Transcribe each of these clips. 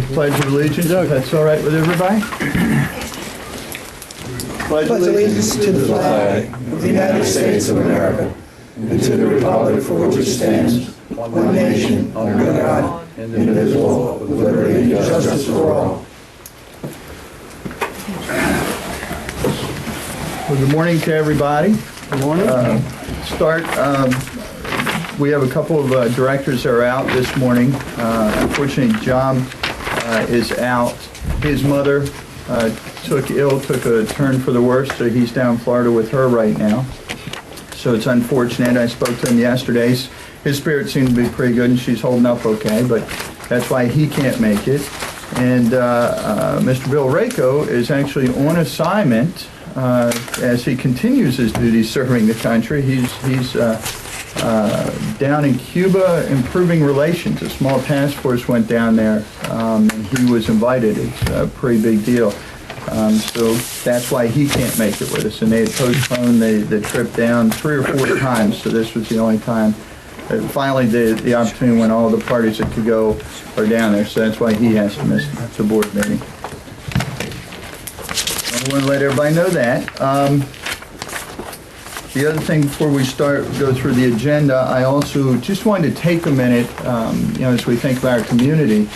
the Pledge of Allegiance, if that's all right with everybody? Pledge allegiance to the flag of the United States of America and to the republic for which it stands, one nation, under God, indivisible, with liberty and justice for all. Well, good morning to everybody. Good morning. We have a couple of directors that are out this morning. Unfortunately, John is out. His mother took a turn for the worse, so he's down in Florida with her right now. So it's unfortunate. I spoke to him yesterday. His spirits seem to be pretty good, and she's holding up okay, but that's why he can't make it. And Mr. Bill Rako is actually on assignment as he continues his duties serving the country. He's down in Cuba improving relations. A small task force went down there, and he was invited. It's a pretty big deal. So that's why he can't make it with us. And they had postponed the trip down 3 or 4 times, so this was the only time. Finally, the opportunity when all the parties that could go are down there, so that's why he has to miss the board meeting. I want to let everybody know that. The other thing before we go through the agenda, I also just wanted to take a minute, as we think about our community.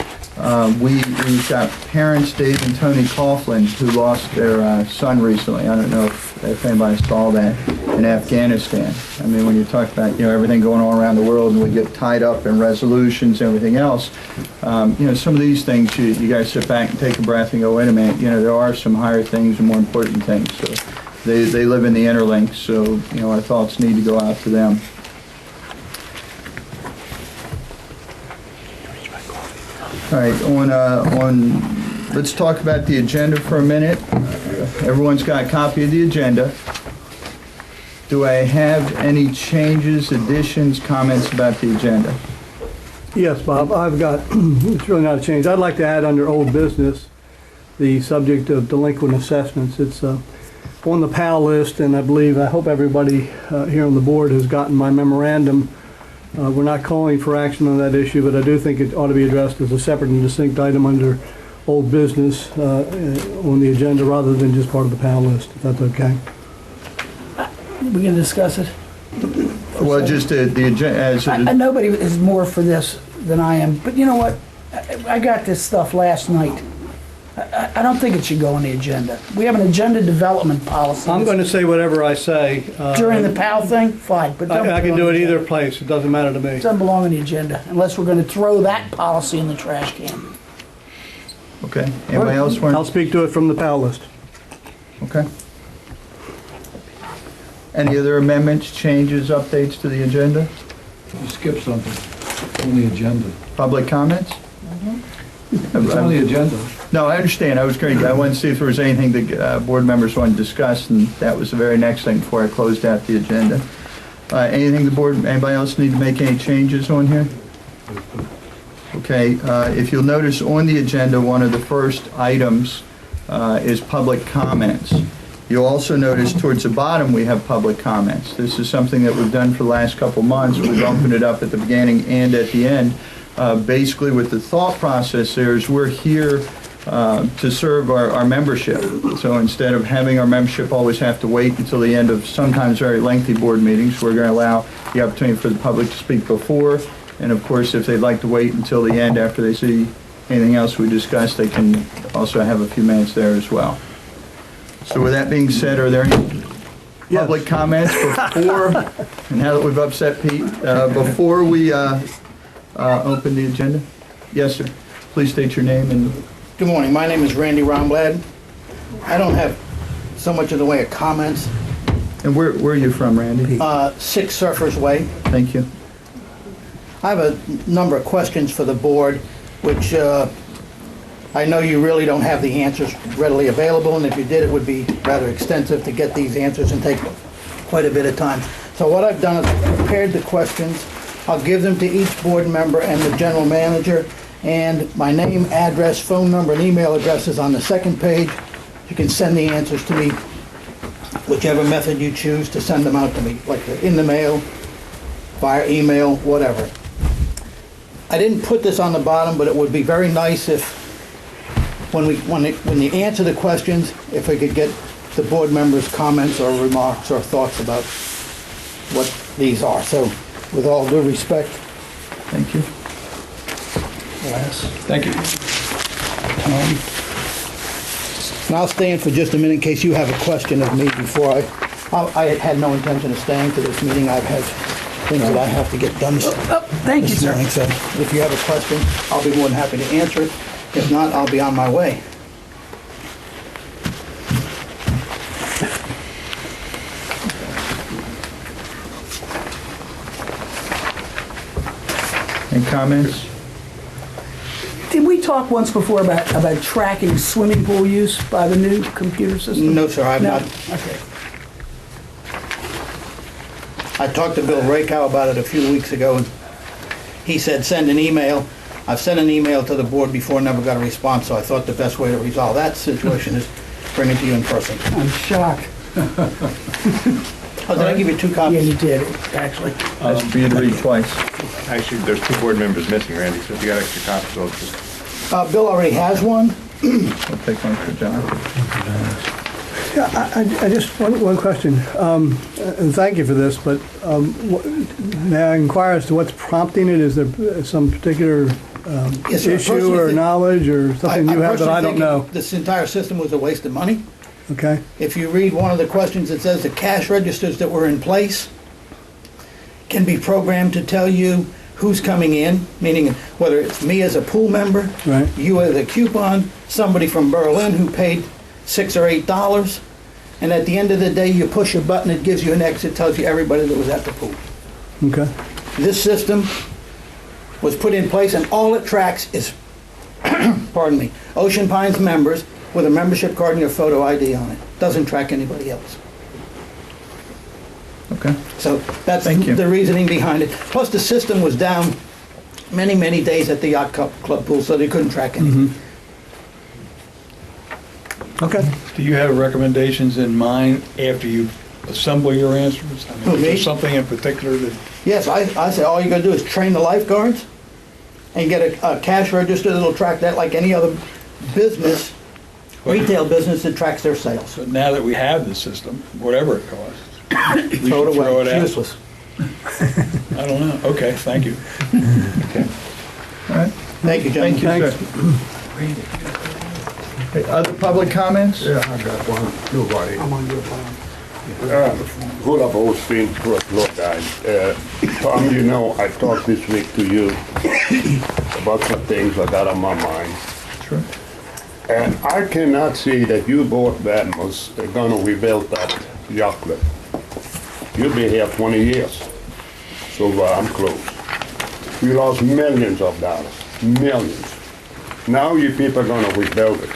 We've got parents, Dave and Tony Coughlin, who lost their son recently. I don't know if anybody saw that in Afghanistan. I mean, when you talk about, everything going on around the world and we get tied up in resolutions and everything else, some of these things, you guys sit back and take a breath and go, wait a minute, there are some higher things and more important things. So they live in the interlinks, so, our thoughts need to go out to them. All right, let's talk about the agenda for a minute. Everyone's got a copy of the agenda. Do I have any changes, additions, comments about the agenda? Yes, Bob, I've got, it's really not a change. I'd like to add under old business the subject of delinquent assessments. It's on the PAL list, and I hope everybody here on the board has gotten my memorandum. We're not calling for action on that issue, but I do think it ought to be addressed as a separate and distinct item under old business on the agenda rather than just part of the PAL list, if that's okay. We can discuss it. Well, just the agenda. Nobody is more for this than I am, but you know what? I got this stuff last night. I don't think it should go on the agenda. We have an agenda development policy. I'm going to say whatever I say. During the PAL thing, fine, but don't I put can it do on it the either agenda. place. It doesn't matter to me. It doesn't belong on the agenda unless we're going to throw that policy in the trash can. Okay. Anybody else I'll want? speak to it from the PAL list. Okay. Any other amendments, changes, updates to the agenda? You skipped something on the agenda. Public comments? It's on the agenda. No, I understand. I wanted to see if there was anything that board members wanted to discuss, and that was the very next thing before I closed out the agenda. Anybody else need to make any changes on here? Okay, if you'll notice on the agenda, one of the first items is public comments. You'll also notice towards the bottom we have public comments. This is something that we've done for the last couple months. We've opened it up at the beginning and at the end. Basically, with the thought process there is we're here to serve our membership. So instead of having our membership always have to wait until the end of sometimes very lengthy board meetings, we're going to allow the opportunity for the public to speak before. And of course, if they'd like to wait until the end after they see anything else we discussed, they can also have a few minutes there as well. So with that being said, are there any public comments before, and now that we've upset Pete, before we open the agenda? Yes, sir. Please state your name and... Good morning. My name is Randy Romblad. I don't have so much in the way of comments. And where are you from, Randy? 6 Surfers Way. Thank you. I have a number of questions for the board, which I know you really don't have the answers readily available, and if you did, it would be rather extensive to get these answers and take quite a bit of time. So what I've done is prepared the questions. I'll give them to each board member and the general manager, and my name, address, phone number, and email address is on the second page. You can send the answers to me, whichever method you choose to send them out to me, like in the mail, via email, whatever. I didn't put this on the bottom, but it would be very nice if when you answer the questions, if we could get the board members' comments or remarks or thoughts about what these are. So with all due respect, Thank you. Les, Thank you. Tom. And I'll stay in for just a minute in case you have a question of me before I had no intention of staying for this meeting. I've had things that I have to get done Oh, thank you, this sir. morning. So if you have a question, I'll be more than happy to answer it. If not, I'll be on my way. Any comments? Did we talk once before about tracking swimming pool use by the new computer system? No, sir, I've No? not. Okay. I talked to Bill Rakow about it a few weeks ago, and he said, send an email. I've sent an email to the board before, never got a response, so I thought the best way to resolve that situation is bring it to you in person. I'm shocked. Oh, did I give you 2 Yeah, copies? you did, actually. Ask for you to read twice. Actually, there's 2 board members missing, Randy, so if you got extra copies, I'll just... Bill already has one. We'll take one for John. Yeah, I just, one question, and thank you for this, but may I inquire as to what's prompting it? Is there some particular Yes, sir. I issue personally or think- knowledge or something you have that I don't know? This entire system was a waste of money. Okay, If you read one of the questions, it says the cash registers that were in place can be programmed to tell you who's coming in, meaning whether it's me as a pool member, right, you as a coupon, somebody from Berlin who paid $6 or $8, and at the end of the day, you push a button, it gives you an exit, tells you everybody that was at the pool. okay, This system was put in place, and all it tracks is, pardon me, Ocean Pines members with a membership card and your photo ID on it. Doesn't track anybody else. Okay. So that's Thank you. the reasoning behind it. Plus, the system was down many, many days at the yacht club pool, so they couldn't track anything. okay. Do you have recommendations in mind after you assemble your answers? I mean, Who, is there me? something in particular that, Yes, I say all you gotta do is train the lifeguards and get a cash register that'll track that like any other business, retail business that tracks their sales. so now that we have the system, whatever it costs, we should Throw it throw away, it it's out? useless. I don't know. Okay, thank you. All right. Thank you, Thank gentlemen. you, Thanks. sir. Okay, other public comments? Yeah, I got one. Nobody. I'm on your phone. Gulab Osteen, Brook Law Guy. Tom, you know, I talked this week to you about some things I got on my mind. Sure. And I cannot see that you both members are gonna rebuild that yacht club. You've been here 20 years, so I'm close. We lost millions of dollars, millions. Now you people are gonna rebuild it.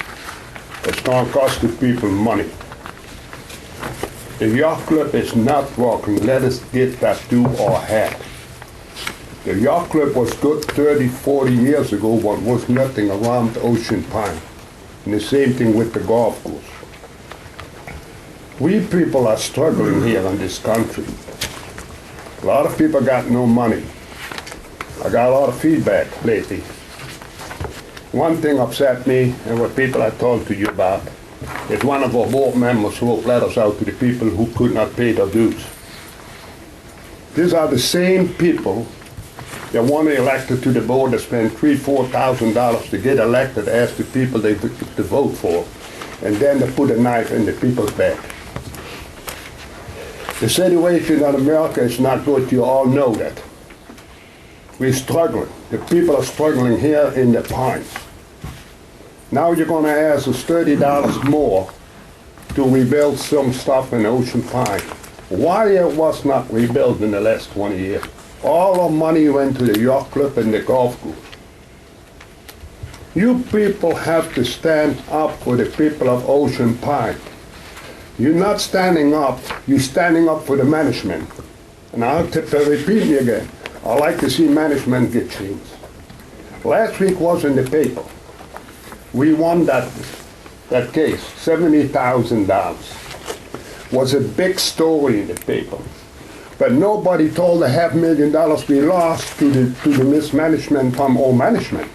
It's gonna cost the people money. The yacht club is not working. Let us get that to our head. The yacht club was good 30, 40 years ago, but was nothing around Ocean Pine. And the same thing with the golf course. We people are struggling here in this country. A lot of people got no money. I got a lot of feedback lately. One thing upset me, and what people I talked to you about, is one of our board members wrote letters out to the people who could not pay their dues. These are the same people that want elected to the board that spend $3,000, $4,000 to get elected as the people they to vote for, and then they put a knife in the people's back. The situation in America is not good. You all know that. We're struggling. The people are struggling here in the Pines. Now you're going to ask us $30 more to rebuild some stuff in Ocean Pine. Why it was not rebuilt in the last 20 years? All our money went to the yacht club and the golf course. You people have to stand up for the people of Ocean Pine. You're not standing up, you're standing up for the management. And I'll repeat me again. I like to see management get changed. Last week was in the paper. We won that case, $70,000. Was a big story in the paper. But nobody told the $500,000 we lost to the mismanagement from our management.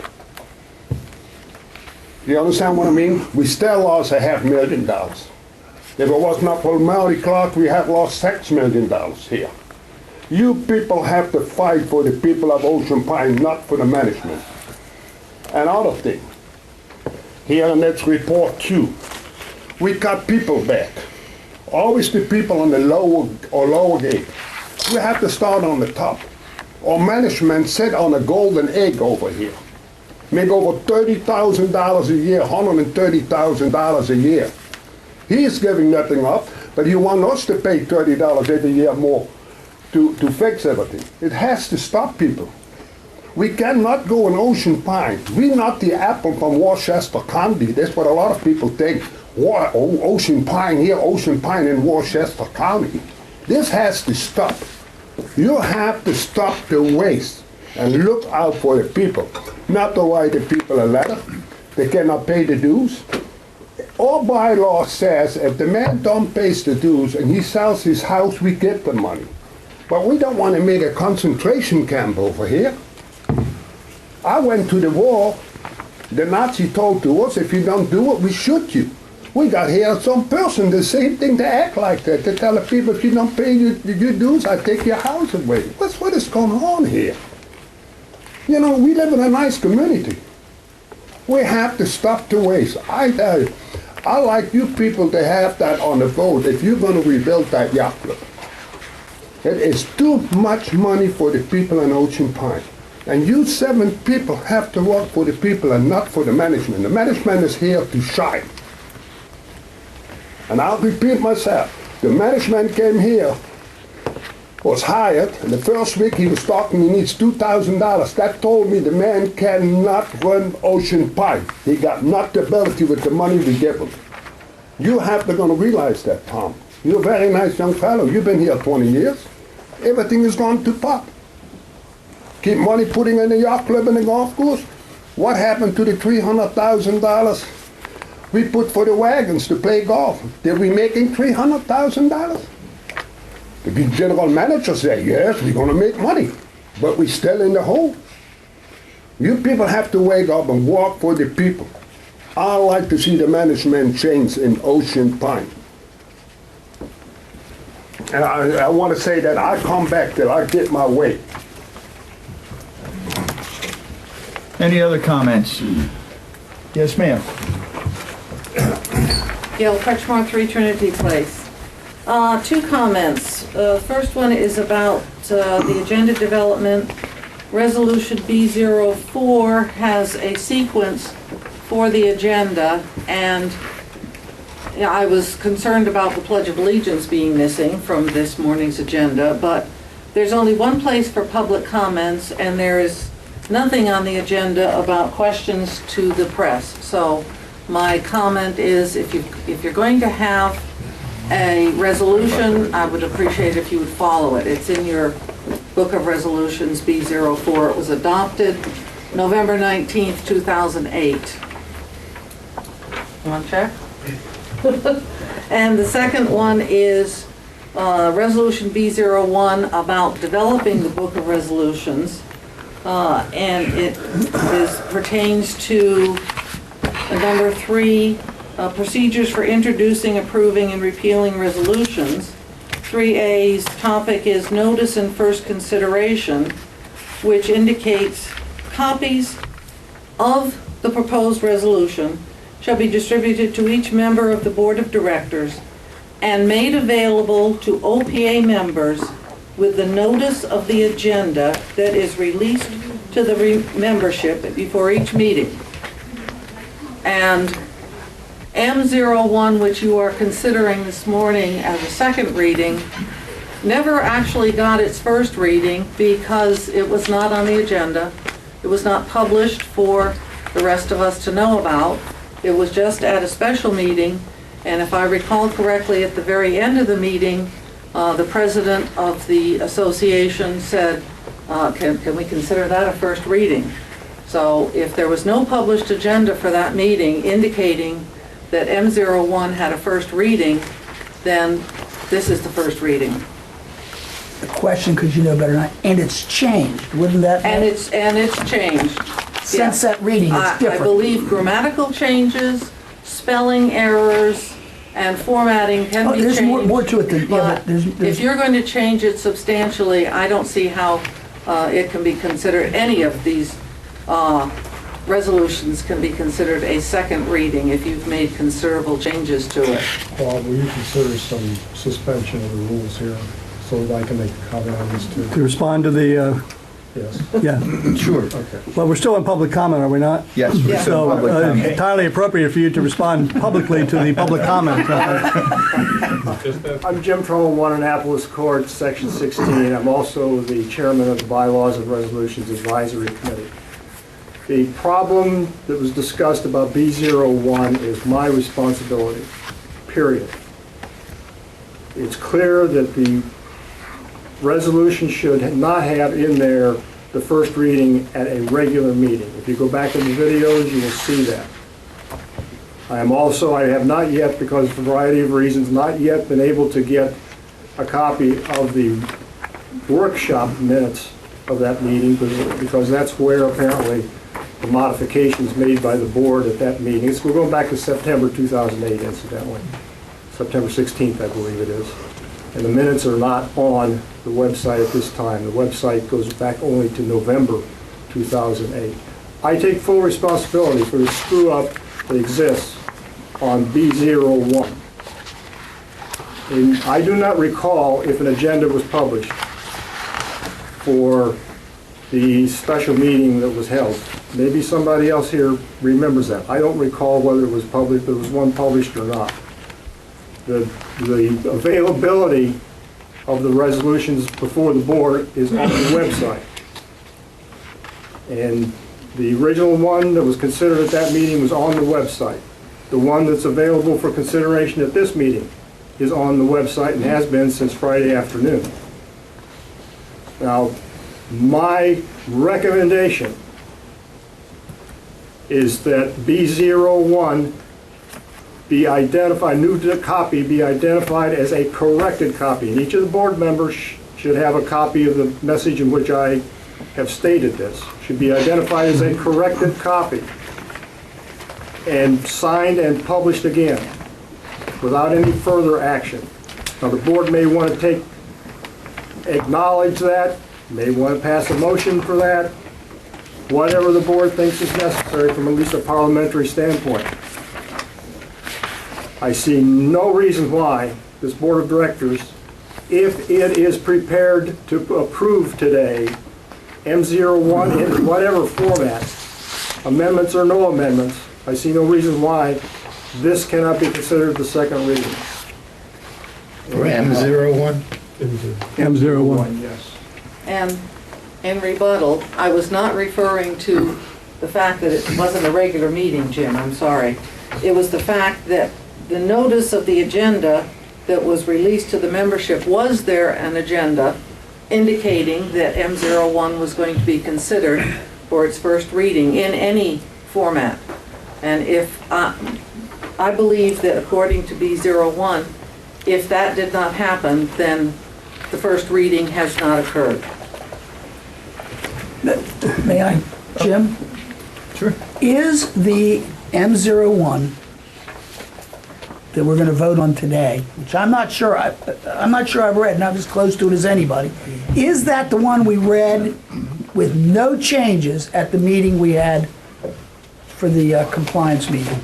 You understand what I mean? We still lost $500,000. If it was not for Mary Clark, we have lost $6 million here. You people have to fight for the people of Ocean Pine, not for the management. Another thing, here in this report too, we got people back. Always the people on the lower gate. We have to start on the top. Our management sit on a golden egg over here. Make over $30,000 a year, $130,000 a year. He is giving nothing up, but he wants us to pay $30 every year more to fix everything. It has to stop, people. We cannot go in Ocean Pine. We're not the apple from Worcester County. That's what a lot of people think. Ocean Pine here, Ocean Pine in Worcester County. This has to stop. You have to stop the waste and look out for the people. Not to write the people a letter. They cannot pay the dues. Our bylaw says if the man don't pay the dues and he sells his house, we get the money. But we don't want to make a concentration camp over here. I went to the war. The Nazi told to us, if you don't do it, we shoot you. We got here some person, the same thing, to act like that, to tell the people, if you don't pay your dues, I take your house away. What is going on here? You know, we live in a nice community. We have to stop the waste. I like you people to have that on the vote if you're going to rebuild that yacht club. It is too much money for the people in Ocean Pine. And you 7 people have to work for the people and not for the management. The management is here to shine. And I'll repeat myself. The management came here, was hired, and the first week he was talking, he needs $2,000. That told me the man cannot run Ocean Pine. He got not the ability with the money we give him. You have to gonna realize that, Tom. You're a very nice young fellow. You've been here 20 years. Everything is gone to pot. Keep money putting in the yacht club and the golf course. What happened to the $300,000 we put for the wagons to play golf? Did we making $300,000? The general manager said, yes, we're going to make money, but we're still in the hole. You people have to wake up and work for the people. I like to see the management change in Ocean Pine. And I want to say that I come back till I get my way. Any other comments? Yes, ma'am. Gail Kretschmar, 3 Trinity Place. 2 comments. First one is about the agenda development. Resolution B04 has a sequence for the agenda, and I was concerned about the Pledge of Allegiance being missing from this morning's agenda, but there's only one place for public comments, and there is nothing on the agenda about questions to the press. So my comment is, if you're going to have a resolution, I would appreciate if you would follow it. It's in your book of resolutions, B04. It was adopted November 19th, 2008. You want to check? And the second one is Resolution B01 about developing the book of resolutions. And it pertains to number 3, procedures for introducing, approving, and repealing resolutions. 3A's topic is notice and first consideration, which indicates copies of the proposed resolution shall be distributed to each member of the Board of Directors and made available to OPA members with the notice of the agenda that is released to the membership before each meeting. And M01, which you are considering this morning as a second reading, never actually got its first reading because it was not on the agenda. It was not published for the rest of us to know about. It was just at a special meeting, and if I recall correctly, at the very end of the meeting, the president of the association said, can we consider that a first reading? So if there was no published agenda for that meeting indicating that M01 had a first reading, then this is the first reading. The question, because you know better than I, and it's changed, wouldn't that? And it's changed. since that reading, it's I different. believe grammatical changes, spelling errors, and formatting can Oh, be changed. there's more to it than, yeah, but there's, If you're going to change it substantially, I don't see how it can be considered, any of these resolutions can be considered a second reading if you've made considerable changes to it. Bob, will you consider some suspension of the rules here so that I can make a comment on this too? To respond to the, Yes. yeah, Sure. Okay. well, we're still in public comment, are we not? Yes, we're Yeah. still So public comment. entirely appropriate for you to respond publicly to the public comment. I'm Jim Trumbull, One Annapolis Court, Section 16. I'm also the chairman of the Bylaws and Resolutions Advisory Committee. The problem that was discussed about B01 is my responsibility, period. It's clear that the resolution should not have in there the first reading at a regular meeting. If you go back in the videos, you will see that. I have not yet, because of a variety of reasons, not yet been able to get a copy of the workshop minutes of that meeting, because that's where apparently the modifications made by the board at that meeting. We're going back to September 2008, incidentally. September 16th, I believe it is. And the minutes are not on the website at this time. The website goes back only to November 2008. I take full responsibility for the screw-up that exists on B01. And I do not recall if an agenda was published for the special meeting that was held. Maybe somebody else here remembers that. I don't recall whether it was published, there was one published or not. The availability of the resolutions before the board is on the website. And the original one that was considered at that meeting was on the website. The one that's available for consideration at this meeting is on the website and has been since Friday afternoon. Now, my recommendation is that B01 be identified, new copy be identified as a corrected copy. And each of the board members should have a copy of the message in which I have stated this. Should be identified as a corrected copy and signed and published again without any further action. Now, the board may want to acknowledge that, may want to pass a motion for that, whatever the board thinks is necessary from at least a parliamentary standpoint. I see no reason why this board of directors, if it is prepared to approve today M01 in whatever format, amendments or no amendments, I see no reason why this cannot be considered the second reading. For M01? M01. Yes. And in rebuttal, I was not referring to the fact that it wasn't a regular meeting, Jim, I'm sorry. It was the fact that the notice of the agenda that was released to the membership, was there an agenda indicating that M01 was going to be considered for its first reading in any format? And if, I believe that according to B01, if that did not happen, then the first reading has not occurred. May I, Jim? Sure. Is the M01 that we're going to vote on today, which I'm not sure I've read, not as close to it as anybody, is that the one we read with no changes at the meeting we had for the compliance meeting?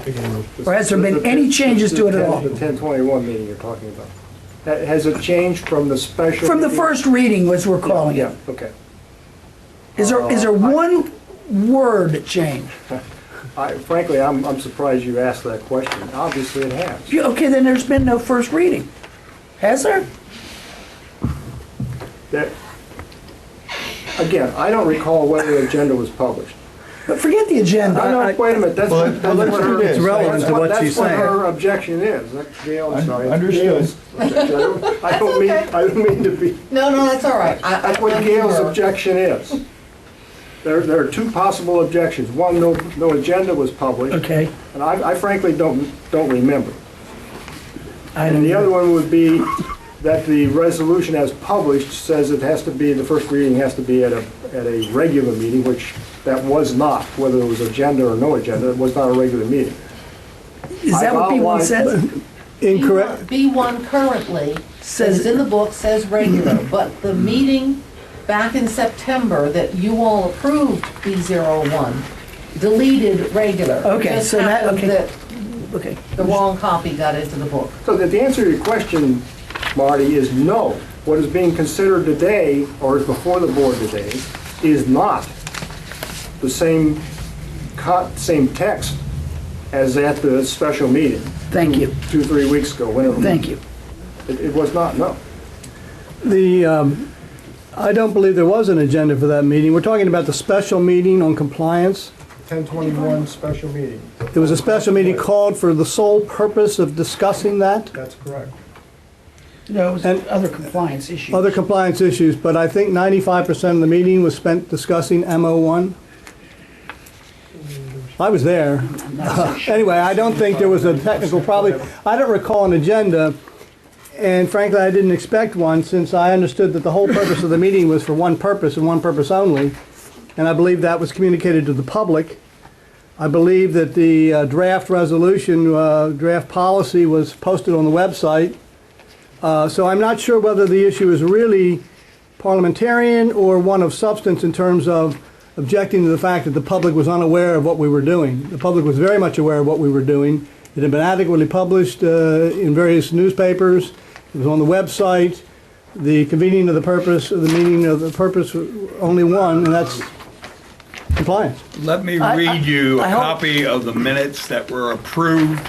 Or has there been any changes to it at all? The 1021 meeting you're talking about. Has it changed from the special? From the meeting? first reading, as we're calling Yeah, it. okay. Is there one word change? Frankly, I'm surprised you asked that question. Obviously, it has. Okay, then there's been no first reading. Has there? Again, I don't recall whether the agenda was published. But forget the agenda. No, wait a minute, that's Well, what let's do her... this. It's relevant to what she's That's what saying. her objection is. Gail, I'm sorry. Understood. Gail's objection. I don't mean to be... No, that's all right. That's what Gail's objection is. There are two possible objections. One, no agenda was published. Okay. And I frankly don't remember. I And don't the know. other one would be that the resolution as published says it has to be, the first reading has to be at a regular meeting, which that was not, whether it was agenda or no agenda, it was not a regular meeting. Is that what B1 says? Incorrect. B1 currently, says in the book, says regular, but the meeting back in September that you all approved B01 deleted regular. Okay, Just so that- happened okay. that Okay. the wrong copy got into the book. So the answer to your question, Marty, is no. What is being considered today, or is before the board today, is not the same text as at the special meeting. Thank you. 2-3 weeks ago, whenever. Thank you. It was not, no. I don't believe there was an agenda for that meeting. We're talking about the special meeting on compliance. 1021 special meeting. There was a special meeting called for the sole purpose of discussing that, That's correct. No, it was And- other compliance issues. other compliance issues, but I think 95% of the meeting was spent discussing MO1. I was there. Anyway, I don't think there was a technical, I don't recall an agenda, and frankly, I didn't expect one, since I understood that the whole purpose of the meeting was for one purpose and one purpose only, and I believe that was communicated to the public. I believe that the draft resolution, draft policy was posted on the website, so I'm not sure whether the issue is really parliamentarian or one of substance in terms of objecting to the fact that the public was unaware of what we were doing. The public was very much aware of what we were doing. It had been adequately published in various newspapers. It was on the website. The convening of the purpose, the meaning of the purpose, only one, and that's compliance. Let me I- read you a I hope- copy of the minutes that were approved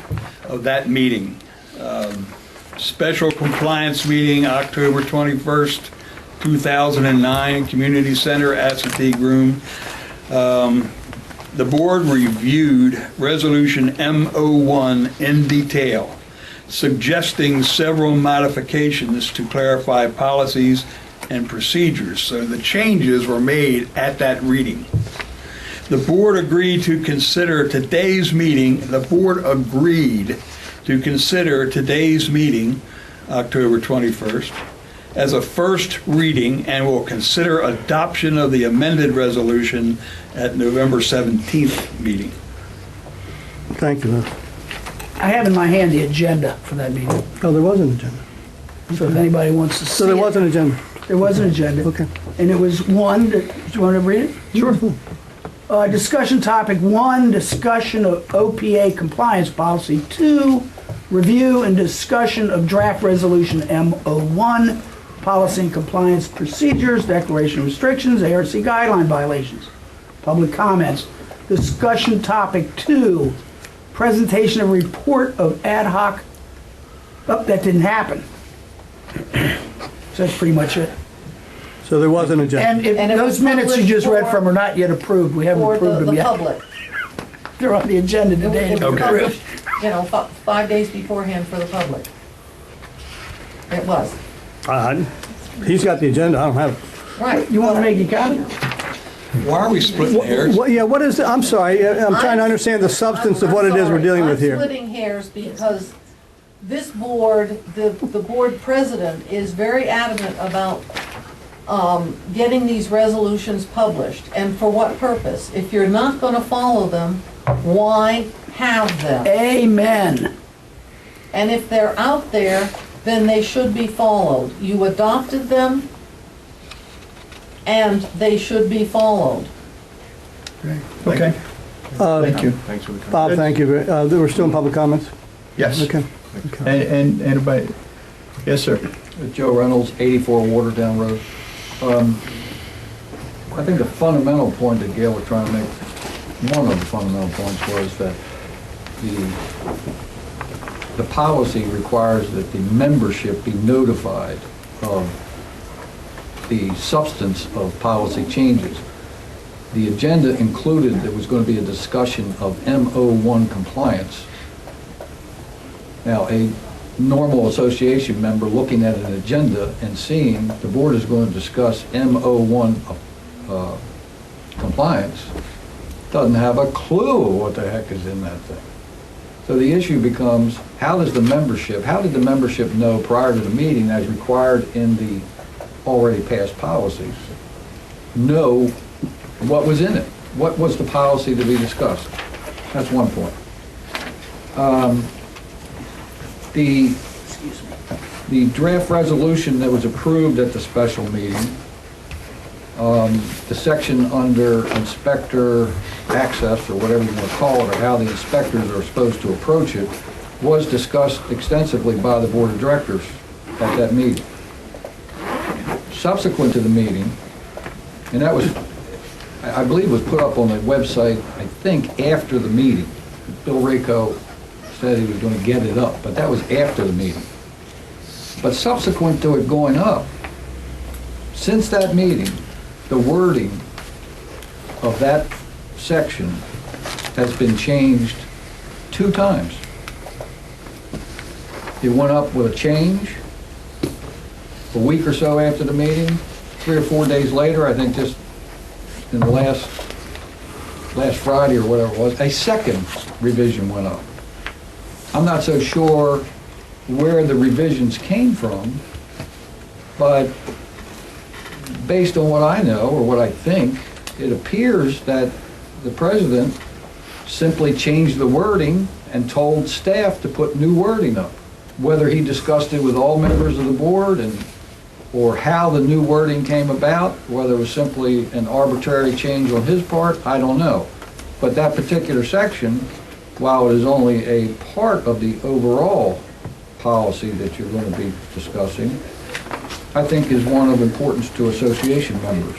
of that meeting. Special compliance meeting, October 21st, 2009, Community Center, Assateague Room. The board reviewed Resolution M01 in detail, suggesting several modifications to clarify policies and procedures. So the changes were made at that reading. The board agreed to consider today's meeting, October 21st, as a first reading, and will consider adoption of the amended resolution at November 17th meeting. Thank you. I have in my hand the agenda for that meeting, Oh, there was an agenda. so if anybody wants to see So there was it. an agenda. There was an agenda. Okay. And it was one, do you want to read it? Sure. Discussion topic 1, discussion of OPA compliance policy. 2, review and discussion of draft resolution M01, policy and compliance procedures, declaration of restrictions, ARC guideline violations. Public comments. Discussion topic 2, presentation of report of ad hoc, oh, that didn't happen. So that's pretty much it. So there was an agenda. And if And it those was minutes you just read published from are not yet approved, we haven't For approved the them yet. public. They're on the agenda today to be Okay. approved. You know, 5 days beforehand for the public. It was, He's got the agenda, I don't have it. right. You want to make a copy? Why are we splitting hairs? Yeah, what is, I'm sorry, I'm trying to understand the substance of what it is we're dealing with I'm here. splitting hairs because this board, the board president is very adamant about getting these resolutions published. And for what purpose? If you're not going to follow them, why have them? Amen. And if they're out there, then they should be followed. You adopted them, and they should be followed. Okay, thank you. Thanks for the comment. Bob, thank you. We're still in public comments? Yes. Okay. And anybody? Yes, sir. Joe Reynolds, 84 Waterdown Road. I think the fundamental point that Gail was trying to make, one of the fundamental points was that the policy requires that the membership be notified of the substance of policy changes. The agenda included there was going to be a discussion of M01 compliance. Now, a normal association member looking at an agenda and seeing the board is going to discuss M01 compliance doesn't have a clue what the heck is in that thing. So the issue becomes, how did the membership know prior to the meeting, as required in the already passed policies, know what was in it? what was the policy to be discussed? That's one point. The draft resolution that was approved at the special meeting, the section under inspector access, or whatever you want to call it, or how the inspectors are supposed to approach it, was discussed extensively by the board of directors at that meeting. Subsequent to the meeting, and that was, I believe was put up on the website, I think, after the meeting. Bill Rayco said he was going to get it up, but that was after the meeting. But subsequent to it going up, since that meeting, the wording of that section has been changed 2 times. It went up with a change a week or so after the meeting, 3 or 4 days later, I think just in the last Friday or whatever it was, a second revision went up. I'm not so sure where the revisions came from, but based on what I know, or what I think, it appears that the president simply changed the wording and told staff to put new wording up. Whether he discussed it with all members of the board or how the new wording came about, whether it was simply an arbitrary change on his part, I don't know. But that particular section, while it is only a part of the overall policy that you're going to be discussing, I think is one of importance to association members.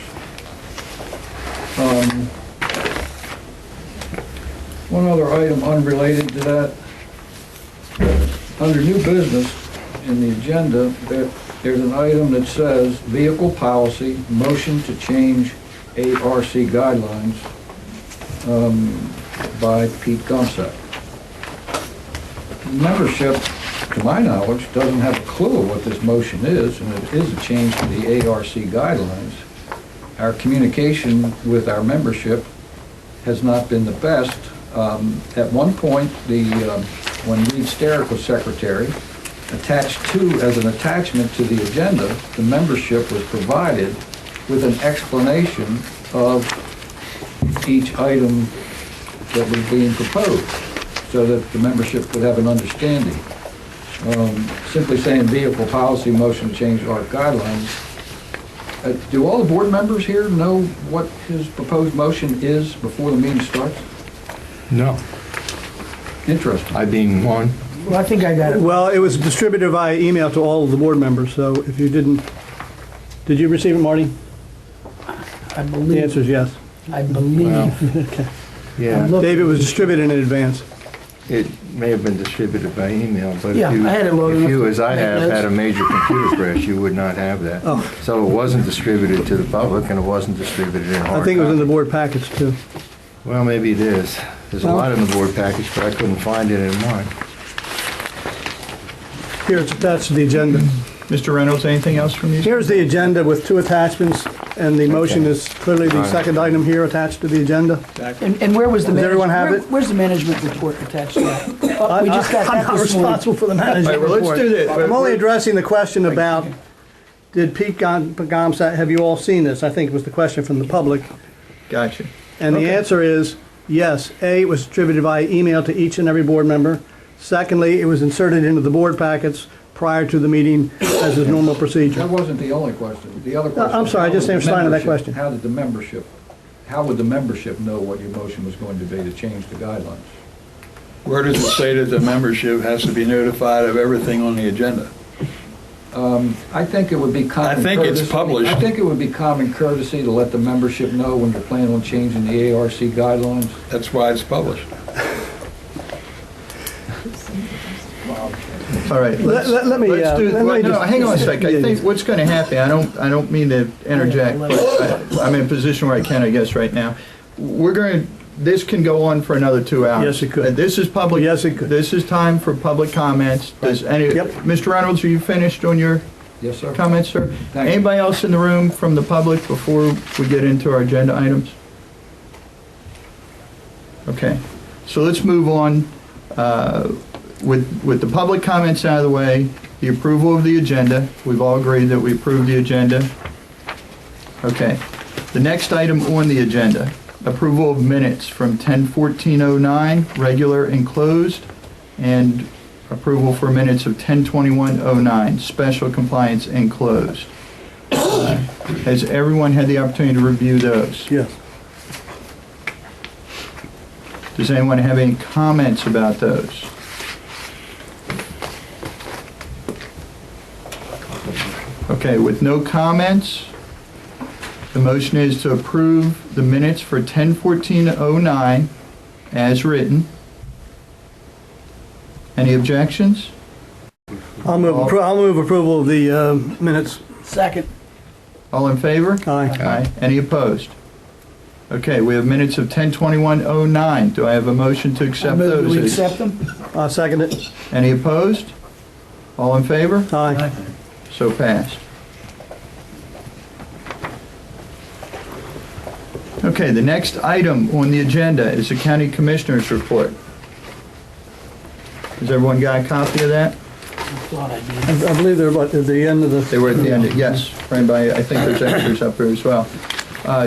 One other item unrelated to that, under new business in the agenda, there's an item that says vehicle policy, motion to change ARC guidelines by Pete Gomsack. Membership, to my knowledge, doesn't have a clue what this motion is, and it is a change to the ARC guidelines. Our communication with our membership has not been the best. At one point, when Reed Sterrick was secretary, as an attachment to the agenda, the membership was provided with an explanation of each item that was being proposed, so that the membership could have an understanding. Simply saying vehicle policy, motion to change ARC guidelines. Do all the board members here know what his proposed motion is before the meeting starts? No. Interesting. I being one. Well, I think I got it. Well, it was distributed via email to all of the board members, so if you didn't, did you receive it, Marty? I The believe. answer is yes. I believe. Okay. Yeah, David, was distributed in advance. it may have been distributed by email, but Yeah, I had it loaded if you, up. as I have, Notes. had a major computer crash, you would not have that. Oh. So it wasn't distributed to the public, and it wasn't distributed in hard I think it was in the copy. board package, too. Well, maybe it is. There's a Well- lot in the board package, but I couldn't find it in mine. Here, it's attached to the agenda. Mr. Reynolds, anything else from you? Here's the agenda with 2 attachments, and the motion Okay. is clearly the All right. second item here attached to the agenda. And where was the? Does everyone have management- it? Where's the management report attached to that? Oh, we just got I'm that not this morning. responsible for the management All right, well, let's report. do this. I'm only addressing the question about, did Pete Gomsack, have you all seen this? I think it was the question from the public. Gotcha. And the Okay. answer is, yes. A, it was distributed via email to each and every board member. Secondly, it was inserted into the board packets prior to the meeting as is normal procedure. That wasn't the only question. The other question. I'm sorry, I just how would didn't respond to that membership- question. How would the membership know what your motion was going to be to change the guidelines? Where does it say that the membership has to be notified of everything on the agenda? I think it would be common I think it's courtesy- published. I think it would be common courtesy to let the membership know when you're planning on changing the ARC guidelines. That's why it's published. All right. let's- let me, let's do- let me well, no, just- hang on a second. I Yeah, think what's going to happen, I don't mean to interject, but I'm in a position where I can, I guess, right now. This can go on for another 2 hours. Yes, it could. This is public. Yes, it could. This is time for public comments. Does any, Yep. Mr. Reynolds, are you finished on your Yes, sir. comments, sir? Thank you. Anybody else in the room from the public before we get into our agenda items? Okay, so let's move on. With the public comments out of the way, the approval of the agenda. We've all agreed that we approve the agenda. Okay. The next item on the agenda approval of minutes from 10/14/09, regular and closed, and approval for minutes of 10/21/09, special compliance and closed. Has everyone had the opportunity to review those? Yes. Does anyone have any comments about those? Okay, with no comments, the motion is to approve the minutes for 10/14/09 as written. Any objections? I'll move approval of the minutes. Second. All in favor? Aye. Any opposed? Okay, we have minutes of 10/21/09. Do I have a motion to I accept move that those? we as- accept them. I'll second it. Any opposed? All in favor? Aye. So passed. Okay, the next item on the agenda is the County Commissioners Report. Has everyone got a copy of that? Thought I did. I believe they're about at the end of the... They were at the end, yes, right by, I think there's extras up there as well.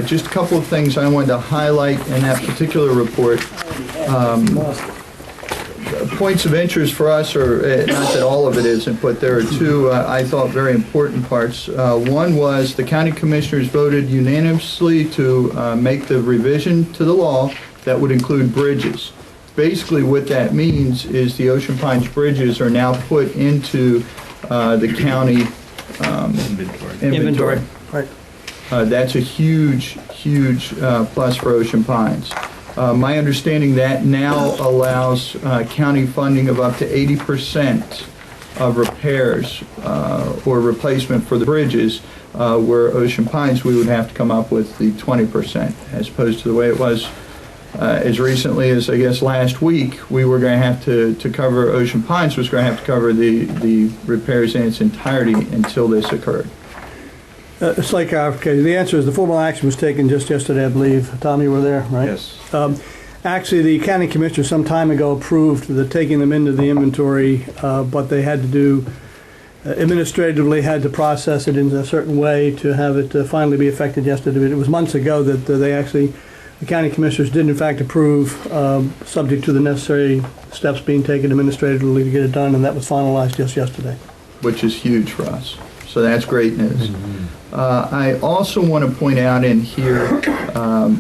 Just a couple of things I wanted to highlight in that particular report. Points of interest for us are, not that all of it isn't, but there are two, I thought, very important parts. One was the county commissioners voted unanimously to make the revision to the law that would include bridges. Basically, what that means is the Ocean Pines bridges are now put into the county inventory. Right. That's a huge, huge plus for Ocean Pines. My understanding that now allows county funding of up to 80% of repairs or replacement for the bridges, where Ocean Pines, we would have to come up with the 20%, as opposed to the way it was as recently as, I guess, last week. We were going to have to cover, Ocean Pines was going to have to cover the repairs in its entirety until this occurred. Slight clarification. The answer is the formal action was taken just yesterday, I believe. Tom, you were there, right? Yes. Actually, the county commissioner some time ago approved the taking them into the inventory, but they had to do, administratively had to process it in a certain way to have it finally be effected yesterday. It was months ago that they actually, the county commissioners did in fact approve, subject to the necessary steps being taken administratively to get it done, and that was finalized just yesterday. Which is huge for us. So that's great news. I also want to point out in here,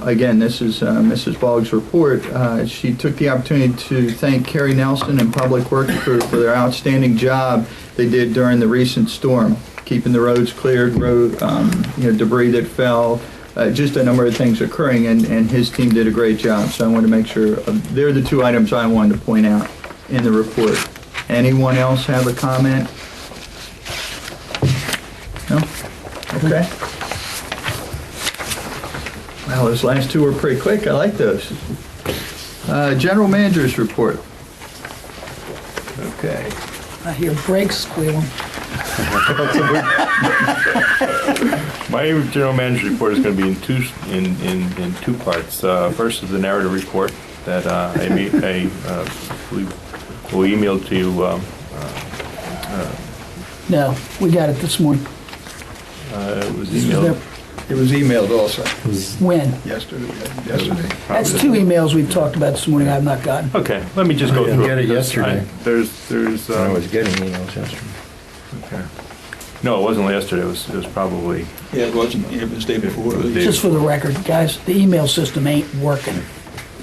again, this is Mrs. Boggs' report. She took the opportunity to thank Carrie Nelson and Public Works Crew for their outstanding job they did during the recent storm, keeping the roads cleared, debris that fell, just a number of things occurring, and his team did a great job. So I want to make sure, they're the two items I wanted to point out in the report. Anyone else have a comment? No? Okay. Wow, those last two were pretty quick. I like those. General Manager's report. Okay. I hear brakes squealing. My general manager report is going to be in two parts. First is the narrative report that I will email to you. No, we got it this morning. It was emailed. It was emailed also When? yesterday. That's two emails we've talked about this morning I've not gotten. Okay, let me just go through. get it because yesterday. There's. I was getting emails yesterday. Okay. No, it wasn't yesterday. It was probably. Yeah, it wasn't, it was the day before. It was Just for the record, guys, the email system ain't working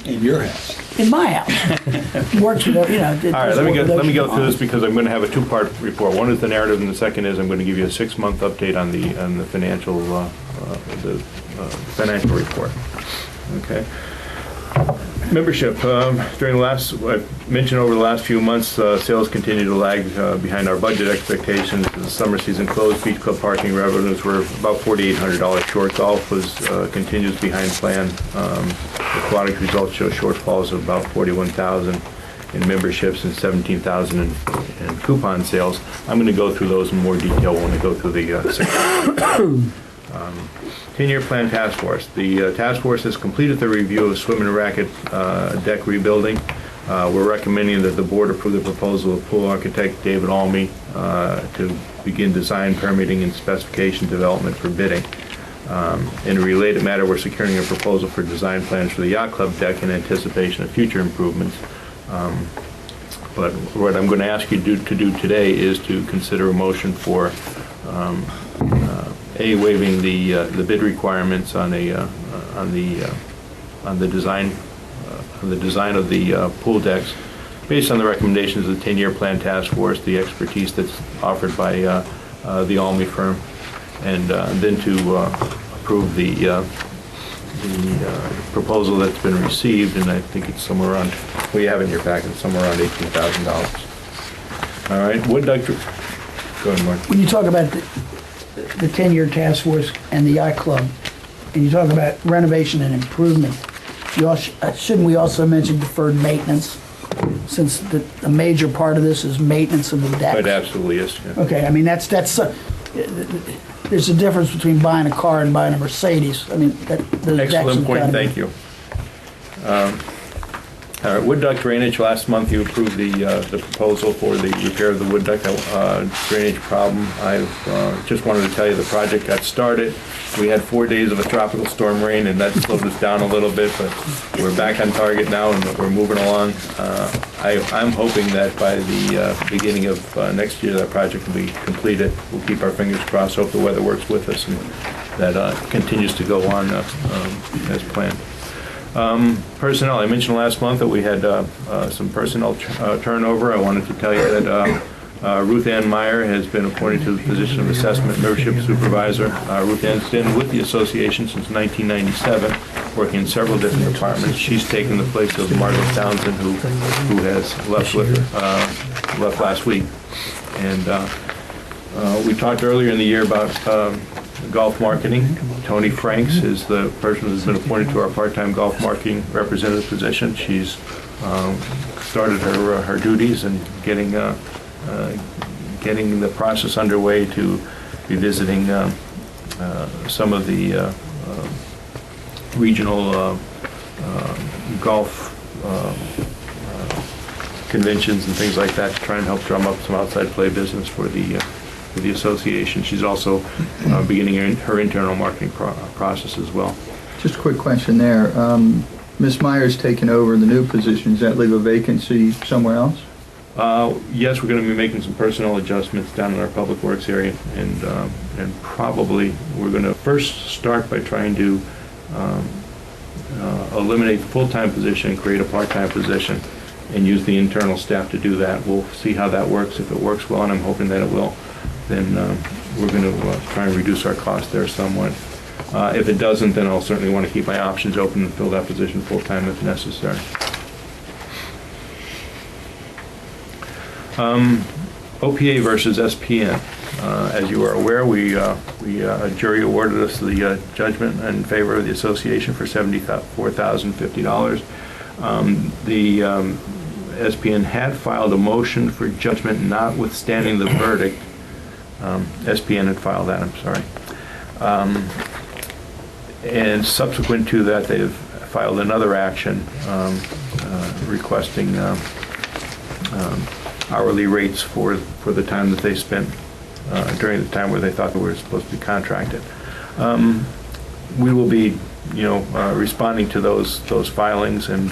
In your house. in my house. It works with, All right, let me go through this because I'm going to have a two-part report. One is the narrative, and the second is I'm going to give you a 6-month update on the financial financial report. Okay. Membership. During the last, I mentioned over the last few months, sales continue to lag behind our budget expectations. As the summer season closed, Beach Club parking revenues were about $4,800 short. Golf was continues behind plan. Aquatic results show shortfalls of about $41,000 in memberships and $17,000 in coupon sales. I'm going to go through those in more detail when we go through the 10-year plan task force. The task force has completed the review of swim and racket deck rebuilding. We're recommending that the board approve the proposal of pool architect David Almy to begin design, permitting, and specification development for bidding. In a related matter, we're securing a proposal for design plans for the yacht club deck in anticipation of future improvements. But what I'm going to ask you to do today is to consider a motion for waiving the bid requirements on the design of the pool decks, based on the recommendations of the 10-year plan task force, the expertise that's offered by the Almy firm, and then to approve the proposal that's been received, and I think it's somewhere around, well, you have it in your packet, somewhere around $18,000. All right, wood duct, go ahead, Mark. When you talk about the 10-year task force and the yacht club, and you talk about renovation and improvement, you also, shouldn't we also mention deferred maintenance, since a major part of this is maintenance of the decks? It absolutely is, yeah. Okay, I mean, there's a difference between buying a car and buying a Mercedes. I mean, those decks have Excellent point, gotta be- thank you. All right, wood duct drainage, last month you approved the proposal for the repair of the wood duct drainage problem. I've just wanted to tell you the project got started. We had 4 days of a tropical storm rain, and that slowed us down a little bit, but we're back on target now and we're moving along. I'm hoping that by the beginning of next year, that project will be completed. We'll keep our fingers crossed, hope the weather works with us, and that continues to go on as planned. Personnel, I mentioned last month that we had some personnel turnover. I wanted to tell you that Ruth Ann Meyer has been appointed to the position of Assessment Membership Supervisor. Ruth Ann's been with the association since 1997, working in several different departments. She's taken the place of Margaret Townsend, who has left last week. And we talked earlier in the year about golf marketing. Tony Franks is the person who's been appointed to our part-time golf marketing representative position. She's started her duties and getting the process underway to be visiting some of the regional golf conventions and things like that to try and help drum up some outside play business for the association. She's also beginning her internal marketing process as well. Just a quick question there. Ms. Meyer's taken over the new position. Does that leave a vacancy somewhere else? Yes, we're going to be making some personnel adjustments down in our public works area, and probably we're going to first start by trying to eliminate the full-time position and create a part-time position and use the internal staff to do that. We'll see how that works. If it works well, and I'm hoping that it will, then we're going to try and reduce our cost there somewhat. If it doesn't, then I'll certainly want to keep my options open and fill that position full-time if necessary. OPA versus SPN. As you are aware, a jury awarded us the judgment in favor of the association for $74,050. The SPN had filed a motion for judgment notwithstanding the verdict. SPN had filed that, I'm sorry. And subsequent to that, they've filed another action requesting hourly rates for the time that they spent during the time where they thought they were supposed to be contracted. We will be, responding to those filings, and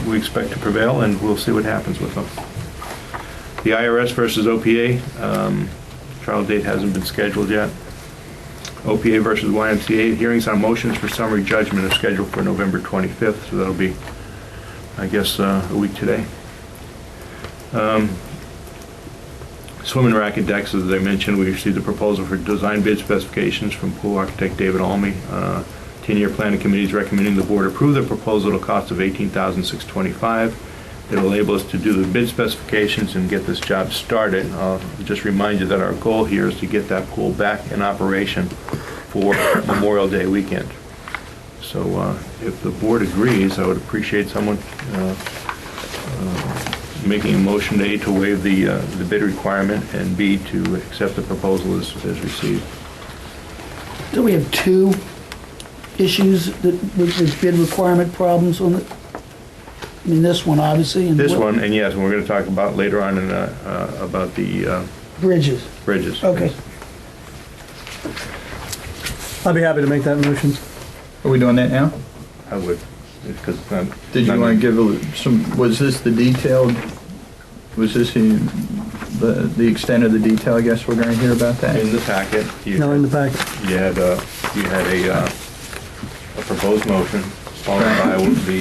we expect to prevail, and we'll see what happens with them. The IRS versus OPA, trial date hasn't been scheduled yet. OPA versus YMCA, hearings on motions for summary judgment are scheduled for November 25th, so that'll be, I guess, a week today. Swim and racket decks, as I mentioned, we received a proposal for design bid specifications from pool architect David Almy. 10-year planning committee is recommending the board approve the proposal at a cost of $18,625. It'll enable us to do the bid specifications and get this job started. I'll just remind you that our goal here is to get that pool back in operation for Memorial Day weekend. So if the board agrees, I would appreciate someone making a motion, A, to waive the bid requirement, and B, to accept the proposal as received. Do we have two issues with bid requirement problems on it? I mean, this one, obviously. And This one, and yes, we're going to talk about later on about the Bridges. bridges. Okay. Yes. I'd be happy to make that motion. Are we doing that now? I would, because. Did you want to give some, was this the detailed, was this the extent of the detail, I guess we're going to hear about that? In the packet. No, in the packet. You had a proposed motion, followed by the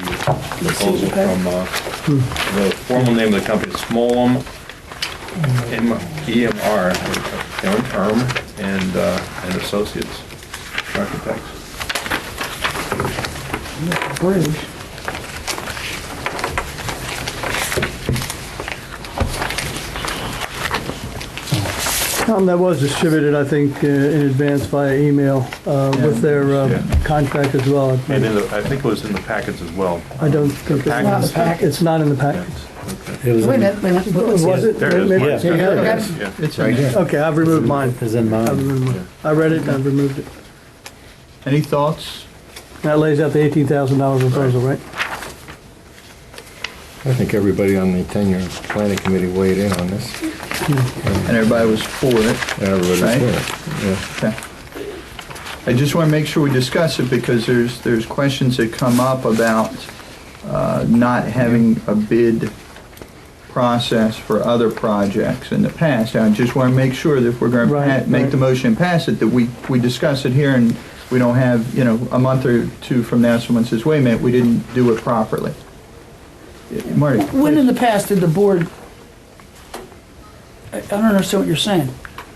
proposal from, the formal name of the company, Smolum, EMR, and Associates Architects. Bridge. That was distributed, I think, in advance via email with their contract as well. And I think it was in the packets as well. I don't think it's not in the packets. Wait a minute. Was it? There it is. Yeah, you got it? Yeah. It's right here. Okay, I've removed mine. Is in I've mine. removed mine. I read it and I've removed it. Any thoughts? That lays out the $18,000 proposal, right? I think everybody on the 10-year planning committee weighed in on this. And everybody was for it? Everybody's Right. for it, yeah. Okay. I just want to make sure we discuss it because there's questions that come up about not having a bid process for other projects in the past. I just want to make sure that if we're going to make the motion and pass it, that we discuss it here and we don't have, a month or two from now, someone says, wait a minute, we didn't do it properly. Marty? When in the past did the board, I don't understand what you're saying.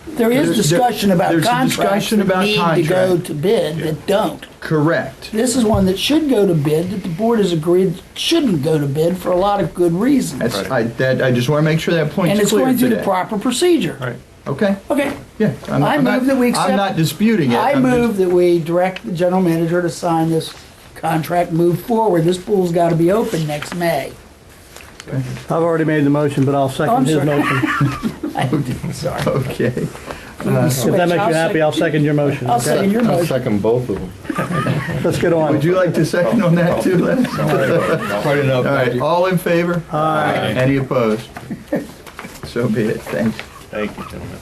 There is discussion about there's a contracts discussion that about need to go contract. to bid that don't. Correct. This is one that should go to bid, that the board has agreed shouldn't go to bid for a lot of good reasons. I just want to make sure that point's And it's clear going through the today. proper procedure. Right. Okay? Okay. Yeah. I move that we accept. I'm not disputing it. I I'm just- move that we direct the general manager to sign this contract, move forward. This pool's got to be open next May. I've already made the motion, but I'll second his sorry. motion. Sorry. Okay. If that makes you happy, I'll second your motion. I'll okay? second your I'll motion. second both of them. Let's get on. Would you like to second on that too, Les? Quite enough. All right, all in favor? Aye. Any opposed? So be it, thanks. Thank you, gentlemen.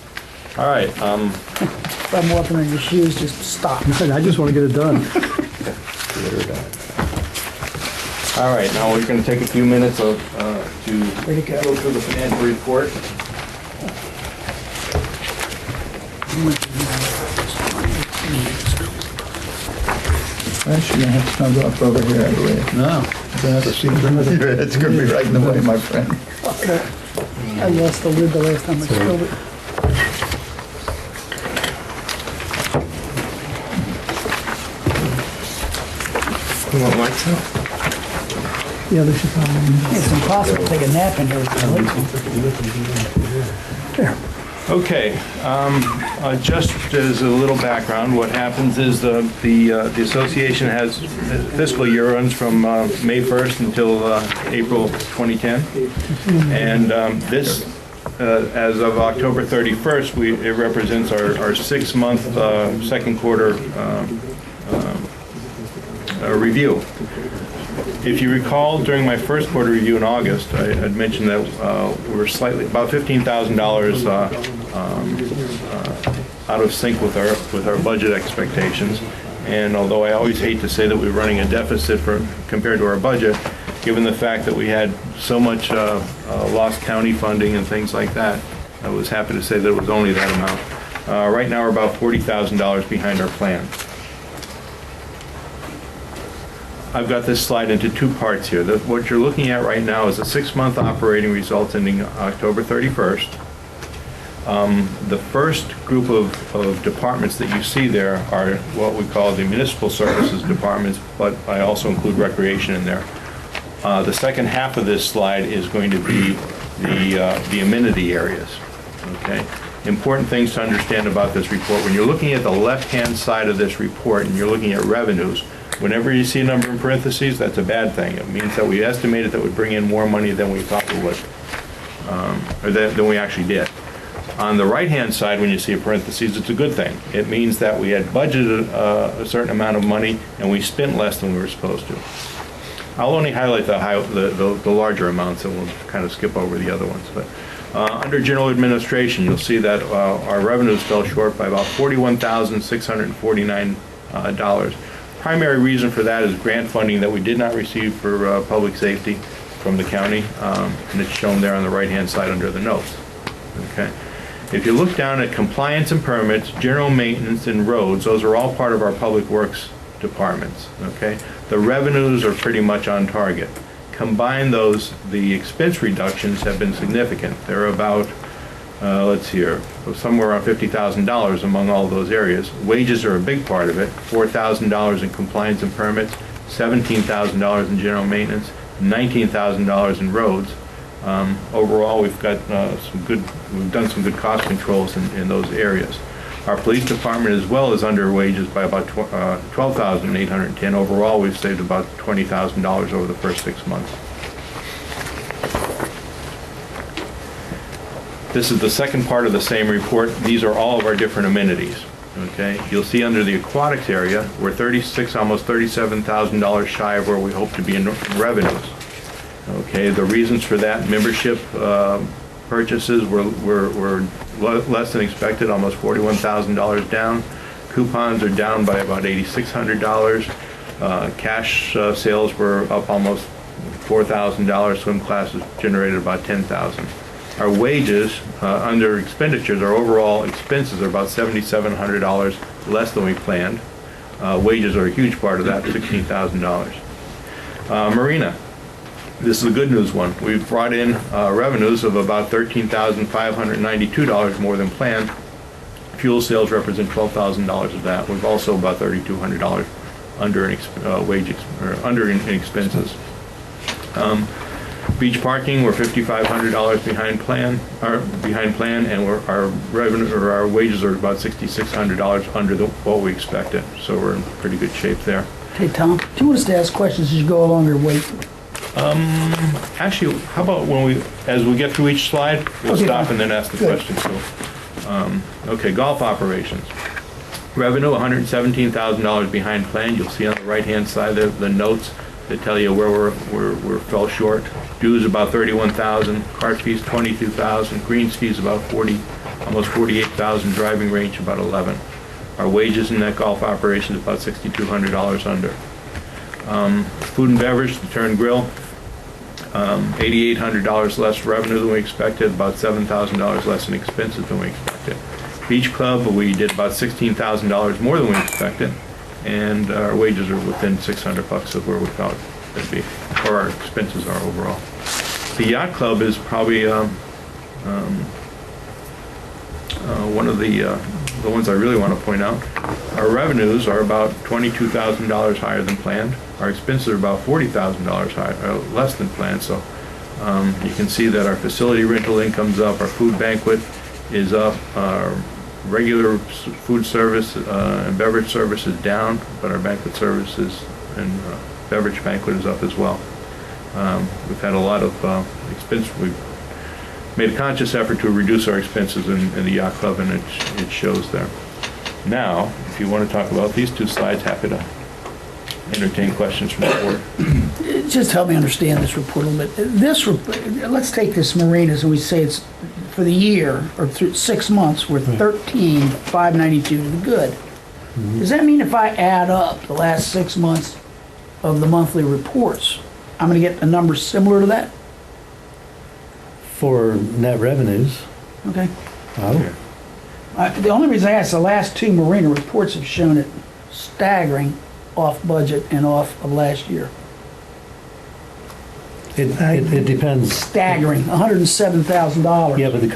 All right, If I'm walking in your shoes, just stop. I just want to get it done. all right, now we're going to take a few minutes to Where'd it go? go through the financial report. Actually, gonna have to come up over here, I believe. No. It's gonna be right in the way, my friend. I lost the lid the last time I spilled it. You want Mike's help? Yeah, they should probably. It's impossible to take a nap in here with the lights on. Okay, just as a little background, what happens is the association has fiscal year runs from May 1st until April 2010. And this, as of October 31st, it represents our 6-month second quarter review. If you recall, during my first quarter review in August, I had mentioned that we're slightly, about $15,000 out of sync with our budget expectations. And although I always hate to say that we're running a deficit compared to our budget, given the fact that we had so much lost county funding and things like that, I was happy to say that it was only that amount. Right now, we're about $40,000 behind our plan. I've got this slide into two parts here. What you're looking at right now is a 6-month operating result ending October 31st. The first group of departments that you see there are what we call the municipal services departments, but I also include recreation in there. The second half of this slide is going to be the amenity areas. Okay. Important things to understand about this report. When you're looking at the left-hand side of this report and you're looking at revenues, whenever you see a number in parentheses, that's a bad thing. It means that we estimated that would bring in more money than we thought we would, or than we actually did. On the right-hand side, when you see a parentheses, it's a good thing. It means that we had budgeted a certain amount of money and we spent less than we were supposed to. I'll only highlight the larger amounts and we'll kind of skip over the other ones. But under general administration, you'll see that our revenues fell short by about $41,649 dollars. Primary reason for that is grant funding that we did not receive for public safety from the county, and it's shown there on the right-hand side under the notes. Okay. If you look down at compliance and permits, general maintenance, and roads, those are all part of our public works departments. Okay. The revenues are pretty much on target. Combine those, the expense reductions have been significant. They're about, let's see here, somewhere around $50,000 among all those areas. Wages are a big part of it, $4,000 in compliance and permits, $17,000 in general maintenance, $19,000 in roads. Overall, we've got we've done some good cost controls in those areas. Our police department as well is under wages by about $12,810. Overall, we've saved about $20,000 over the first 6 months. This is the second part of the same report. These are all of our different amenities. Okay, you'll see under the aquatics area, we're almost $37,000 shy of where we hope to be in revenues. Okay, the reasons for that: membership purchases were less than expected, almost $41,000 down. Coupons are down by about $8,600. Cash sales were up almost $4,000. Swim classes generated about $10,000. Our wages under expenditures, our overall expenses are about $7,700 less than we planned. Wages are a huge part of that, $16,000. Marina. This is a good news one. We've brought in revenues of about $13,592 more than planned. Fuel sales represent $12,000 of that. We've also about $3,200 under in expenses. Beach parking, we're $5,500 behind plan, and our revenue or our wages are about $6,600 under what we expected. So we're in pretty good shape there. Hey, Tom, do you want us to ask questions as you go along or wait? Actually, how about as we get through each slide, we'll stop and then ask the question. So, okay, golf operations. Revenue, $117,000 behind plan. You'll see on the right-hand side there the notes that tell you where we fell short. Dues about $31,000, cart fees $22,000, greens fees about almost $48,000, driving range about $11,000. Our wages in that golf operation is about $6,200 under. Food and beverage, the Turn Grill, $8,800 less revenue than we expected, about $7,000 less in expenses than we expected. Beach Club, we did about $16,000 more than we expected, and our wages are within $600 of where we thought they'd be, or our expenses are overall. The Yacht Club is probably one of the ones I really want to point out. Our revenues are about $22,000 higher than planned. Our expenses are about $40,000 less than planned. So you can see that our facility rental income's up, our food banquet is up, our regular food service and beverage service is down, but our banquet services and beverage banquet is up as well. We've had a lot of expense. We've made a conscious effort to reduce our expenses in the Yacht Club, and it shows there. Now, if you want to talk about these two slides, happy to entertain questions from the board. Just help me understand this report a little bit. Let's take this marinas and we say it's for the year or through 6 months, we're $13,592 to the good. Does that mean if I add up the last 6 months of the monthly reports, I'm going to get a number similar to that? For net revenues. Okay. Oh. The only reason I ask, the last 2 marina reports have shown it staggering off budget and off of last year. It depends. Staggering, $107,000. Yeah, but the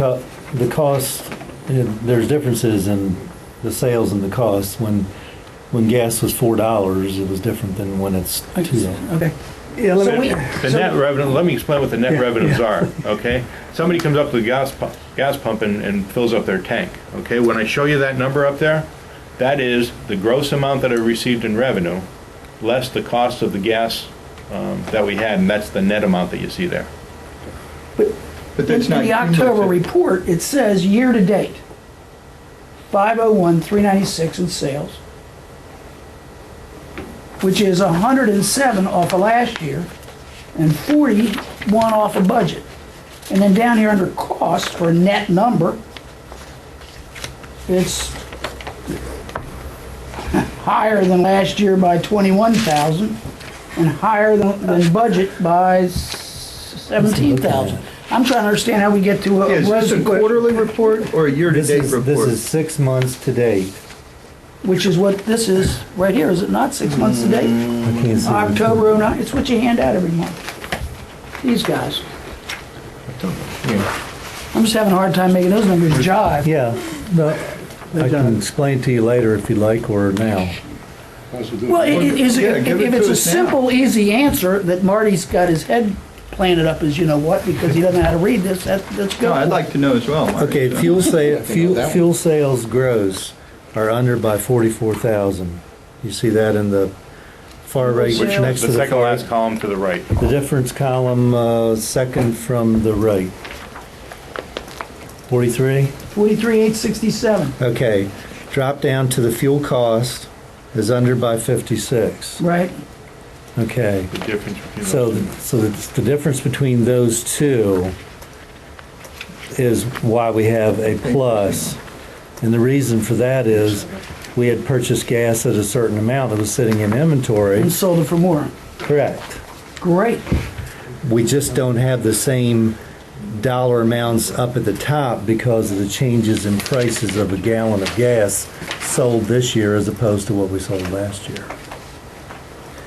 cost, there's differences in the sales and the costs. When gas was $4, it was different than when it's $2. Okay. Yeah, The net revenue, let me explain what the net revenues are, okay? Somebody comes up to the gas pump and fills up their tank, okay? When I show you that number up there, that is the gross amount that I received in revenue, less the cost of the gas that we had, and that's the net amount that you see there. But that's not in the October report, it says year-to-date, $501,396 in sales, which is 107 off of last year and 41 off of budget. And then down here under cost for a net number, it's higher than last year by 21,000 and higher than budget by 17,000. I'm trying to understand how we get to a. Is this a quarterly report or a year-to-date report? This is 6 months to date. Which is what this is right here, is it not? 6 months to date? I can't see. October 09, it's what you hand out every month. These guys. I'm just having a hard time making those numbers jive. Yeah, but I can explain to you later if you like, or now. Well, if it's a simple, easy answer that Marty's got his head planted up as you know what, because he doesn't know how to read this, that's good. No, I'd like to know as well, Marty. Okay, fuel sales gross are under by 44,000. You see that in the far right, Which- next to The the second far. last column to the right. The difference column, second from the right. 43? 43,867, Okay, drop down to the fuel cost is under by 56. right? Okay, The difference between so, those two. the difference between those two is why we have a plus. And the reason for that is we had purchased gas at a certain amount that was sitting in inventory. And sold it for more. Correct. Great. We just don't have the same dollar amounts up at the top because of the changes in prices of a gallon of gas sold this year as opposed to what we sold last year.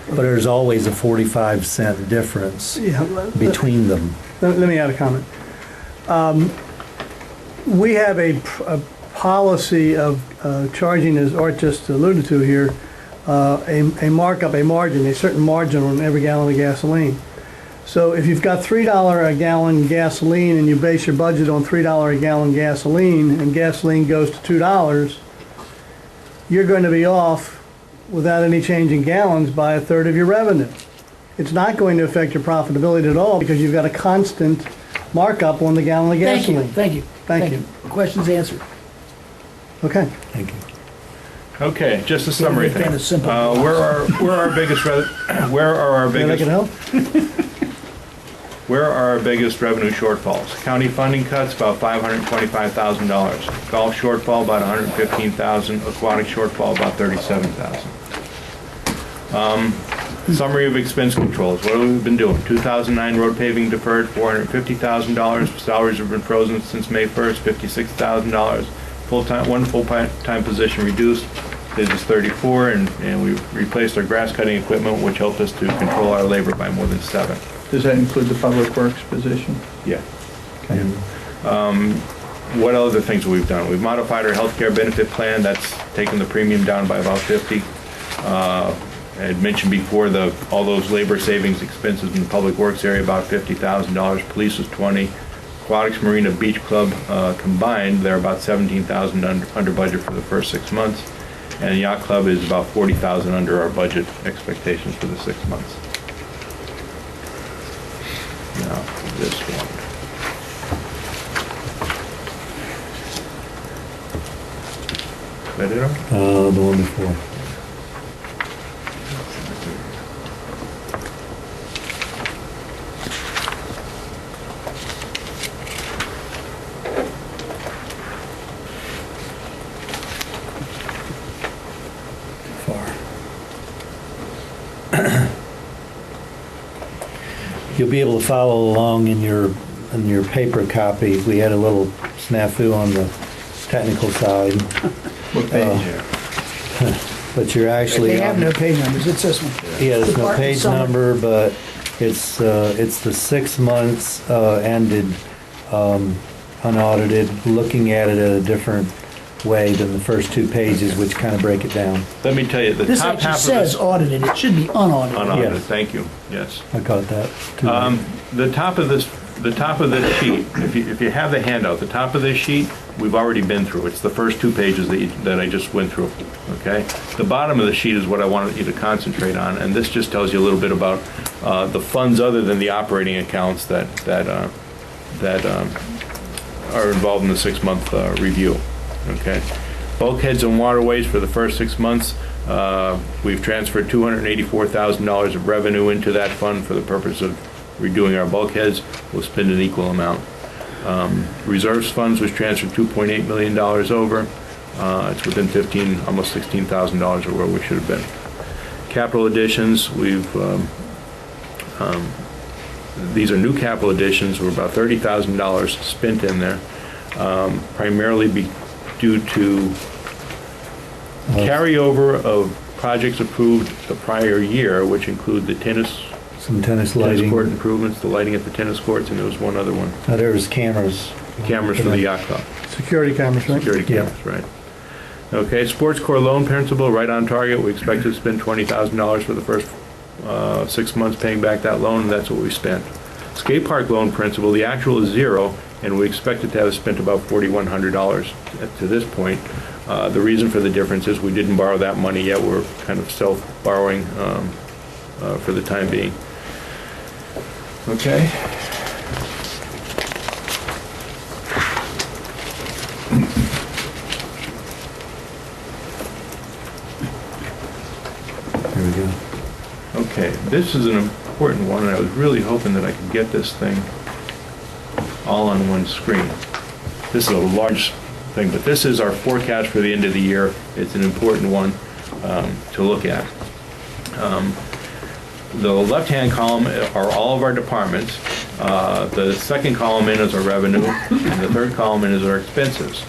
But there's always a 45-cent difference Yeah, between them. let me add a comment. We have a policy of charging, as Art just alluded to here, a markup, a margin, a certain margin on every gallon of gasoline. So if you've got $3 a gallon gasoline and you base your budget on $3 a gallon gasoline and gasoline goes to $2, you're going to be off without any change in gallons by a third of your revenue. It's not going to affect your profitability at all because you've got a constant markup on the gallon of gasoline. Thank you. Thank you. Questions answered. Okay. Thank you. Okay, just a summary make that thing. a simple Where are our biggest Can I can help? Where are our biggest revenue shortfalls? County funding cuts, about $525,000. Golf shortfall, about $115,000. Aquatic shortfall, about $37,000. Summary of expense controls. What have we been doing? 2009 road paving deferred, $450,000. Salaries have been frozen since May 1st, $56,000. One full-time position reduced, is 34, and we replaced our grass cutting equipment, which helped us to control our labor by more than 7. Does that include the public works position? Yeah. Okay. What other things we've done? We've modified our healthcare benefit plan. That's taken the premium down by about 50. I had mentioned before all those labor savings expenses in the public works area, about $50,000. Police was 20. Aquatics, Marina, Beach Club combined, they're about $17,000 under budget for the first 6 months. And Yacht Club is about $40,000 under our budget expectations for the 6 months. Now, this one. Is that it? The one before. You'll be able to follow along in your paper copy. We had a little snafu on the technical side. What page? But you're actually. They have on- no page numbers, it's this one. Yeah, there's no Department page summary. number, but it's the 6 months ended unaudited, looking at it at a different way than the first 2 pages, which kind of break it down. Let me tell you, the This top actually half of says this. audited, it should be unaudited. Unaudited, Yes. thank you, yes. I caught that. The top of this sheet, if you have the handout, the top of this sheet, we've already been through. It's the first 2 pages that I just went through, okay? The bottom of the sheet is what I wanted you to concentrate on, and this just tells you a little bit about the funds other than the operating accounts that are involved in the 6-month review, okay? Bulkheads and waterways for the first 6 months, we've transferred $284,000 of revenue into that fund for the purpose of redoing our bulkheads. We'll spend an equal amount. Reserves funds was transferred $2.8 million over. It's within almost $16,000 of where we should have been. Capital additions, these are new capital additions. We're about $30,000 spent in there, primarily due to carryover of projects approved the prior year, which include the Some tennis lighting. court improvements, the lighting at the tennis courts, and there was one other one. There was cameras. Cameras for the yacht club. Security cameras, right? Security cameras, right. Okay, sports core loan principal, right on target. We expect to spend $20,000 for the first 6 months paying back that loan, and that's what we spent. Skate park loan principal, the actual is zero, and we expected to have spent about $4,100 to this point. The reason for the difference is we didn't borrow that money yet. We're kind of self-borrowing for the time being. Okay. There we go. Okay, this is an important one, and I was really hoping that I could get this thing all on one screen. This is a large thing, but this is our forecast for the end of the year. It's an important one to look at. The left-hand column are all of our departments. The second column in is our revenue, and the third column in is our expenses.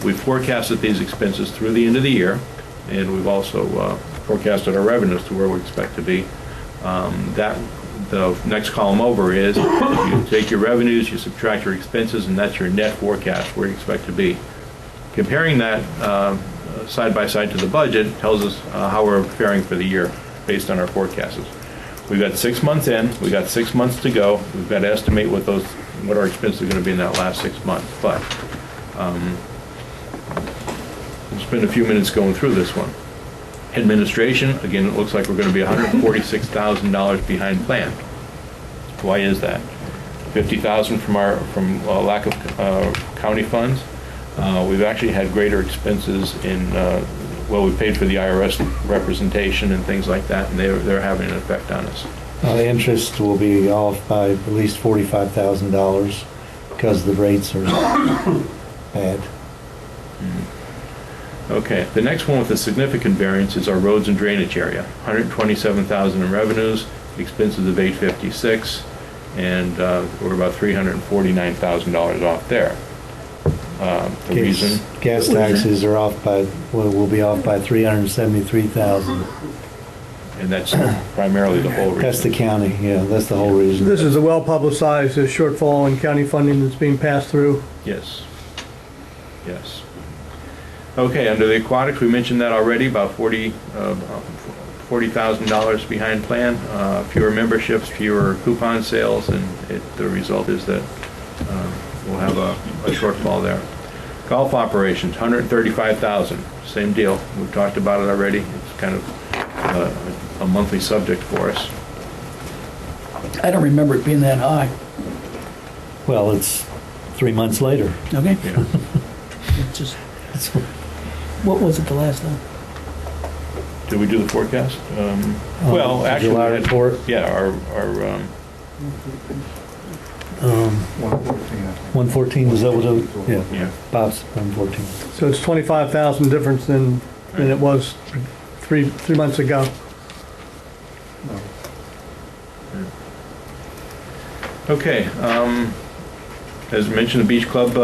We forecasted these expenses through the end of the year, and we've also forecasted our revenues to where we expect to be. The next column over is you take your revenues, you subtract your expenses, and that's your net forecast where you expect to be. Comparing that side by side to the budget tells us how we're faring for the year based on our forecasts. We've got 6 months in, we've got 6 months to go. We've got to estimate what our expenses are going to be in that last 6 months. But we'll spend a few minutes going through this one. Administration, again, it looks like we're going to be $146,000 behind plan. Why is that? $50,000 from lack of county funds. We've actually had greater expenses in, we paid for the IRS representation and things like that, and they're having an effect on us. The interest will be off by at least $45,000 because the rates are bad. Okay, the next one with a significant variance is our roads and drainage area. $127,000 in revenues, expenses of $856, and we're about $349,000 off there. The reason? Gas taxes are off by, will be off by $373,000. And that's primarily the whole reason. That's the county, yeah, that's the whole reason. This is a well-publicized shortfall in county funding that's being passed through. Yes. Yes. Okay, under the aquatics, we mentioned that already, about $40,000 behind plan, fewer memberships, fewer coupon sales, and the result is that we'll have a shortfall there. Golf operations, $135,000, same deal. We've talked about it already. It's kind of a monthly subject for us. I don't remember it being that high. Well, it's 3 months later. Okay. Yeah. It's just, what was it the last time? Did we do the forecast? Well, actually, July report. Yeah, our 114, was that what it was? Yeah, yeah. Bob's 114. So it's 25,000 difference than it was three months ago. Okay. As mentioned, the beach club,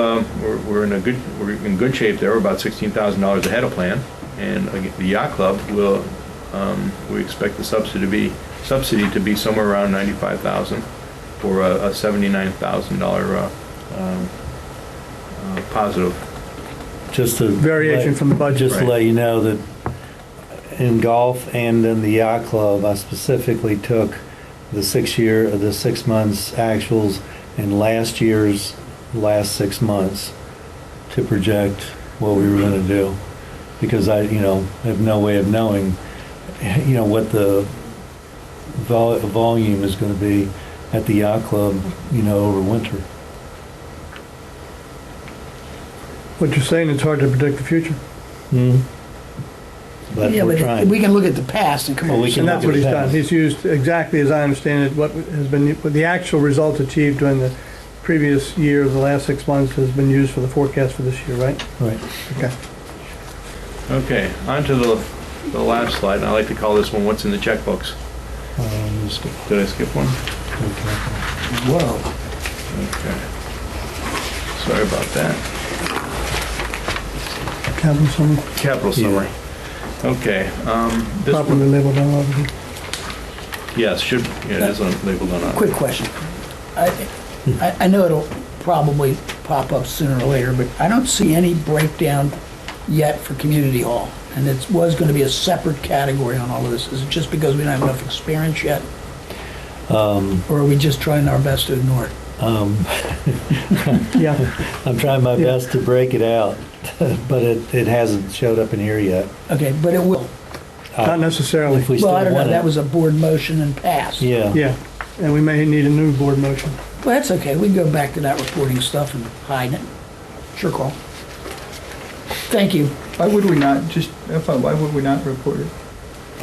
we're in good shape there. We're about $16,000 ahead of plan, and the yacht club will we expect the subsidy to be somewhere around $95,000 for a $79,000 positive. Just a Variation from the budget. Just to let you know that in golf and in the yacht club, I specifically took the 6 months actuals in last year's last 6 months to project what we were going to do, because I have no way of knowing what the volume is going to be at the yacht club over winter. What you're saying, it's hard to predict the future. Mm-hmm. That's Yeah, what we're but trying. we can look at the past and come Well, up we with can And something. that's what he's done. He's used, exactly as I understand it, what has been the actual results achieved during the previous year, the last 6 months has been used for the forecast for this year, right? Right. Okay. Okay, on to the last slide, and I like to call this one, what's in the checkbooks? Did I skip one? Whoa. Okay. Sorry about that. Capital summary, Capital summary. Okay, this properly one, labeled on everything. yes, it is labeled on. Quick question. I know it'll probably pop up sooner or later, but I don't see any breakdown yet for community hall. And it was going to be a separate category on all of this. Is it just because we don't have enough experience yet? Or are we just trying our best to ignore it? Yeah. I'm trying my best to break it out, but it hasn't showed up in here yet. Okay, but it will. Not necessarily. If we Well, still I don't know, want that it. was a board motion and passed. Yeah. Yeah, and we may need a new board motion. Well, that's okay, we can go back to that reporting stuff and hide it. Sure, Carl. Thank you. Why would we not, why would we not report it?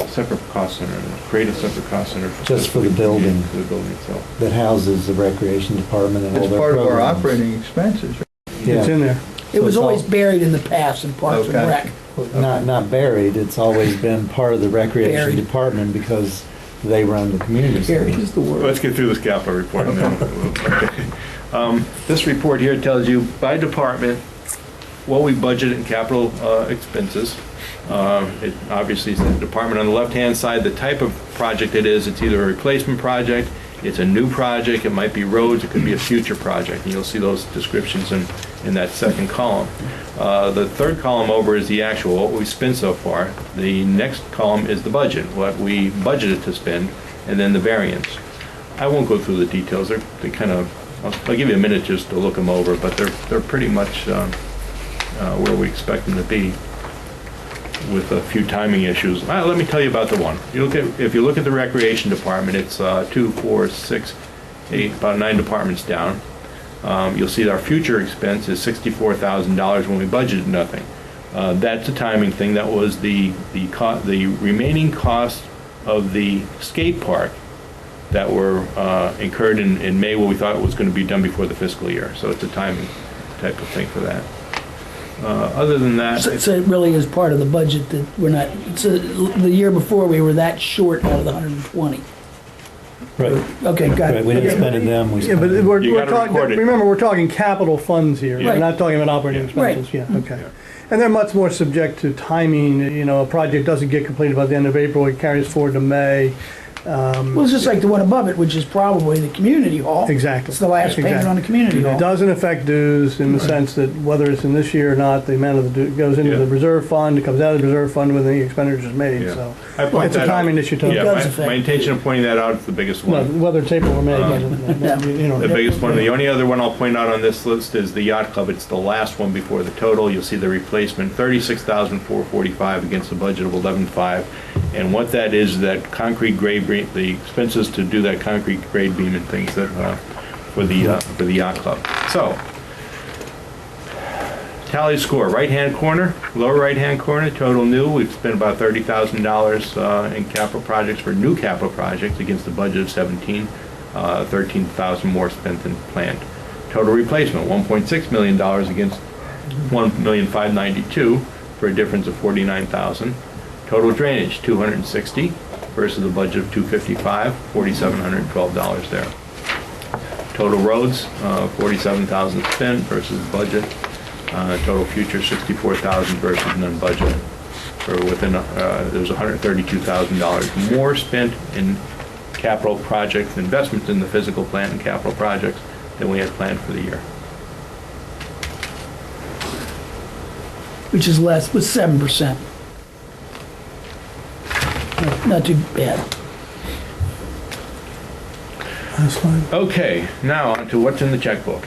Separate cost center, create a separate cost center. Just for the building. For the building itself. That houses the recreation department and all It's their part of our programs. operating expenses, right? It's Yeah. in there. It was So it's always all- buried in the past in Parks and Okay. Rec. Not buried, it's always been part of the recreation Buried. department because they run the community Buried center. is the word. Let's get through this capital report. And then okay. This report here tells you by department what we budgeted in capital expenses. It obviously is the department on the left-hand side, the type of project it is. It's either a replacement project, it's a new project, it might be roads, it could be a future project. And you'll see those descriptions in that second column. The third column over is the actual, what we spent so far. The next column is the budget, what we budgeted to spend, and then the variance. I won't go through the details. They kind of, I'll give you a minute just to look them over, but they're pretty much where we expect them to be, with a few timing issues. Let me tell you about the one. If you look at the recreation department, it's 2, 4, 6, 8, about 9 departments down. You'll see that our future expense is $64,000 when we budgeted nothing. That's a timing thing. That was the remaining cost of the skate park that were incurred in May, what we thought was going to be done before the fiscal year. So it's a timing type of thing for that. Other than that, So it really is part of the budget that we're not, so the year before, we were that short out of the 120. Right, Okay, got right, it. we didn't spend it then, we Yeah, but spent it. we're You gotta talking, record it. remember, we're talking capital funds here. We're Right. not talking about operating Right. expenses. Yeah, okay. And they're much more subject to timing. You know, a project doesn't get completed by the end of April, it carries forward to May. Well, it's just like the one above it, which is probably the community hall. Exactly. It's the last payment Exactly. on the community It hall. doesn't affect dues in the sense that whether it's in this year or not, the amount of the due goes into Yeah. the reserve fund, it comes out of the reserve fund when the expenditure is made, Yeah. so. I point It's a that out. timing issue, too. Yeah, does my affect- intention of pointing that out is the biggest No, one. whether it's April or May, doesn't, you know. The biggest one. The only other one I'll point out on this list is the yacht club. It's the last one before the total. You'll see the replacement, $36,445 against a budget of $11,500. And what that is, that concrete grade, the expenses to do that concrete grade beam and things that for the yacht club. So, tally score: right-hand corner, lower right-hand corner, total new. We've spent about $30,000 in capital projects for new capital projects against a budget of 17. 13,000 more spent than planned. Total replacement: $1.6 million against $1,592,000 for a difference of $49,000. Total drainage: $260 versus a budget of $255, $4,712 there. Total roads: $47,000 spent versus budget. Total future: $64,000 versus none budget. Or there's $132,000 more spent in capital projects, investments in the physical plant and capital projects than we had planned for the year. Which is less, with 7%. Not too bad. That's fine. Okay, now on to what's in the checkbook.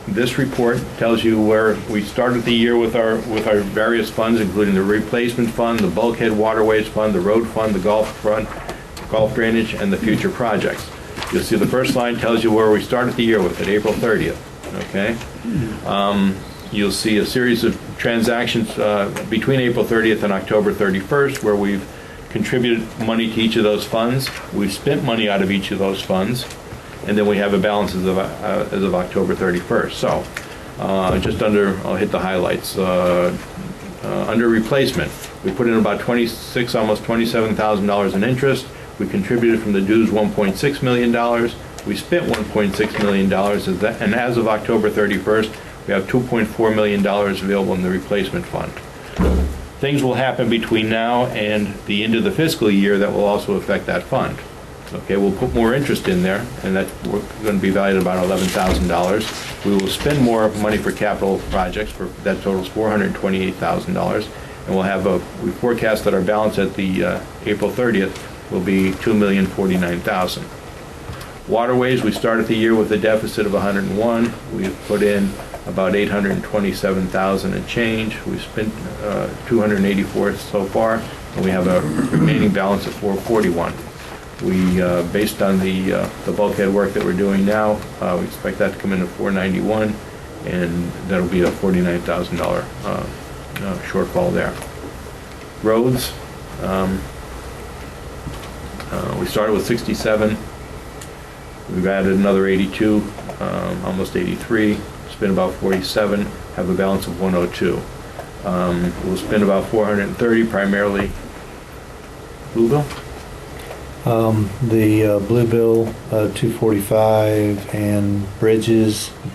This report tells you where we started the year with our various funds, including the replacement fund, the bulkhead waterways fund, the road fund, the golf fund, golf drainage, and the future projects. You'll see the first line tells you where we started the year with at April 30th. Okay. You'll see a series of transactions between April 30th and October 31st where we've contributed money to each of those funds. We've spent money out of each of those funds. and then we have a balance as of October 31st. So, I'll hit the highlights. Under replacement, we put in about almost $27,000 in interest. We contributed from the dues $1.6 million. We spent $1.6 million, and as of October 31st, we have $2.4 million available in the replacement fund. Things will happen between now and the end of the fiscal year that will also affect that fund. Okay, we'll put more interest in there, and that's going to be valued at about $11,000. We will spend more money for capital projects, that totals $428,000, and we forecast that our balance at the April 30th will be $2,049,000. Waterways, we started the year with a deficit of 101. We've put in about 827,000 and change. We've spent 284 so far, and we have a remaining balance of 441. We, based on the bulkhead work that we're doing now, we expect that to come in at 491, and that'll be a $49,000 shortfall there. Roads, we started with 67. We've added another 82, almost 83. Spend about 47, have a balance of 102. We'll spend about 430, primarily Bluebill. The Bluebill, 245, and bridge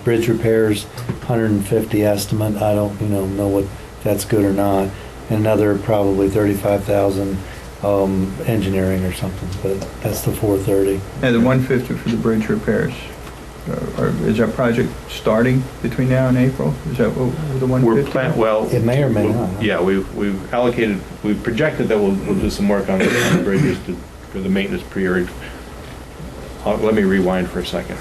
repairs, 150 estimate. I don't, know what that's good or not. And another probably 35,000 engineering or something, but that's the 430. And the 150 for the bridge repairs. Is that project starting between now and April? Is that what the 150? It may or may not. Yeah, we've projected that we'll do some work on the bridges for the maintenance period. Let me rewind for a second.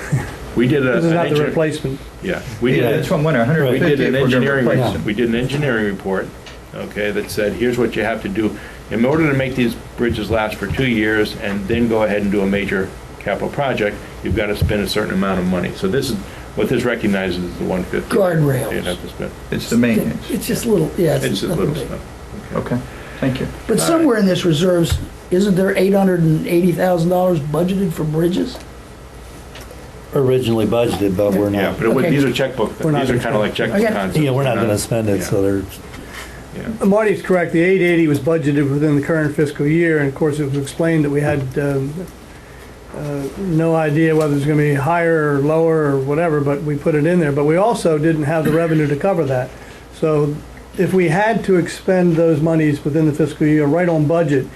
We did This is not the replacement. Yeah, That's what I'm wondering. 150 we did an if we're gonna engineering. replace them. We did an engineering report, okay, that said here's what you have to do in order to make these bridges last for 2 years, and then go ahead and do a major capital project. You've got to spend a certain amount of money. So this is what this recognizes is the 150. Guardrails. You'd have to spend. It's the maintenance. It's just little, yeah. It's just nothing little big. stuff. Okay, thank you. But somewhere in this reserves, isn't there $880,000 budgeted for bridges? Originally budgeted, but we're Yeah, not. but Okay. these are checkbook. We're not These are gonna kind of like checkbook Okay. concepts. Yeah, we're not going to spend it, Yeah. so there's. Yeah. Marty's correct, the 880 was budgeted within the current fiscal year, and of course, it was explained that we had no idea whether it was going to be higher or lower or whatever, but we put it in there. But we also didn't have the revenue to cover that. So if we had to expend those monies within the fiscal year right on budget,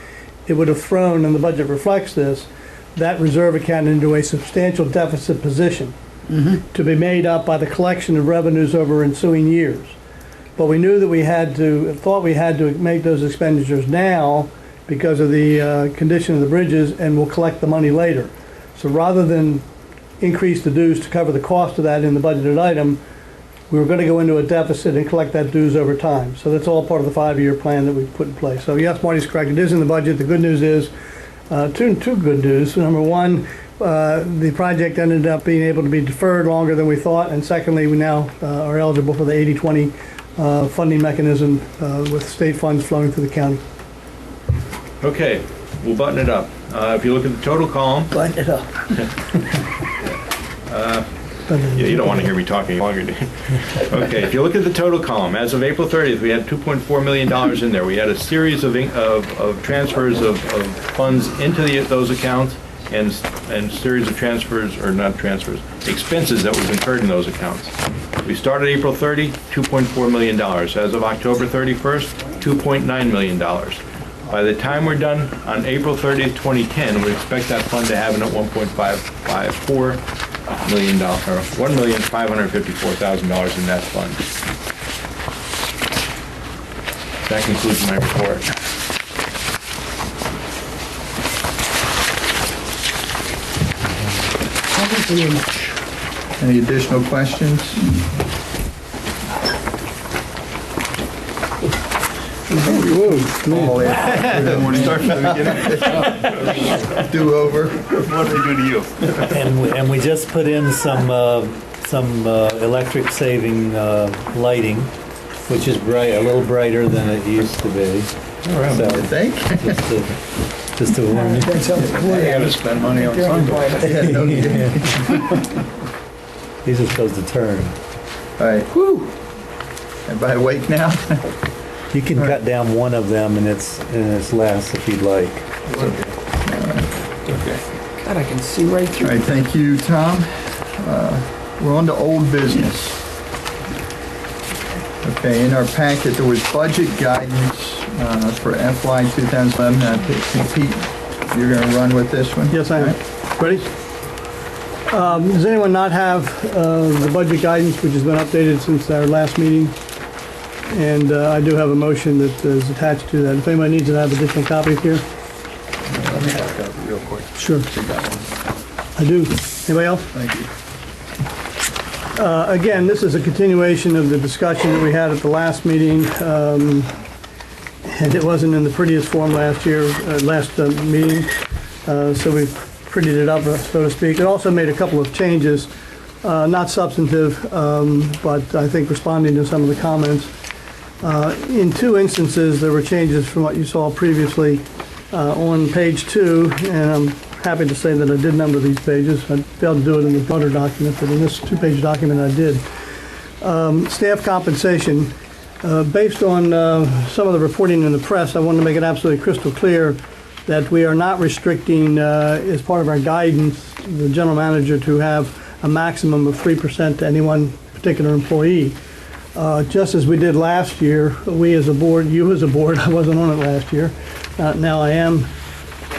it would have thrown, and the budget reflects this, that reserve account into a substantial deficit position to be made up by the collection of revenues over ensuing years. But we knew that thought we had to make those expenditures now because of the condition of the bridges, and we'll collect the money later. So rather than increase the dues to cover the cost of that in the budgeted item, we were going to go into a deficit and collect that dues over time. So that's all part of the 5-year plan that we've put in place. So yes, Marty's correct. It is in the budget. The good news is, two good news. Number one, the project ended up being able to be deferred longer than we thought. And secondly, we now are eligible for the 80/20 funding mechanism with state funds flowing through the county. Okay, we'll button it up. If you look at the total column, Button it up. yeah, you don't want to hear me talking longer, do you? Okay, if you look at the total column, as of April 30th, we had $2.4 million in there. We had a series of transfers of funds into those accounts, and series of transfers, or not transfers, expenses that was incurred in those accounts. We started April 30, $2.4 million. As of October 31st, $2.9 million. By the time we're done on April 30th, 2010, we expect that fund to have it at $1.554 million, or $1,554,000 in that fund. That concludes my report. Thank you very much. Any additional questions? All in. Good morning. Start from the beginning. Do over. What did they do to you? And we just put in some electric saving lighting, which is a little brighter than it used to be. All right, So, you think? just to Just to warn you. That's how I gotta spend money on Sunday. These are supposed to turn. All right. Whew. Everybody awake now? You can cut down one of them and it's less if you'd like. Okay. God, I can see right All through. right, thank you, Tom. We're on to old business. Okay, in our packet, there was budget guidance for FY 2011. Pete, you're going to run with this one? Yes, I am. All right. Ready? Does anyone not have the budget guidance, which has been updated since our last meeting? And I do have a motion that is attached to that. If anybody needs to have additional copies here? Let me back up real quick. Sure. You got one. I do. Anybody else? Thank you. Again, this is a continuation of the discussion that we had at the last meeting, and it wasn't in the prettiest form last meeting, so we prettied it up, so to speak. It also made a couple of changes, not substantive, but I think responding to some of the comments. In two instances, there were changes from what you saw previously. On page 2, and I'm happy to say that I did number these pages. I failed to do it in the voter document, but in this 2-page document I did. Staff compensation. Based on some of the reporting in the press, I want to make it absolutely crystal clear that we are not restricting, as part of our guidance, the general manager to have a maximum of 3% to any one particular employee. Just as we did last year, we as a board, you as a board, I wasn't on it last year, now I am.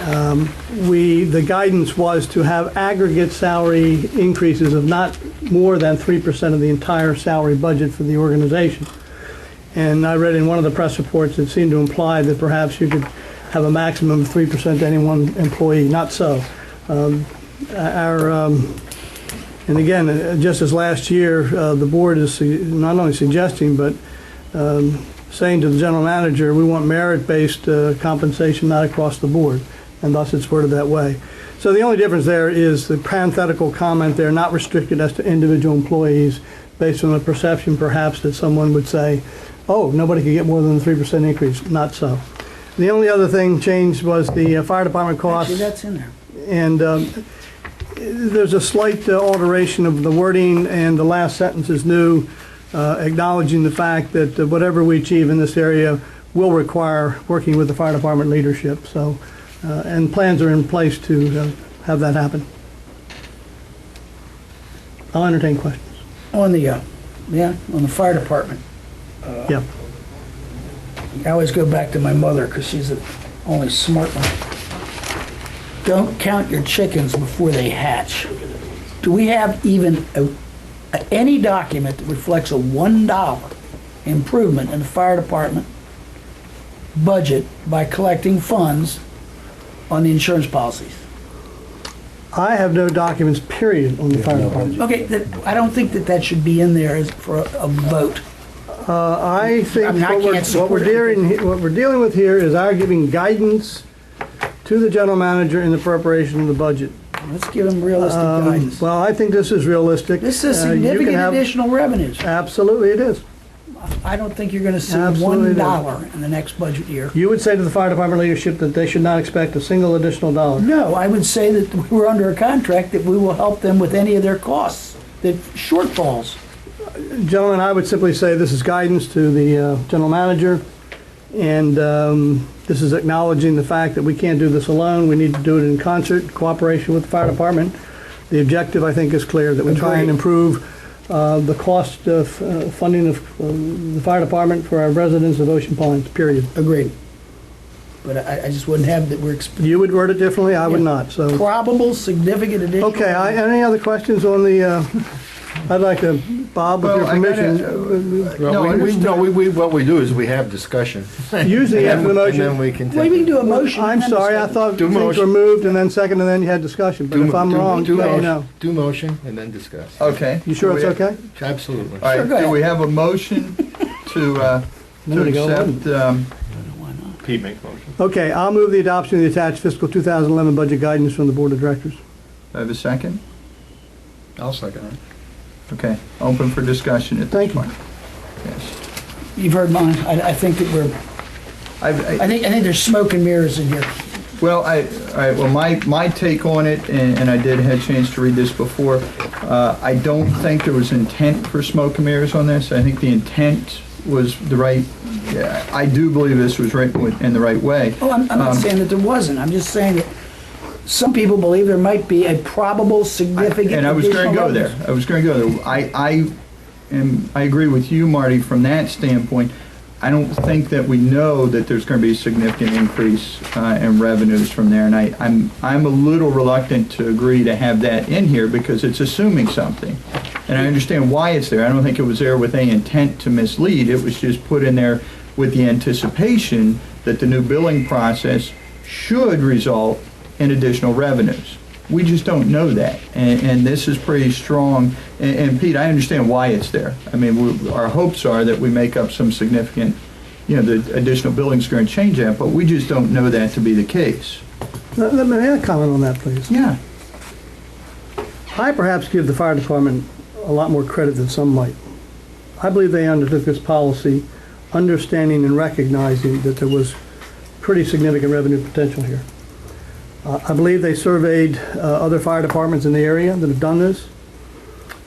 The guidance was to have aggregate salary increases of not more than 3% of the entire salary budget for the organization. And I read in one of the press reports that seemed to imply that perhaps you could have a maximum of 3% to any one employee. Not so. And again, just as last year, the board is not only suggesting, but saying to the general manager, we want merit-based compensation, not across the board, and thus it's worded that way. So the only difference there is the parenthetical comment there, not restricted as to individual employees, based on the perception perhaps that someone would say, oh, nobody could get more than a 3% increase. Not so. The only other thing changed was the fire department costs. Actually, that's in there. And there's a slight alteration of the wording, and the last sentence is new, acknowledging the fact that whatever we achieve in this area will require working with the fire department leadership. So, and plans are in place to have that happen. I'll entertain questions. On the, on the fire department. Yeah. I always go back to my mother because she's the only smart one. Don't count your chickens before they hatch. Do we have even any document that reflects a $1 improvement in the fire department budget by collecting funds on the insurance policies? I have no documents, period, on the fire department. Okay, I don't think that should be in there as for a vote. I think I mean, I can't what we're dealing with here is our giving guidance to the general manager in the preparation of the budget. Let's give them realistic guidance. Well, I think this is realistic. This is You can significant have- additional revenues. Absolutely it is. I don't think you're going to see Absolutely it is. $1 in the next budget year. You would say to the fire department leadership that they should not expect a single additional dollar. No, I would say that we're under a contract that we will help them with any of their costs, that shortfalls. Gentlemen, I would simply say this is guidance to the general manager, and this is acknowledging the fact that we can't do this alone. We need to do it in concert, cooperation with the fire department. The objective, I think, is clear, that we try and improve the cost of funding of the fire department for our residents of Ocean Pines, period. Agreed. But I just wouldn't have that we're You would word it differently, I would not, so. probable significant additional. Okay, any other questions on the, I'd like to, Bob, with your Well, I gotta- permission. What we do is we have discussion. Usually after the And motion. then we can Well, we can take. do a motion. I'm and then sorry, I discuss. thought Do things were motion. moved and then second and then you had discussion, but if I'm wrong, let me know. Do motion and then discuss. Okay. You sure it's okay? Absolutely. All Sure, right, go do ahead. we have a motion to Minute ago, accept, Pete makes motion. Okay, I'll move the adoption of the attached fiscal 2011 budget guidance from the Board of Directors. do I have a second? I'll second it. Okay, open for discussion at this Thank you. point. Yes. You've heard mine. I think that I think there's smoke and mirrors in here. Well, my take on it, and I did have a chance to read this before, I don't think there was intent for smoke and mirrors on this. I think the intent was the right, I do believe this was written in the right way. Oh, I'm not saying that there wasn't, I'm just saying that some people believe there might be a probable significant And I was going to additional go there. revenues. I was going to go there. I agree with you, Marty, from that standpoint. I don't think that we know that there's going to be a significant increase in revenues from there, and I'm a little reluctant to agree to have that in here because it's assuming something. And I understand why it's there. I don't think it was there with any intent to mislead. It was just put in there with the anticipation that the new billing process should result in additional revenues. We just don't know that, and this is pretty strong. And Pete, I understand why it's there. I mean, our hopes are that we make up some significant, the additional billing's going to change that, but we just don't know that to be the case. Let me add a comment on that, please. Yeah. I perhaps give the fire department a lot more credit than some might. I believe they undertook this policy understanding and recognizing that there was pretty significant revenue potential here. I believe they surveyed other fire departments in the area that have done this.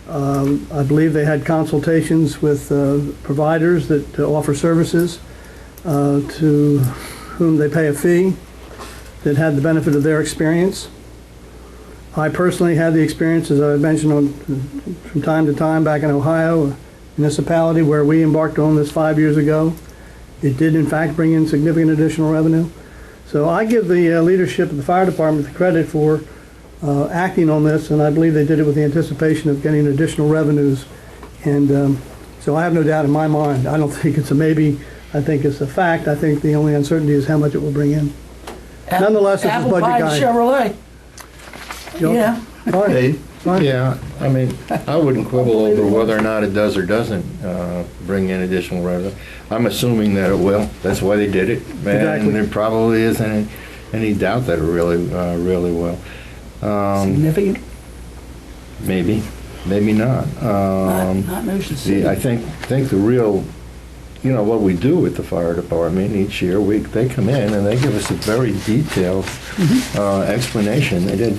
I believe they had consultations with providers that offer services to whom they pay a fee that had the benefit of their experience. I personally had the experience, as I mentioned, from time to time back in Ohio, a municipality where we embarked on this 5 years ago. It did in fact bring in significant additional revenue. So I give the leadership of the fire department the credit for acting on this, and I believe they did it with the anticipation of getting additional revenues. And so I have no doubt in my mind. I don't think it's a maybe. I think it's a fact. I think the only uncertainty is how much it will bring in. Nonetheless, it's a budget Apple guide. pie Chevrolet. Yeah. All right. Dave? Fine. Yeah, I mean, I wouldn't quibble over whether or not it does or doesn't bring in additional revenue. I'm assuming that it will. That's why they did it. Exactly. And there probably isn't any doubt that it really will. Significant? Maybe, maybe not. Not Ocean City. I think the real, what we do with the fire department each year, they come in and they give us a very detailed explanation. They did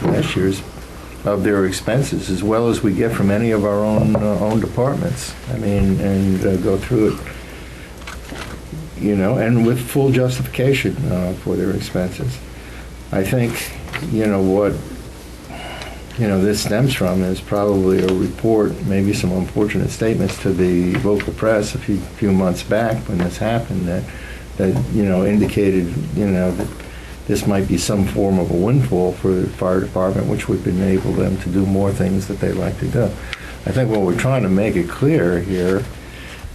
last year's of their expenses, as well as we get from any of our own departments. I mean, and go through it, and with full justification for their expenses. I think, what this stems from is probably a report, maybe some unfortunate statements to the local press a few months back when this happened that indicated, that this might be some form of a windfall for the fire department, which would enable them to do more things that they like to do. I think what we're trying to make it clear here,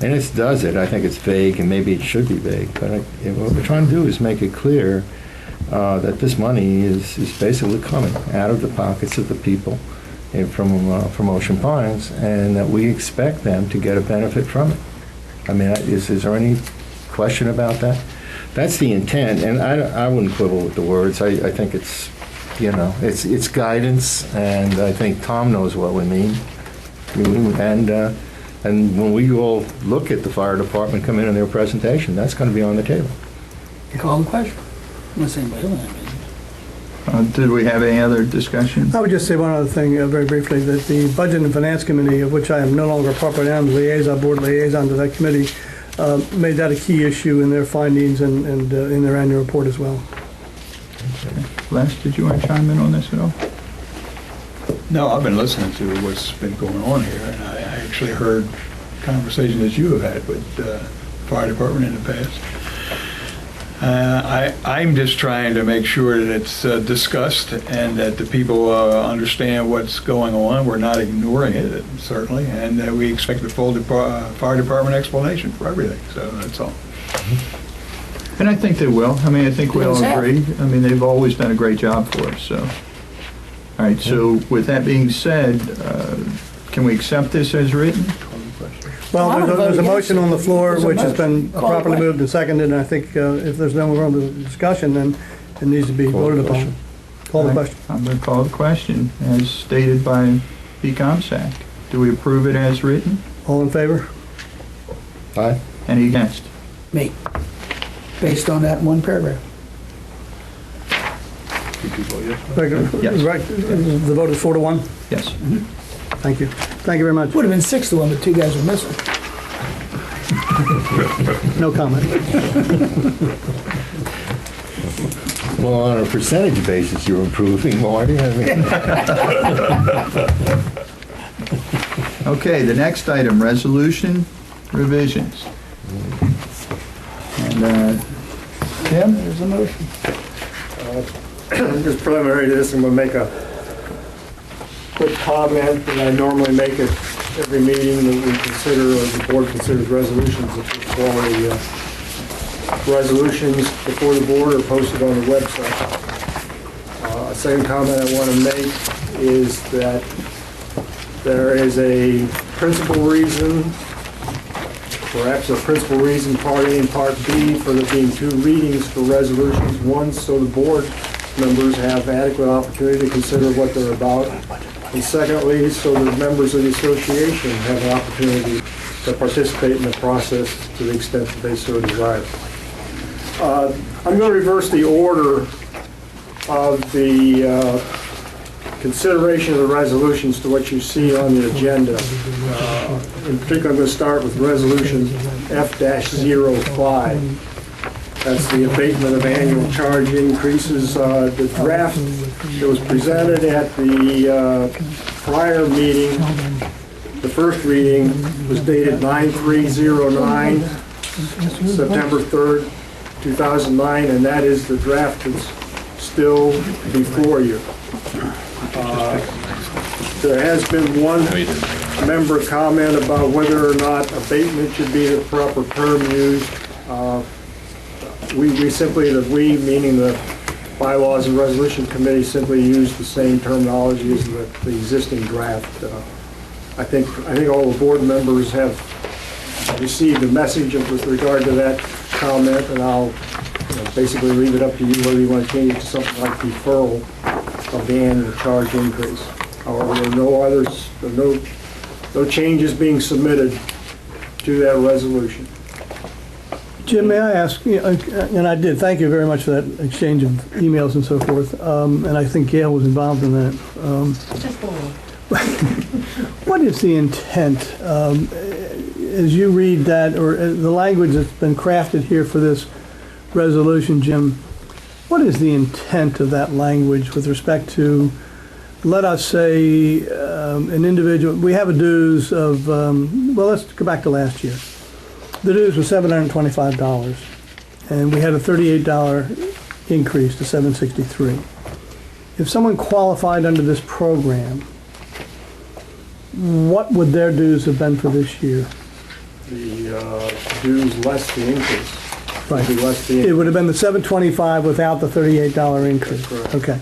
and it does it, I think it's vague, and maybe it should be vague, but what we're trying to do is make it clear that this money is basically coming out of the pockets of the people from Ocean Pines, and that we expect them to get a benefit from it. I mean, is there any question about that? That's the intent, and I wouldn't quibble with the words. I think it's, it's guidance, and I think Tom knows what we mean. And when we all look at the fire department come in their presentation, that's going to be on the table. You call the question. Unless anybody else has. Did we have any other discussion? I would just say one other thing very briefly, that the Budget and Finance Committee, of which I am no longer a proper board liaison to that committee, made that a key issue in their findings and in their annual report as well. Les, did you want to chime in on this at all? No, I've been listening to what's been going on here, and I actually heard conversations that you have had with the fire department in the past. I'm just trying to make sure that it's discussed and that the people understand what's going on. We're not ignoring it, certainly, and that we expect the full fire department explanation for everything. So that's all. And I think they will. I mean, I think we all agree. I mean, they've always done a great job for us, so. All right, so with that being said, can we accept this as written? Well, there's a motion on the floor which has been properly moved and seconded, and I think if there's no more discussion, then it needs to be voted upon. Call the question. I'm going to call the question as stated by Pete Comsack. Do we approve it as written? All in favor? Aye. Any against? Me. Based on that one paragraph. Did you vote yes? Yes. Right, the vote is 4-1? Yes. Thank you. Thank you very much. Would have been 6-1, but 2 guys were missing. No comment. Well, on a percentage basis, you're improving, Marty. I mean, Okay, the next item, resolution revisions. And, Tim? There's a motion. Just preliminary to this, I'm going to make a quick comment that I normally make at every meeting that we consider, or the board considers resolutions. If all the resolutions before the board are posted on the website. A second comment I want to make is that there is a principal reason, perhaps a principal reason, Part A and Part B, for there being 2 readings for resolutions. One, so the board members have adequate opportunity to consider what they're about. And secondly, so the members of the association have an opportunity to participate in the process to the extent that they so desire. I'm going to reverse the order of the consideration of the resolutions to what you see on the agenda. In particular, I'm going to start with resolution F-05. That's the abatement of annual charge increases. The draft that was presented at the prior meeting, the first reading, was dated 9/3/09, September 3rd, 2009, and that is the draft that's still before you. There has been one member comment about whether or not abatement should be the proper term used. We simply, we meaning the Bylaws and Resolution Committee, simply use the same terminology as the existing draft. I think all the board members have received a message with regard to that comment, and I'll basically leave it up to you whether you want to change it to something like deferral of the annual charge increase. However, there are no others, no changes being submitted to that resolution. Jim, may I ask, and I did, thank you very much for that exchange of emails and so forth, and I think Gail was involved in that. Just a little. What is the intent, as you read that, or the language that's been crafted here for this resolution, Jim, what is the intent of that language with respect to, let us say, an individual, we have a dues of, well, let's go back to last year. The dues was $725, and we had a $38 increase to $763. If someone qualified under this program, what would their dues have been for this year? The dues less the increase. Right. Would be less the It would have been the $725 without the $38 increase. That's correct. Okay.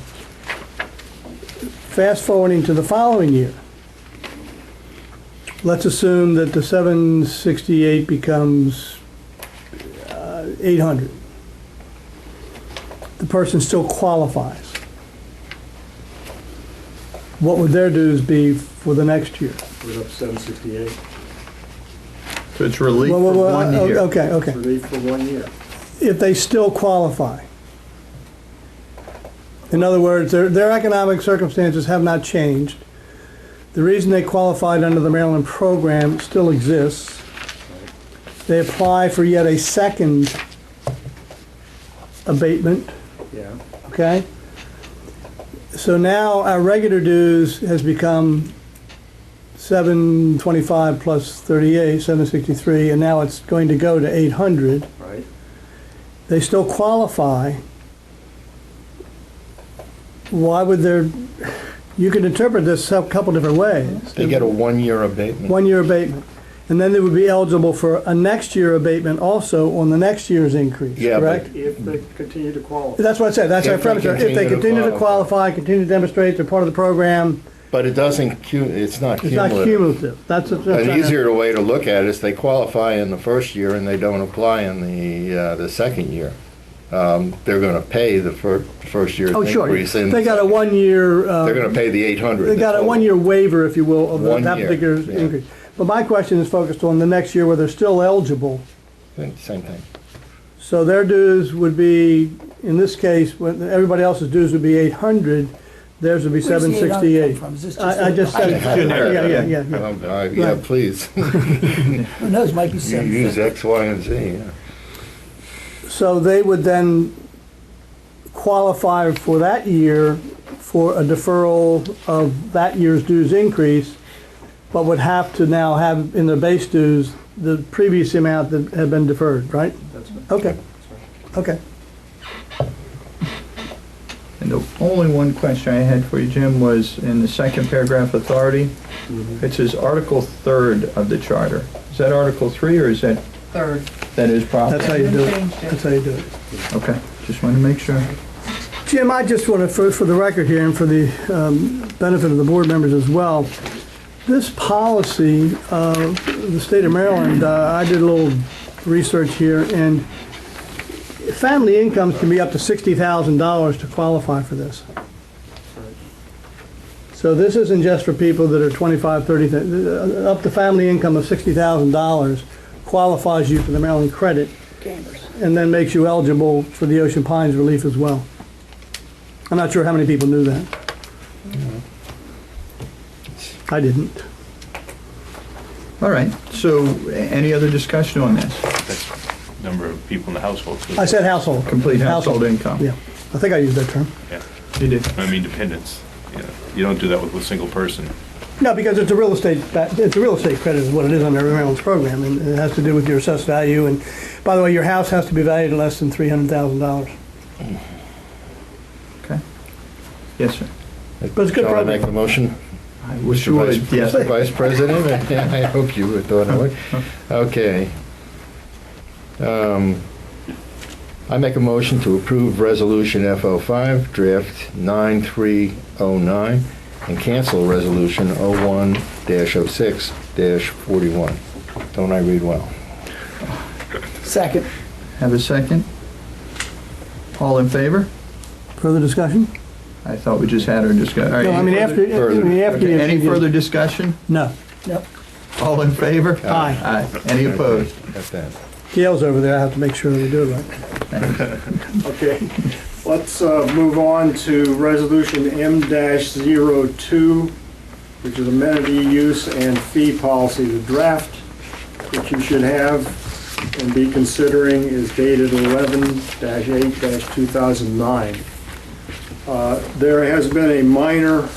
Fast forwarding to the following year. Let's assume that the $768 becomes $800. The person still qualifies. What would their dues be for the next year? We're up $768. So it's relief for 1 year. Okay. Relief for 1 year. If they still qualify. In other words, their economic circumstances have not changed. The reason they qualified under the Maryland program still exists. They apply for yet a second abatement, Yeah. okay? So now our regular dues has become $725 plus $38, $763, and now it's going to go to $800. Right. They still qualify. Why would there, you can interpret this a couple different ways. they get a 1-year abatement. 1-year abatement. And then they would be eligible for a next year abatement also on the next year's increase, Yeah, but- correct? If they continue to qualify. That's what I said, that's our If they premise. If they continue to continue to qualify. qualify, continue to demonstrate they're part of the program, But it doesn't, it's not it's not cumulative. cumulative. That's An easier way to look at it is they qualify in the first year and they don't apply in the second year. They're going to pay the first year's Oh, sure. increase. in They got a the second. 1-year. They're going to pay the 800. They got a the total. 1-year waiver, if you will, of 1 that year, particular yeah. increase. But my question is focused on the next year where they're still eligible. Same thing. So their dues would be in this case, when everybody else's dues would be 800, theirs would be Where's the 768. 800 come from? Is this I just said, Generic. yeah. Yeah, please. Who knows, might be You 750. use X, Y, and Z, yeah. So they would then qualify for that year for a deferral of that year's dues increase, but would have to now have in their base dues the previous amount that had been deferred, right? Okay, okay. And the only one question I had for you, Jim, was in the second paragraph, authority. It says Article 3rd of the charter. Is that Article 3 or is that, Third. that is proper? That's how you do it. That's how you do it. Okay, just wanted to make sure. Jim, I just want to, for the record here and for the benefit of the board members as well, this policy, the state of Maryland, I did a little research here, and family incomes can be up to $60,000 to qualify for this. So this isn't just for people that are 25, 30, up to family income of $60,000 qualifies you for the Maryland credit and then makes you eligible for the Ocean Pines relief as well. I'm not sure how many people knew that. I didn't. All right, so any other discussion on this? That's number of people in the household. I said household. Complete household income? Yeah, I think I used that term. Yeah. You did. I mean, dependents. You don't do that with a single person. No, because it's a real estate credit is what it is under Maryland's program, and it has to do with your assessed value. And by the way, your house has to be valued at less than $300,000. Okay. Yes, sir. But it's a good Shall I program. make the motion? I wish you would, yes. Mr. Vice President, I hope you would thought I would. Okay. I make a motion to approve Resolution FO5, Draft 9309, and cancel Resolution 01-06-41. Don't I read well? Second. Have a second? All in favor? Further discussion? I thought we just had our discussion. No, I mean, after you. Any further discussion? No. Yep. All in favor? Aye. Aye. Any opposed? Got that. Gail's over there, I have to make sure that we do it right. Okay, let's move on to Resolution M-02, which is amenity use and fee policy. The draft that you should have and be considering is dated 11-8-2009. There has been a minor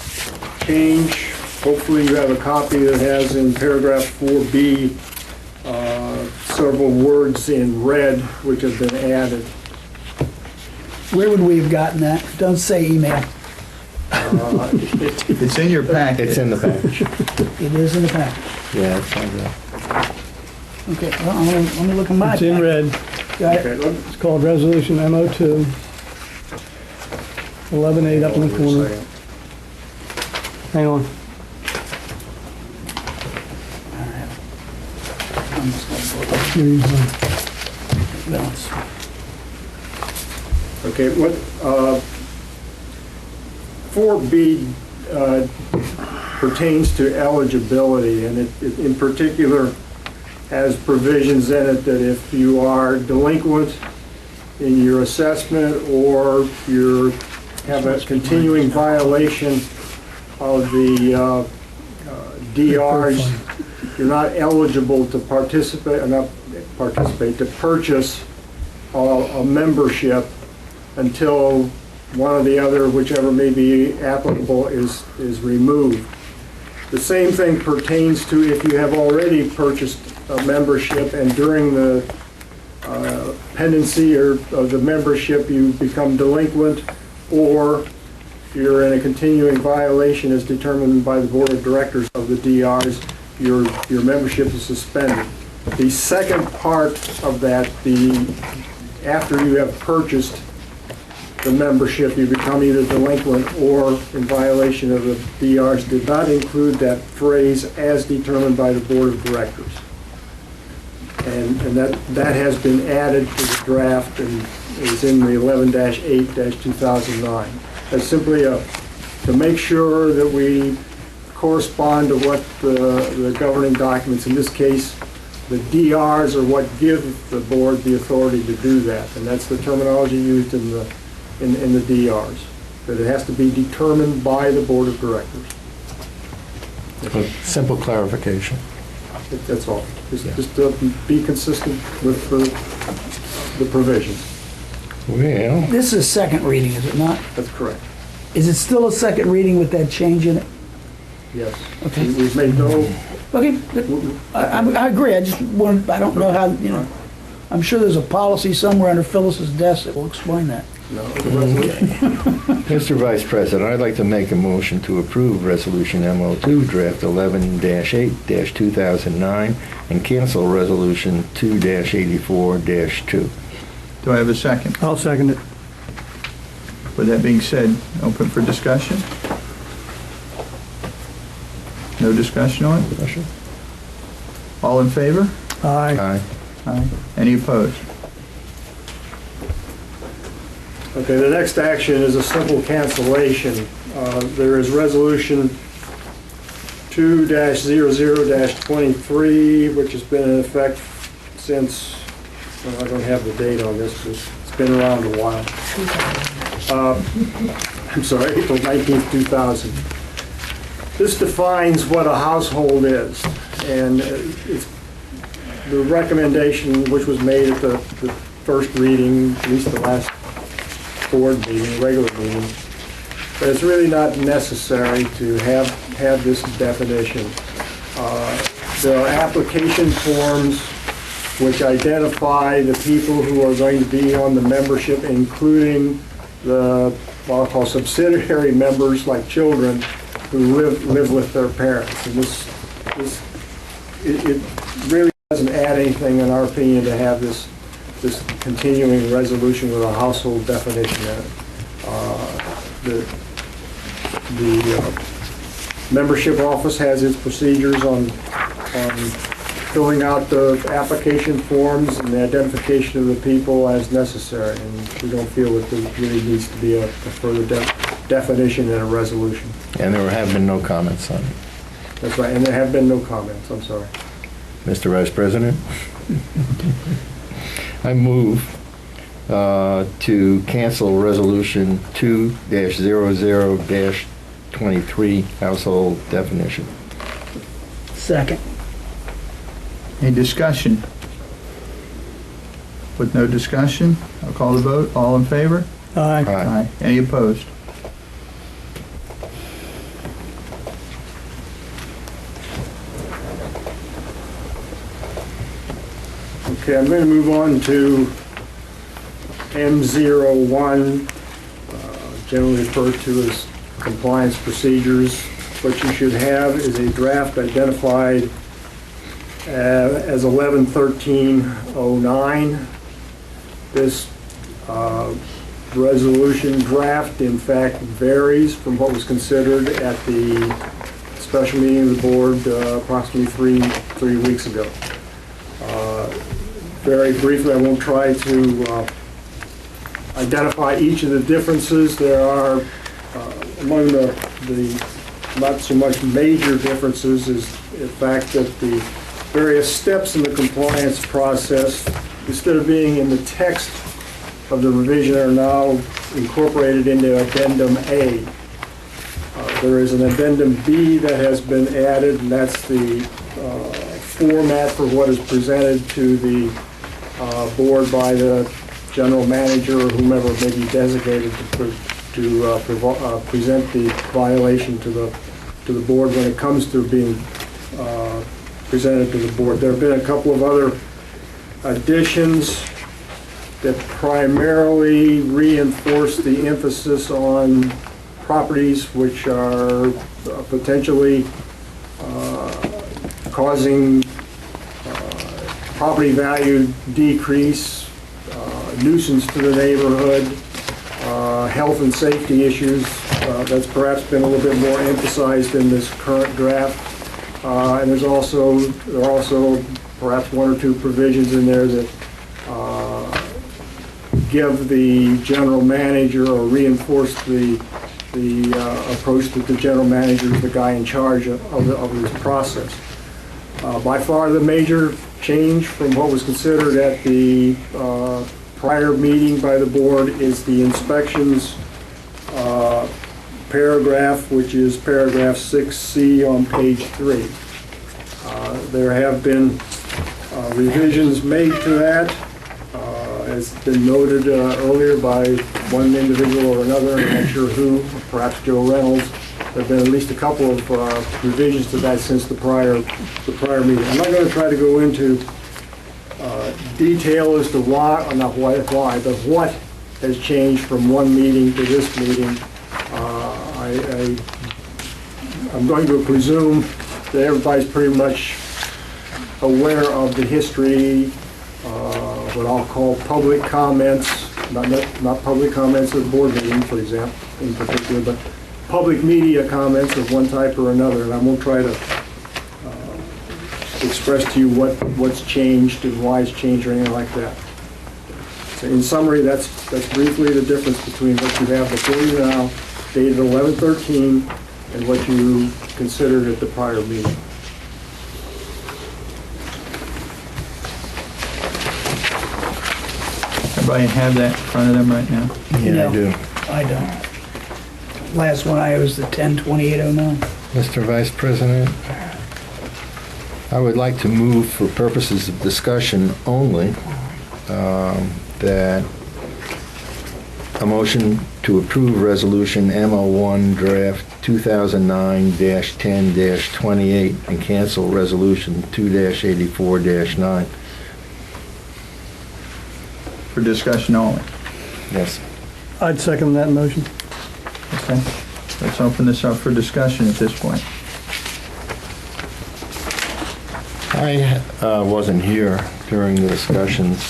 change. Hopefully you have a copy that has in paragraph 4B several words in red which have been added. Where would we have gotten that? Don't say email. It's in your packet. It's in the package. It is in the package. Yeah, it's on there. Okay, well, let me look in my It's in packet. red. Got it? Okay, It's called Resolution M02. 11-8 up in the corner. Hang on. I'm just gonna look at Here you go. the balance. Okay, what, 4B pertains to eligibility, and it in particular has provisions in it that if you are delinquent in your assessment or you have a continuing violation of the DRs, you're not eligible to to purchase a membership until one or the other, whichever may be applicable, is removed. The same thing pertains to if you have already purchased a membership and during the pendency of the membership you become delinquent, or you're in a continuing violation as determined by the board of directors of the DRs, your membership is suspended. The second part of that, after you have purchased the membership, you become either delinquent or in violation of the DRs, did not include that phrase as determined by the board of directors. And that has been added to the draft and is in the 11-8-2009. That's simply to make sure that we correspond to what the governing documents, in this case, The DRs are what give the board the authority to do that, and that's the terminology used in the DRs, that it has to be determined by the board of directors. Simple clarification. That's all. Just to be consistent with the provisions. Well, This is a second reading, is it not? That's correct. Is it still a second reading with that change in it? Yes. Okay. We've made no, Okay, I agree, I just want, I don't know how, you know, I'm sure there's a policy somewhere under Phyllis's desk that will explain that. no, the resolution. Mr. Vice President, I'd like to make a motion to approve Resolution MO2, Draft 11-8-2009, and cancel Resolution 2-84-2. Do I have a second? I'll second it. With that being said, open for discussion? No discussion on it? All in favor? Aye. Aye. Aye. Any opposed? Okay, the next action is a simple cancellation. There is Resolution 2-00-23, which has been in effect since, well, I don't have the date on this, but it's been around a while. I'm sorry, April 19th, 2000. This defines what a household is, and it's the recommendation which was made at the first reading, at least the last board meeting, regular meeting, but it's really not necessary to have this definition. There are application forms which identify the people who are going to be on the membership, including the, what I'll call subsidiary members, like children, who live with their parents. And it really doesn't add anything, in our opinion, to have this continuing resolution with a household definition in it. The membership office has its procedures on filling out the application forms and the identification of the people as necessary, and we don't feel that there really needs to be a further definition in a resolution. And there have been no comments on it. That's right, and there have been no comments, I'm sorry. Mr. Vice President? I move to cancel Resolution 2-00-23 household definition. Second. Any discussion? With no discussion, I'll call the vote. All in favor? Aye. Aye. Any opposed? Okay, I'm going to move on to M01, generally referred to as compliance procedures. What you should have is a draft identified as 11-1309. This resolution draft, in fact, varies from what was considered at the special meeting of the board approximately three weeks ago. Very briefly, I won't try to identify each of the differences. There are, among the not so much major differences, is the fact that the various steps in the compliance process, instead of being in the text of the revision, are now incorporated into Addendum A. There is an Addendum B that has been added, and that's the format for what is presented to the board by the general manager or whomever may be designated to present the violation to the board when it comes to being presented to the board. There have been a couple of other additions that primarily reinforce the emphasis on properties which are potentially causing property value decrease, nuisance to the neighborhood, health and safety issues. That's perhaps been a little bit more emphasized in this current draft. And there are also perhaps one or two provisions in there that give the general manager or reinforce the approach that the general manager is the guy in charge of this process. By far the major change from what was considered at the prior meeting by the board is the inspections paragraph, which is paragraph 6C on page 3. There have been revisions made to that, as been noted earlier by one individual or another, I'm not sure who, perhaps Joe Reynolds. There have been at least a couple of revisions to that since the prior meeting. I'm not going to try to go into detail as to why, or not why, but what has changed from one meeting to this meeting. I'm going to presume that everybody's pretty much aware of the history, what I'll call public comments, not public comments at the board meeting, for example, in particular, but public media comments of one type or another, and I won't try to express to you what's changed and why it's changed or anything like that. So in summary, that's briefly the difference between what you have before you now, dated 11/13, and what you considered at the prior meeting. Everybody have that in front of them right now? Yeah, I do. I don't. Last one I have is the 10/28/09. Mr. Vice President, I would like to move for purposes of discussion only that a motion to approve resolution MO1 draft 2009-10-28 and cancel resolution 2-84-9. For discussion only. Yes. I'd second that motion. Okay. Let's open this up for discussion at this point. I wasn't here during the discussions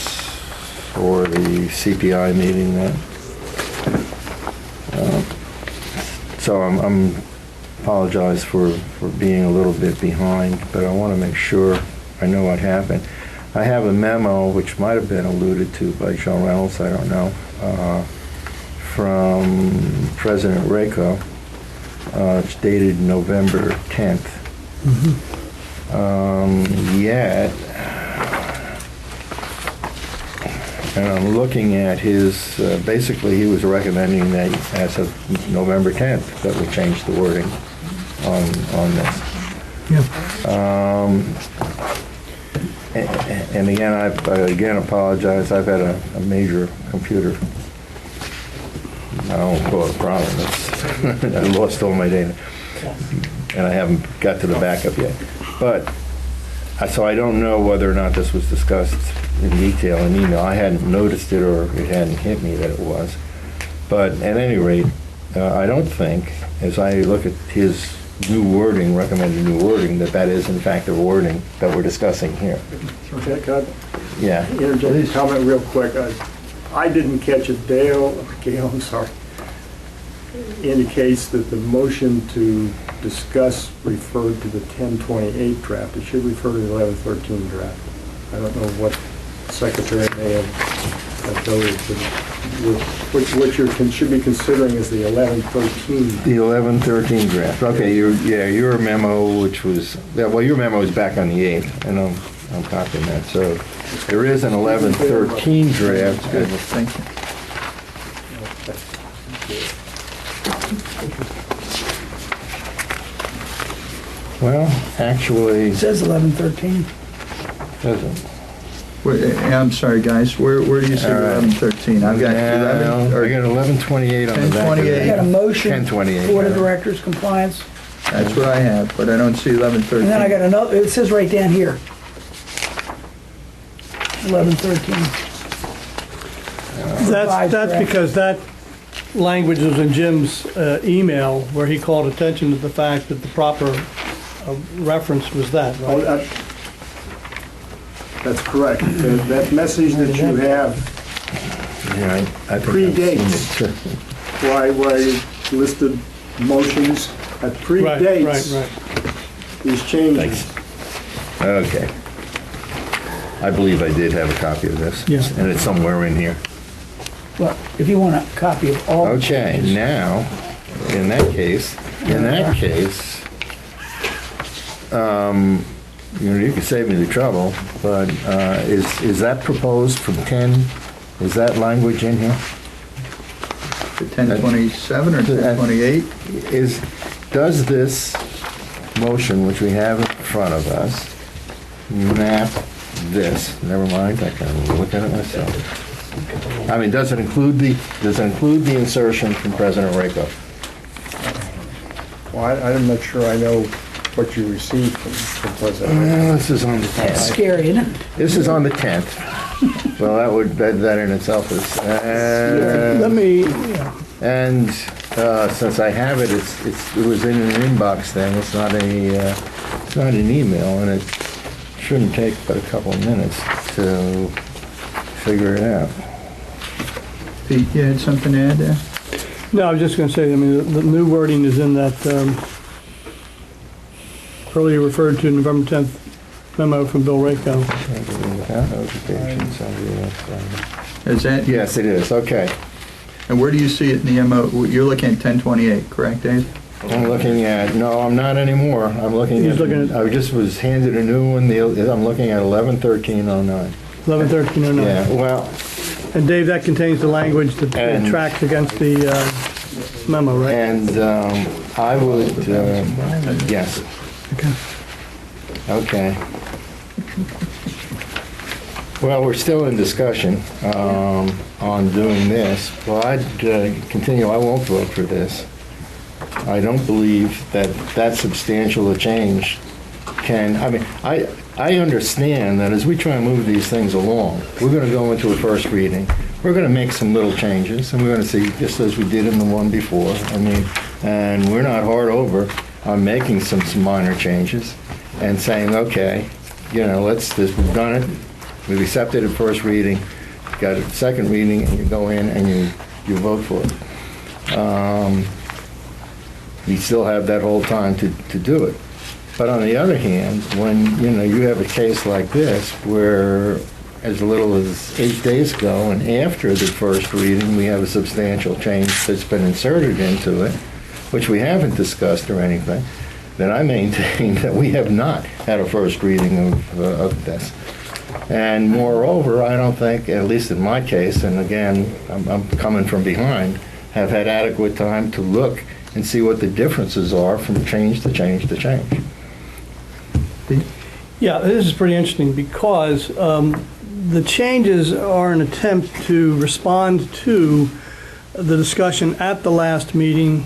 for the CPI meeting then. So I'm apologize for being a little bit behind, but I want to make sure I know what happened. I have a memo, which might have been alluded to by Joe Reynolds, I don't know, from President Rako. It's dated November 10th. Yet, and I'm looking at his, basically he was recommending that as of November 10th, that we change the wording on this. And again, I again apologize. I've had a major computer, I don't call it a problem. I lost all my data, and I haven't got to the backup yet. But so I don't know whether or not this was discussed in detail in email. I hadn't noticed it, or it hadn't hit me that it was. But at any rate, I don't think, as I look at his new wording, recommended new wording, that is in fact the wording that we're discussing here. Okay, could Yeah. I interject a comment real quick? I didn't catch it. Gail, I'm sorry, indicates that the motion to discuss referred to the 10/28 draft. It should refer to the 11/13 draft. I don't know what secretary may have noted, but what you should be considering is the 11/13. The 11/13 draft. Okay, your memo, which was, well, your memo is back on the 8th, and I'm copying that. So there is an 11/13 draft. Good, thank you. Well, actually, It says 11/13. doesn't. I'm sorry, guys, where do you see All right. 11/13? I've got 11, I got 11/28 on the back of 10/28. I got a it. motion 10/28. for the director's compliance, that's what I have, but I don't see 11/13. and then I got another, it says right down here. 11/13. That's because that language was in Jim's email, where he called attention to the fact that the proper reference was that, Oh, right? That's correct. That message that you have Yeah, I think I've predates. seen it, too. why you listed motions that Right, predates right. these changes. Okay. I believe I did have a copy of this. Yeah. And it's somewhere in here. Well, if you want a copy of all the Okay, changes. now, in that case, you can save me the trouble, but is that proposed from 10? Is that language in here? The 1027 or 1028? Does this motion, which we have in front of us, map this? Never mind, I can look at it myself. I mean, does it include the insertion from President Rako? Well, I'm not sure I know what you received from President. This is on the 10th. That's scary, isn't it? This is on the 10th. Well, that in itself is. Let me, And since I have it, it was in an inbox thing. It's not an email, and it shouldn't take but a couple of minutes to figure it out. Pete, you had something to add there? no, I was just going to say, I mean, the new wording is in that earlier referred to November 10th memo from Bill Rako. Is that? Yes, it is. Okay. And where do you see it in the MO? You're looking at 1028, correct, Dave? I'm looking at, no, I'm not anymore. I'm looking He's at, looking at- I just was handed a new one. I'm looking at 11/13/09. 11/13/09. Yeah, well, And Dave, that contains the language that And- tracks against the memo, right? and I would, yes. Okay. Okay. Well, we're still in discussion on doing this. Well, I'd continue. I won't vote for this. I don't believe that substantial a change can, I mean, I understand that as we try and move these things along, we're going to go into a first reading. We're going to make some little changes, and we're going to see, just as we did in the one before. I mean, and we're not hard over on making some minor changes and saying, okay, you know, we've done it. We've accepted it first reading, got a second reading, and you go in and you vote for it. You still have that whole time to do it. But on the other hand, when, you know, you have a case like this where as little as 8 days ago and after the first reading, we have a substantial change that's been inserted into it, which we haven't discussed or anything, then I maintain that we have not had a first reading of this. And moreover, I don't think, at least in my case, and again, I'm coming from behind, have had adequate time to look and see what the differences are from change to change to change. Yeah, this is pretty interesting because the changes are an attempt to respond to the discussion at the last meeting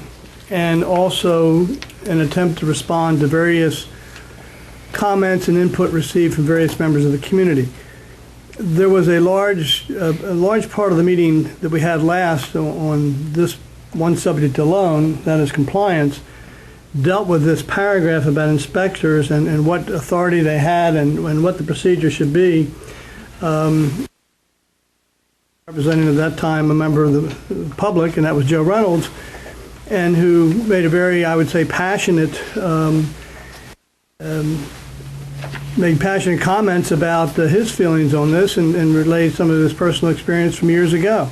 and also an attempt to respond to various comments and input received from various members of the community. There was a large part of the meeting that we had last on this one subject alone, that is compliance, dealt with this paragraph about inspectors and what authority they had and what the procedure should be. Representing at that time a member of the public, and that was Joe Reynolds, and who made a very, I would say, passionate comments about his feelings on this and relayed some of his personal experience from years ago.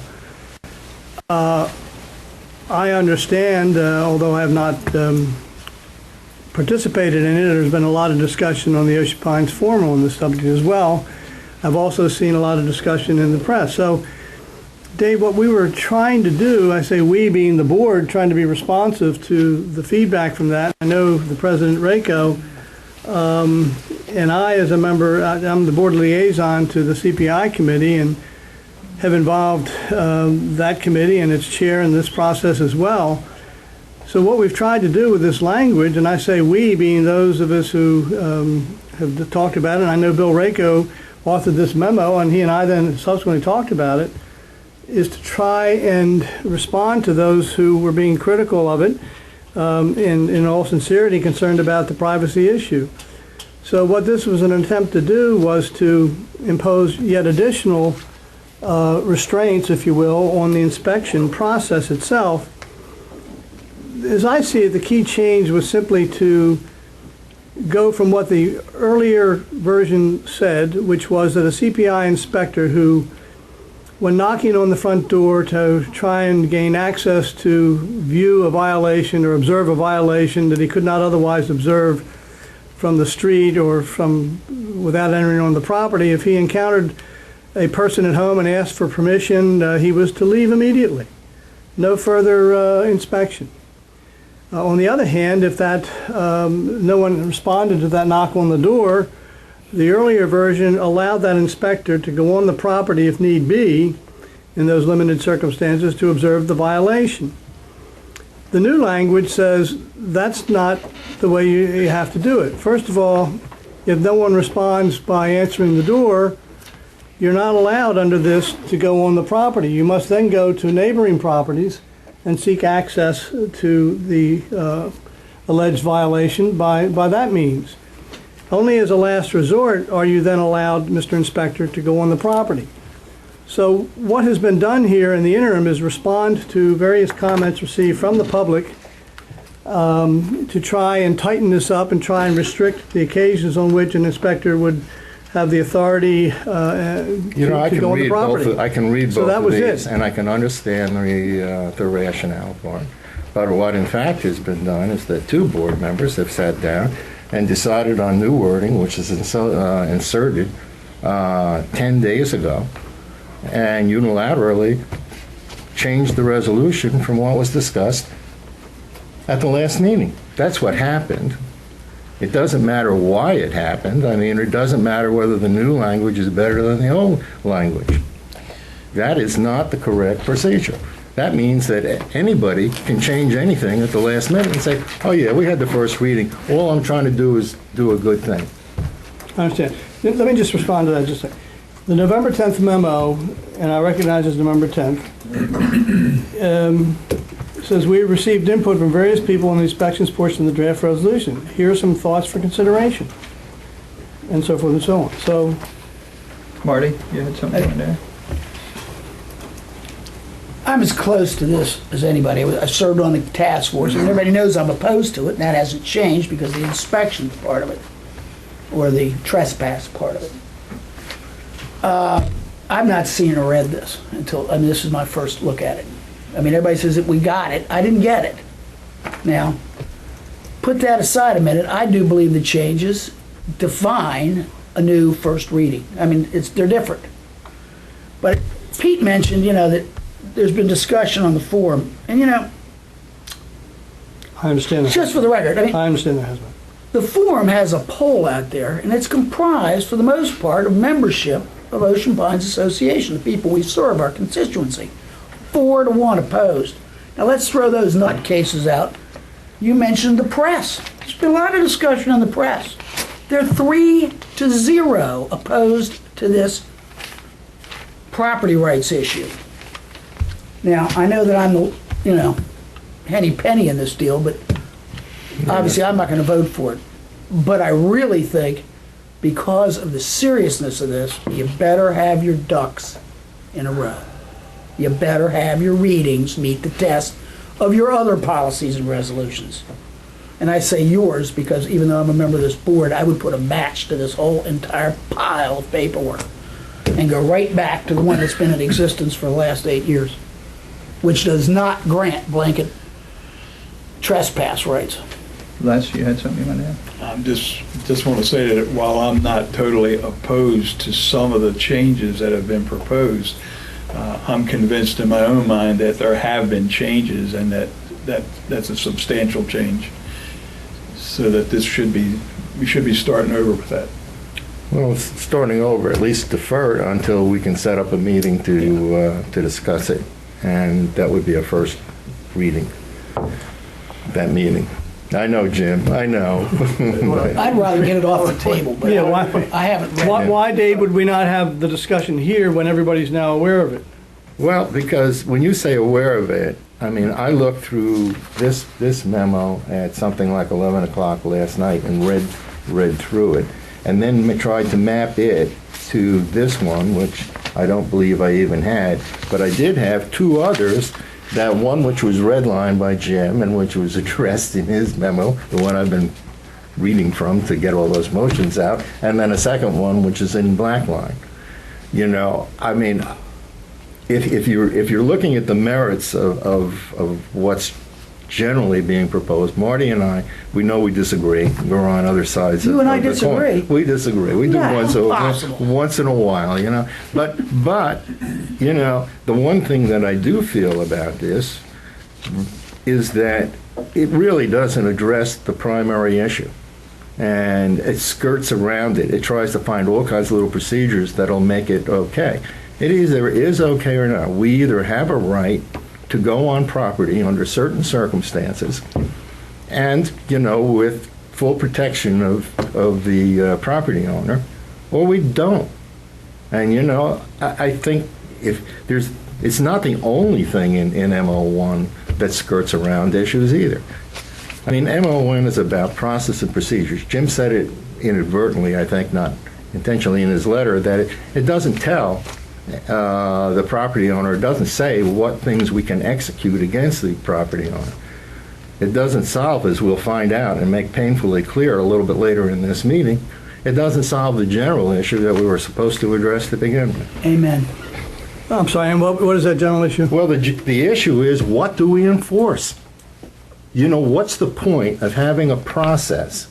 I understand, although I have not participated in it, there's been a lot of discussion on the Ocean Pines Forum on this subject as well. I've also seen a lot of discussion in the press. So, Dave, what we were trying to do, I say we being the board, trying to be responsive to the feedback from that. I know the President Rako and I, as a member, I'm the board liaison to the CPI committee and have involved that committee and its chair in this process as well. So what we've tried to do with this language, and I say we being those of us who have talked about it, and I know Bill Rako authored this memo, and he and I then subsequently talked about it, is to try and respond to those who were being critical of it, in all sincerity, concerned about the privacy issue. So what this was an attempt to do was to impose yet additional restraints, if you will, on the inspection process itself. As I see it, the key change was simply to go from what the earlier version said, which was that a CPI inspector who, when knocking on the front door to try and gain access to view a violation or observe a violation that he could not otherwise observe from the street or from, without entering on the property, if he encountered a person at home and asked for permission, he was to leave immediately. No further inspection. On the other hand, if no one responded to that knock on the door, the earlier version allowed that inspector to go on the property if need be, in those limited circumstances, to observe the violation. The new language says that's not the way you have to do it. First of all, if no one responds by answering the door, you're not allowed under this to go on the property. You must then go to neighboring properties and seek access to the alleged violation by that means. Only as a last resort are you then allowed, Mr. Inspector, to go on the property. So what has been done here in the interim is respond to various comments received from the public to try and tighten this up and try and restrict the occasions on which an inspector would have the authority to go on the property. I can read So both that of was these, it. and I can understand the rationale for it. But what in fact has been done is that two board members have sat down and decided on new wording, which is inserted 10 days ago, and unilaterally changed the resolution from what was discussed at the last meeting. That's what happened. It doesn't matter why it happened. I mean, it doesn't matter whether the new language is better than the old language. That is not the correct procedure. That means that anybody can change anything at the last minute and say, oh yeah, we had the first reading. All I'm trying to do is do a good thing. I understand. Let me just respond to that just a second. The November 10th memo, and I recognize it's November 10th, says we received input from various people on the inspections portion of the draft resolution. Here are some thoughts for consideration, and so forth and so on. So, Marty, you had something on there? I'm as close to this as anybody. I served on the task force, and everybody knows I'm opposed to it, and that hasn't changed because the inspection part of it, or the trespass part of it. I've not seen or read this until, I mean, this is my first look at it. I mean, everybody says that we got it. I didn't get it. Now, put that aside a minute. I do believe the changes define a new first reading. I mean, they're different. But Pete mentioned, that there's been discussion on the forum, and I understand that. just for the record, I understand there has been. the forum has a poll out there, and it's comprised, for the most part, of membership of Ocean Pines Association, the people we serve, our constituency. 4-1 opposed. Now let's throw those nutcases out. You mentioned the press. There's been a lot of discussion on the press. They're 3-0 opposed to this property rights issue. Now, I know that I'm the, henny penny in this deal, but obviously I'm not going to vote for it. But I really think, because of the seriousness of this, you better have your ducks in a row. You better have your readings meet the test of your other policies and resolutions. And I say yours because even though I'm a member of this board, I would put a match to this whole entire pile of paperwork and go right back to the one that's been in existence for the last 8 years, which does not grant blanket trespass rights. Les, you had something on that? I just want to say that while I'm not totally opposed to some of the changes that have been proposed, I'm convinced in my own mind that there have been changes and that's a substantial change. So that we should be starting over with that. Well, starting over, at least defer until we can set up a meeting to discuss it. And that would be a first reading, that meeting. I know, Jim, I know. I'd rather get it off the table, but Yeah, why- I haven't read it. Why, Dave, would we not have the discussion here when everybody's now aware of it? Well, because when you say aware of it, I mean, I looked through this memo at something like 11 o'clock last night and read through it, and then tried to map it to this one, which I don't believe I even had, but I did have two others, that one which was redlined by Jim and which was addressed in his memo, the one I've been reading from to get all those motions out, and then a second one which is in black line. I mean, if you're looking at the merits of what's generally being proposed. Marty and I, we know we disagree. We're on other sides You of and I of the coin. disagree? We disagree. We do Yeah, impossible. once in a while, you know. But you know, the one thing that I do feel about this is that it really doesn't address the primary issue. And it skirts around it. It tries to find all kinds of little procedures that'll make it okay. It either is okay or not. We either have a right to go on property under certain circumstances and, you know, with full protection of the property owner, or we don't. And, you know, I think if there's, it's not the only thing in MO1 that skirts around issues either. I mean, MO1 is about process and procedures. Jim said it inadvertently, I think, not intentionally in his letter, that it doesn't tell the property owner, it doesn't say what things we can execute against the property owner. It doesn't solve, as we'll find out and make painfully clear a little bit later in this meeting, it doesn't solve the general issue that we were supposed to address to begin with. Amen. Oh, I'm sorry, and what is that general issue? Well, the issue is, what do we enforce? You know, what's the point of having a process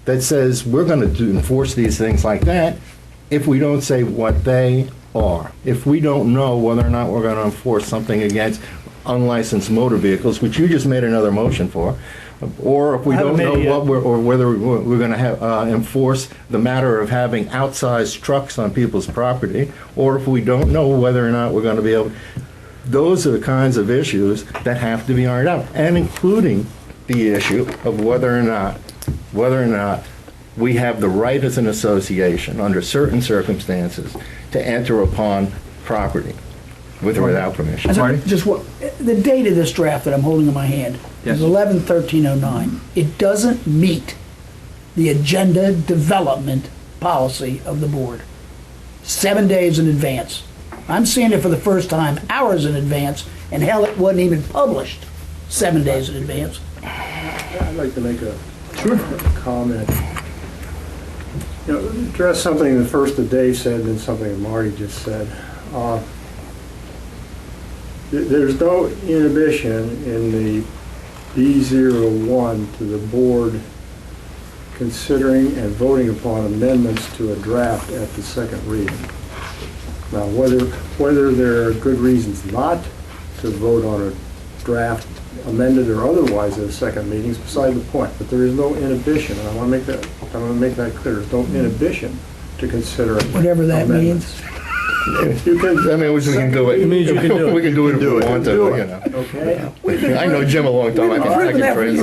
that says we're going to enforce these things like that if we don't say what they are? If we don't know whether or not we're going to enforce something against unlicensed motor vehicles, which you just made another motion for, or if we don't know or whether we're going to enforce the matter of having outsized trucks on people's property, or if we don't know whether or not we're going to be able. Those are the kinds of issues that have to be ironed out, and including the issue of whether or not we have the right as an association, under certain circumstances, to enter upon property with or without permission. Marty? Just what, the date of this draft that I'm holding in my hand Yes. is 11/13/09. It doesn't meet the agenda development policy of the board. 7 days in advance. I'm seeing it for the first time hours in advance, and hell, it wasn't even published 7 days in advance. I'd like to make a comment. You know, address something that first that Dave said and then something that Marty just said. There's no inhibition in the B01 to the board considering and voting upon amendments to a draft at the second reading. Now, whether there are good reasons not to vote on a draft, amended or otherwise, at a second meeting is beside the point. But there is no inhibition, and I want to make that clear. There's no inhibition to consider Whatever that amendments. means. You can, I mean, we can do it. It means you can do it. We can do it if we want to, Do you it. know. Okay? I know Jim a long time. I proven that can for trace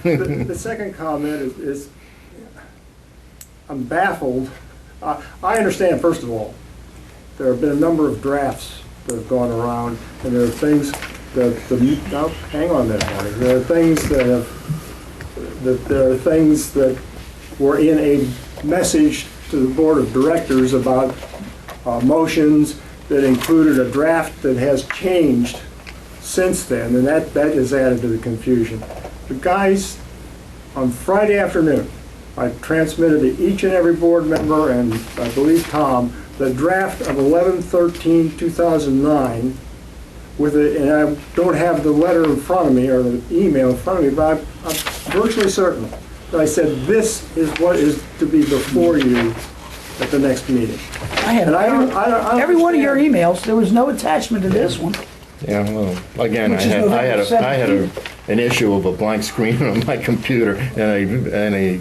years. it. The second comment is I'm baffled. I understand, first of all, there have been a number of drafts that have gone around, and there are things that now, hang on a minute, Marty. There are things that were in a message to the board of directors about motions that included a draft that has changed since then, and that has added to the confusion. The guys, on Friday afternoon, I transmitted to each and every board member, and I believe Tom, the draft of 11/13/2009 with it, and I don't have the letter in front of me or the email in front of me, but I'm virtually certain that I said this is what is to be before you at the next meeting. I have And I don't every one of your understand. emails. There was no attachment to this one. Yeah, well, again, Which is November I had an issue of a blank screen on my computer and a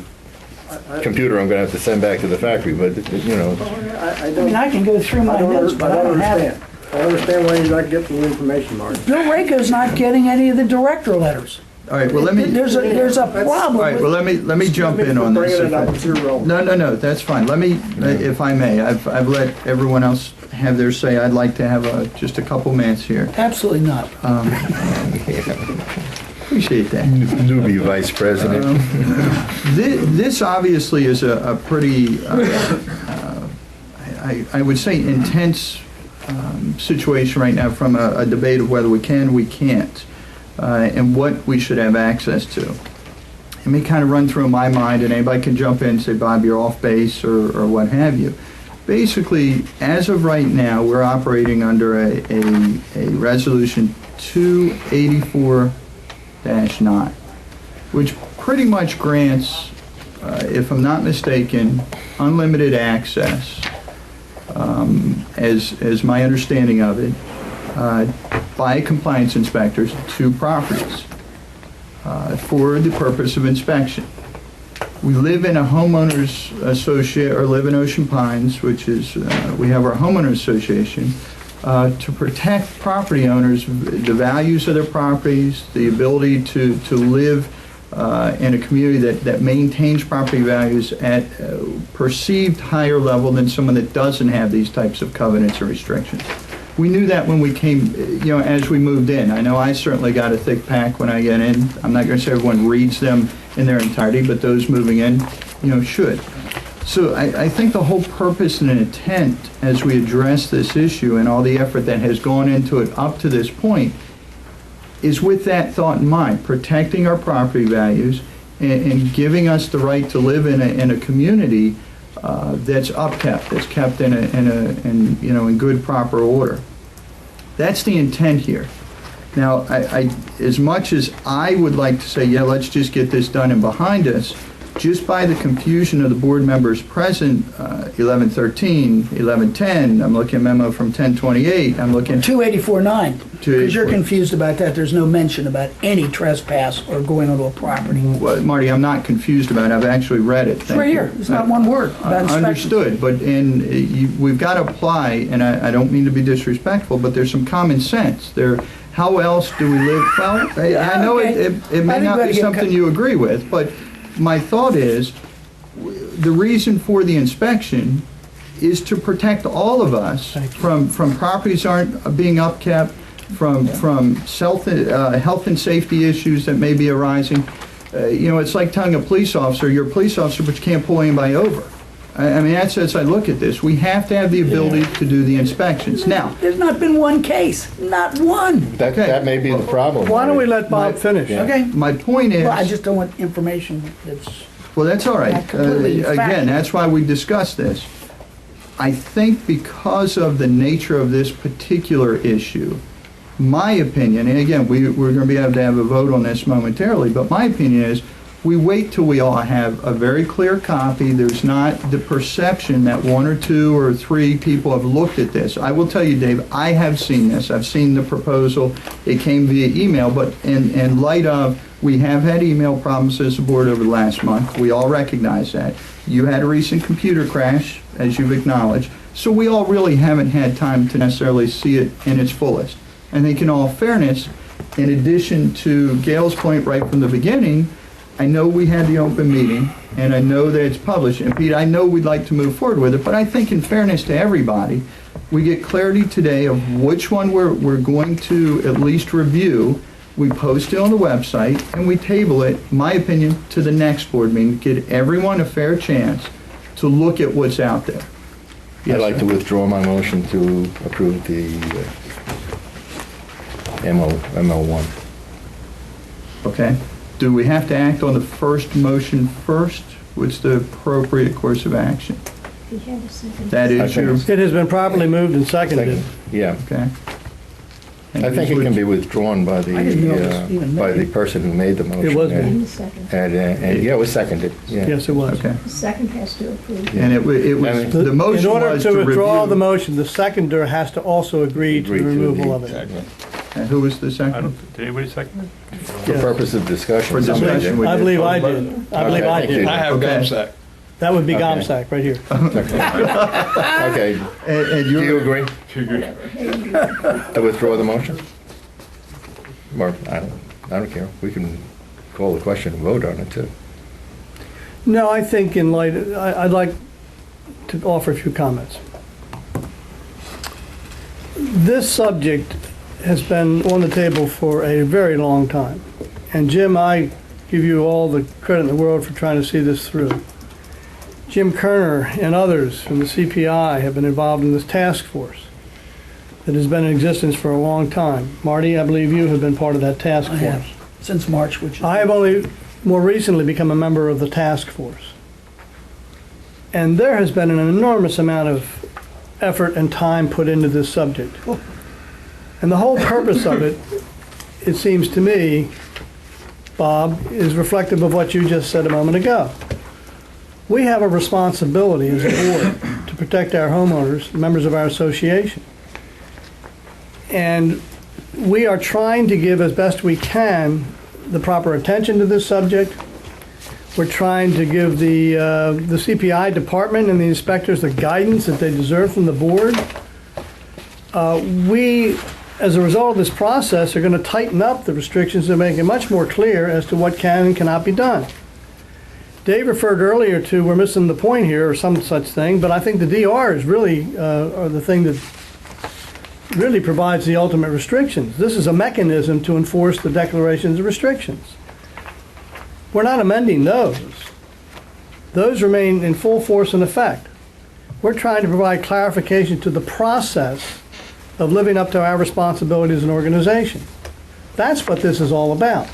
computer I'm going to have to send back to the factory, but, you know. I I mean, I can go through my notes, but I don't have it. I understand why you're not getting the information, Marty. Bill Rako's not getting any of the director letters. All right, well, let me, There's a problem all right, well, with, let me jump in on this. Bringing it up, it's irrelevant. No, that's fine. Let me, if I may, I've let everyone else have their say. I'd like to have just a couple minutes here. absolutely not. Appreciate that. Newbie vice president. This obviously is a pretty, I would say, intense situation right now from a debate of whether we can, we can't, and what we should have access to. Let me kind of run through my mind, and anybody can jump in and say, Bob, you're off base, or what have you. Basically, as of right now, we're operating under a resolution 284 2021-9, which pretty much grants, if I'm not mistaken, unlimited access, as my understanding of it, by compliance inspectors to properties for the purpose of inspection. We live in a homeowners associate, or live in Ocean Pines, which is, we have our homeowners association, to protect property owners, the values of their properties, the ability to live in a community that maintains property values at perceived higher level than someone that doesn't have these types of covenants or restrictions. We knew that when we came, as we moved in. I know I certainly got a thick pack when I get in. I'm not going to say everyone reads them in their entirety, but those moving in, should. So I think the whole purpose and intent as we address this issue and all the effort that has gone into it up to this point is with that thought in mind, protecting our property values and giving us the right to live in a community that's upkept, that's kept in good, proper order. That's the intent here. Now, I as much as I would like to say, yeah, let's just get this done and behind us, just by the confusion of the board members present, 1113, 1110, I'm looking at memo from 1028, I'm looking... 284-9, because you're confused about that. There's no mention about any trespass or going onto a property. Well, Marty, I'm not confused about it. I've actually read it. It's right here. There's not one word about inspection. Understood, but we've got to apply, and I don't mean to be disrespectful, but there's some common sense. How else do we live? Well, I know it may not be something you agree with, but my thought is, the reason for the inspection is to protect all of us from properties aren't being upkept, from health and safety issues that may be arising. It's like telling a police officer, you're a police officer, but you can't pull anybody over. I mean, that's as I look at this. We have to have the ability to do the inspections. Now, there's not been one case, not one. That may be the problem. Why don't we let Bob finish? Okay. My point is... Well, I just don't want information that's... Well, that's all right. Again, that's why we discussed this. I think because of the nature of this particular issue, my opinion, and again, we're going to be able to have a vote on this momentarily, but my opinion is we wait till we all have a very clear copy. There's not the perception that one or two or three people have looked at this. I will tell you, Dave, I have seen this. I've seen the proposal. It came via email, but in light of, we have had email problems as a board over the last month. We all recognize that. You had a recent computer crash, as you've acknowledged, so we all really haven't had time to necessarily see it in its fullest. I think in all fairness, in addition to Gail's point right from the beginning, I know we had the open meeting, and I know that it's published, and Pete, I know we'd like to move forward with it, but I think in fairness to everybody, we get clarity today of which one we're going to at least review. We post it on the website, and we table it, in my opinion, to the next board meeting, give everyone a fair chance to look at what's out there. I'd like to withdraw my motion to approve the ML1. Okay. Do we have to act on the first motion first? What's the appropriate course of action? That is your... It has been properly moved and seconded. Yeah. Okay. I think it can be withdrawn by the person who made the motion. It was made. And yeah, it was seconded. Yeah. Yes, it was. Okay. The second has to approve. And it was, the motion In order was to withdraw review- the motion, the seconder has to also agree to the removal of it. Exactly. And who was the second? Did anybody second it? For purpose of discussion. For somebody discussion, did. we I did. believe I did. I believe I Okay. did. I have Okay. GOMSAC. That would be Okay. GOMSAC right here. Okay. And Do you you're, agree? I withdraw the motion? Or, I don't care. We can call the question and vote on it, too. No, I think in light, I'd like to offer a few comments. This subject has been on the table for a very long time. And Jim, I give you all the credit in the world for trying to see this through. Jim Kerner and others from the CPI have been involved in this task force that has been in existence for a long time. Marty, I believe you have been part of that task I force. have, since March, which is... I have only more recently become a member of the task force. And there has been an enormous amount of effort and time put into this subject. And the whole purpose of it, it seems to me, Bob, is reflective of what you just said a moment ago. We have a responsibility as a board to protect our homeowners, members of our association. And we are trying to give as best we can the proper attention to this subject. We're trying to give the CPI department and the inspectors the guidance that they deserve from the board. We, as a result of this process, are going to tighten up the restrictions to make it much more clear as to what can and cannot be done. Dave referred earlier to, we're missing the point here, or some such thing, but I think the DR is really are the thing that really provides the ultimate restrictions. This is a mechanism to enforce the declarations of restrictions. We're not amending those. Those remain in full force and effect. We're trying to provide clarification to the process of living up to our responsibility as an organization. That's what this is all about.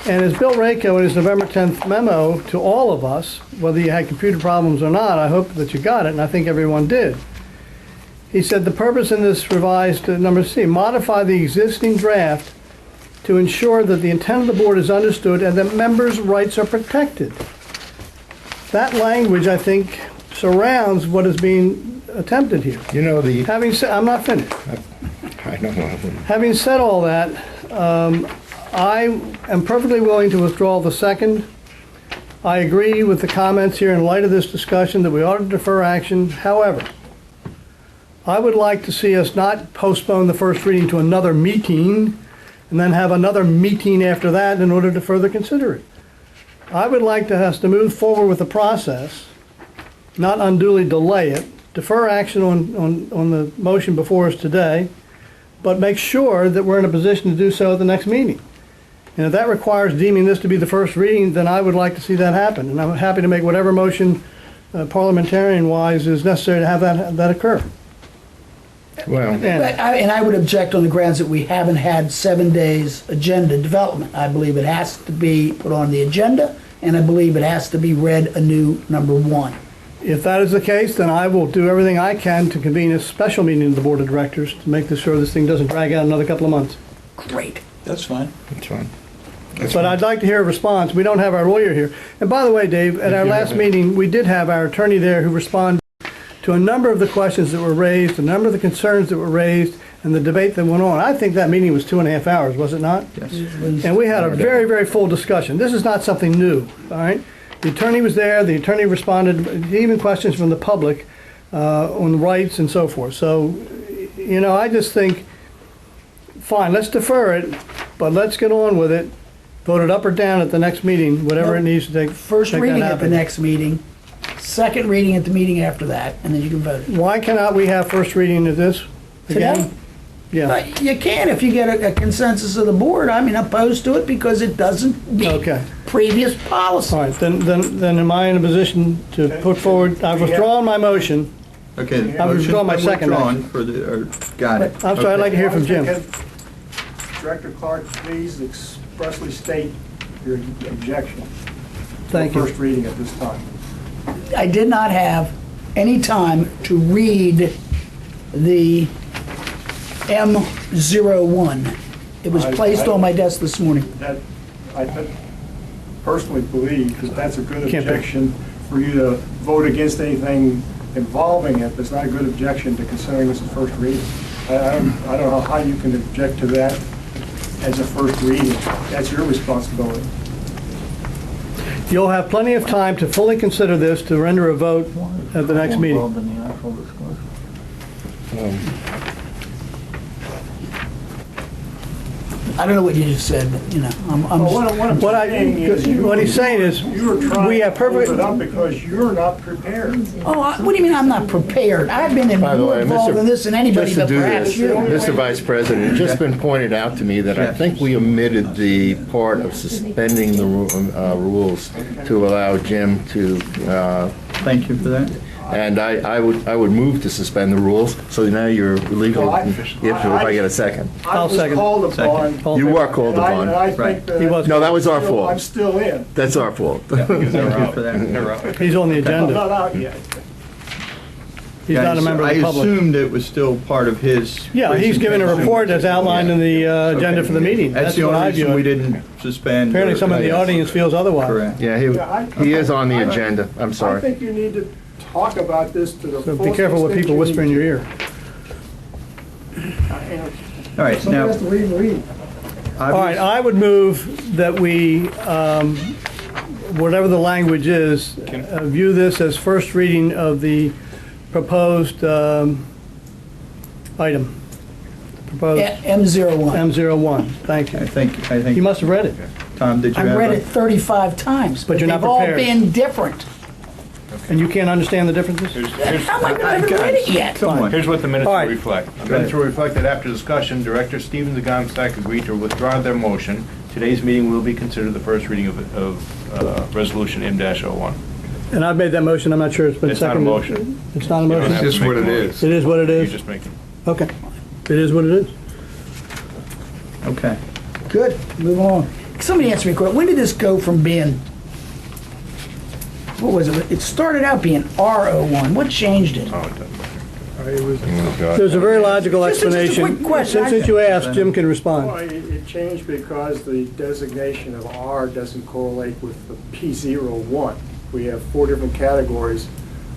And as Bill Rako in his November 10th memo to all of us, whether you had computer problems or not, I hope that you got it, and I think everyone did. He said the purpose in this revised number C, modify the existing draft to ensure that the intent of the board is understood and that members' rights are protected. That language, I think, surrounds what is being attempted here. You know, Having said, I'm not finished. I know. Having said all that, I am perfectly willing to withdraw the second. I agree with the comments here in light of this discussion that we ought to defer action. However, I would like to see us not postpone the first reading to another meeting and then have another meeting after that in order to further consider it. I would like us to move forward with the process, not unduly delay it, defer action on the motion before us today, but make sure that we're in a position to do so at the next meeting. And if that requires deeming this to be the first reading, then I would like to see that happen. And I'm happy to make whatever motion parliamentarian-wise is necessary to have that occur. Well, And I would object on the grounds that we haven't had 7 days agenda development. I believe it has to be put on the agenda, and I believe it has to be read anew, number one. If that is the case, then I will do everything I can to convene a special meeting of the Board of Directors to make sure this thing doesn't drag out another couple of months. Great. That's fine. that's fine. But I'd like to hear a response. We don't have our lawyer here. And by the way, Dave, at our last meeting, we did have our attorney there who responded to a number of the questions that were raised, a number of the concerns that were raised, and the debate that went on. I think that meeting was 2.5 hours, was it not? Yes. And we had a very, very full discussion. This is not something new, all right? The attorney was there, the attorney responded, even questions from the public on rights and so forth. So, you know, I just think, fine, let's defer it, but let's get on with it. Vote it up or down at the next meeting, whatever it needs to take. First make that reading at the happen. next meeting, second reading at the meeting after that, and then you can vote it. Why cannot we have first reading of this again? Today? Yeah, You can if you get a consensus of the board. I'm opposed to it because it doesn't meet okay. previous policy. All right, then am I in a position to put forward, I've withdrawn my motion. Okay. I withdraw my motion's second withdrawn action. for the, got it. I'm sorry, I'd like to hear from Jim. Director Clark, please expressly state your objection Thank to you. first reading at this time. I did not have any time to read the M01. It was placed on my desk this morning. That, personally believe that that's a good Can't be. objection for you to vote against anything involving it. That's not a good objection to considering this a first reading. I don't know how you can object to that as a first reading. That's your responsibility. You'll have plenty of time to fully consider this, to render a vote at the next meeting. I don't know what you just said, but, you know, I'm What he's saying is, You're trying we to have hold perfect, it up because you're not prepared. what do you mean I'm not prepared? I've been By the more way, involved in this than anybody just to but do perhaps this, you. Mr. Vice President, it's just been pointed out to me that I think we omitted the part of suspending the rules to allow Jim to, Thank you for that. and I would move to suspend the rules, so now you're legal, Well, if I get a second. I'll second. I was called upon. You were called and upon. I think Right. that He was. No, that was our I'm fault. still in. That's our fault. Thank you for that. he's on the I'm agenda. not out yet. He's not a member of the I public. assumed it was still part of his. Yeah, he's given a presentation. report that's outlined in the agenda for the meeting. That's the what I only view reason we it. didn't suspend. Apparently, or- some of the audience feels otherwise. Correct. Yeah, he is on the agenda. I'm I sorry. think you need to talk about this to the So fullest be careful what extent people you whisper in need your ear. All right, Somebody now, has to read. All right, I would move that we, whatever the language is, view this as first reading of the proposed item. Proposed M01. M01. Thank I you. think, You must have read it. Tom, did you have? I read a- it 35 times, But but you're they've not all prepared. been different. And you can't understand the differences? How am I going to read it yet? Come on. Here's what the minutes All will right. reflect. The minutes will reflect that after discussion, Director Stephen Zagomstak agreed to withdraw their motion. Today's meeting will be considered the first reading of Resolution M-01. And I've made that motion, I'm not sure it's been It's not a seconded. motion. It's not a You don't motion? have to It's just make what a it motion. is. It is what it You is? just make it. Okay. It is what it is. Okay. Good, move on. Somebody answer me quick, when did this go from being, what was it? It started out being R01, what changed it? Oh, it doesn't matter. Oh, God. There's a very logical Just a explanation. quick question. Since you asked, Jim can Well, respond. it changed because the designation of R doesn't correlate with the P01. We have 4 different categories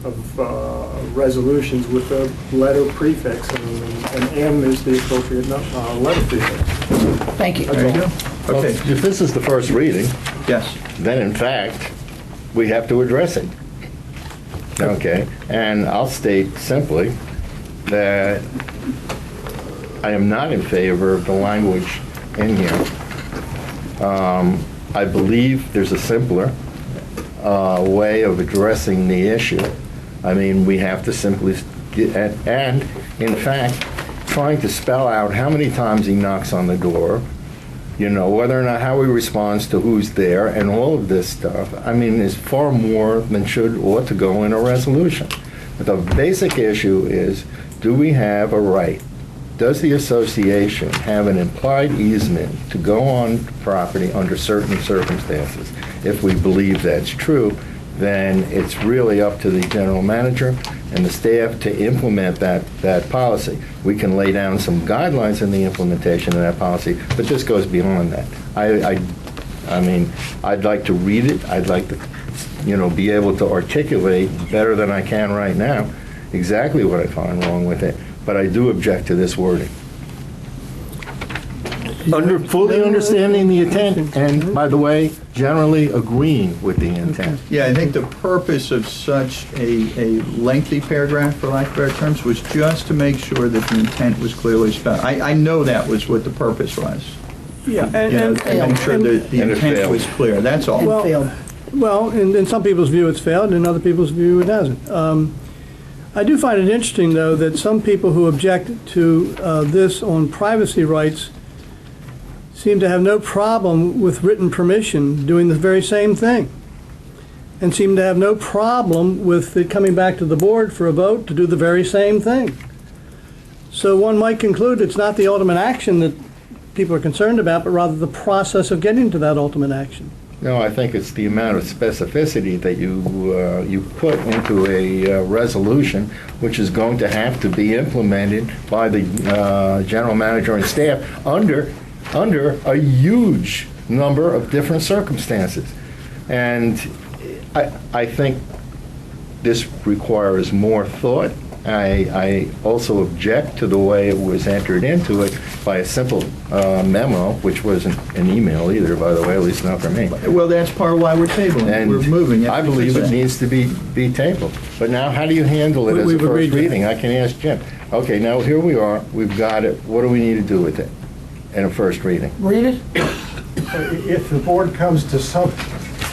of resolutions with a letter prefix, and M is the appropriate letter prefix. Thank you. There you go. Well, Okay, if this is the first reading, yes. then in fact, we have to address it. Okay, and I'll state simply that I am not in favor of the language in here. I believe there's a simpler way of addressing the issue. I mean, we have to simply, and in fact, trying to spell out how many times he knocks on the door, you know, whether or not how he responds to who's there, and all of this stuff, I mean, is far more than ought to go in a resolution. But the basic issue is, do we have a right? Does the association have an implied easement to go on property under certain circumstances? If we believe that's true, then it's really up to the general manager and the staff to implement that policy. We can lay down some guidelines in the implementation of that policy, but this goes beyond that. I mean, I'd like to read it. I'd like to, you know, be able to articulate better than I can right now exactly what I find wrong with it, but I do object to this wording. Fully understanding the intent, and by the way, generally agreeing with the intent. Yeah, I think the purpose of such a lengthy paragraph, for lack of better terms, was just to make sure that the intent was clearly spelled. I know that was what the purpose was. Yeah, You know, to make sure that the And it intent failed. was clear, that's all. It failed. Well, in some people's view, it's failed, and in other people's view, it hasn't. I do find it interesting, though, that some people who object to this on privacy rights seem to have no problem with written permission doing the very same thing, and seem to have no problem with it coming back to the board for a vote to do the very same thing. So one might conclude it's not the ultimate action that people are concerned about, but rather the process of getting to that ultimate action. No, I think it's the amount of specificity that you put into a resolution, which is going to have to be implemented by the general manager and staff under a huge number of different circumstances. And I think this requires more thought. I also object to the way it was entered into it by a simple memo, which wasn't an email either, by the way, at least not for me. Well, that's part of why we're tabling it. And We're moving it. I believe it needs to be tabled. But now, how do you handle it as a We've agreed first to that. reading? I can ask Jim. Okay, now here we are, we've got it, what do we need to do with it in a first reading? Read it? If the board comes to some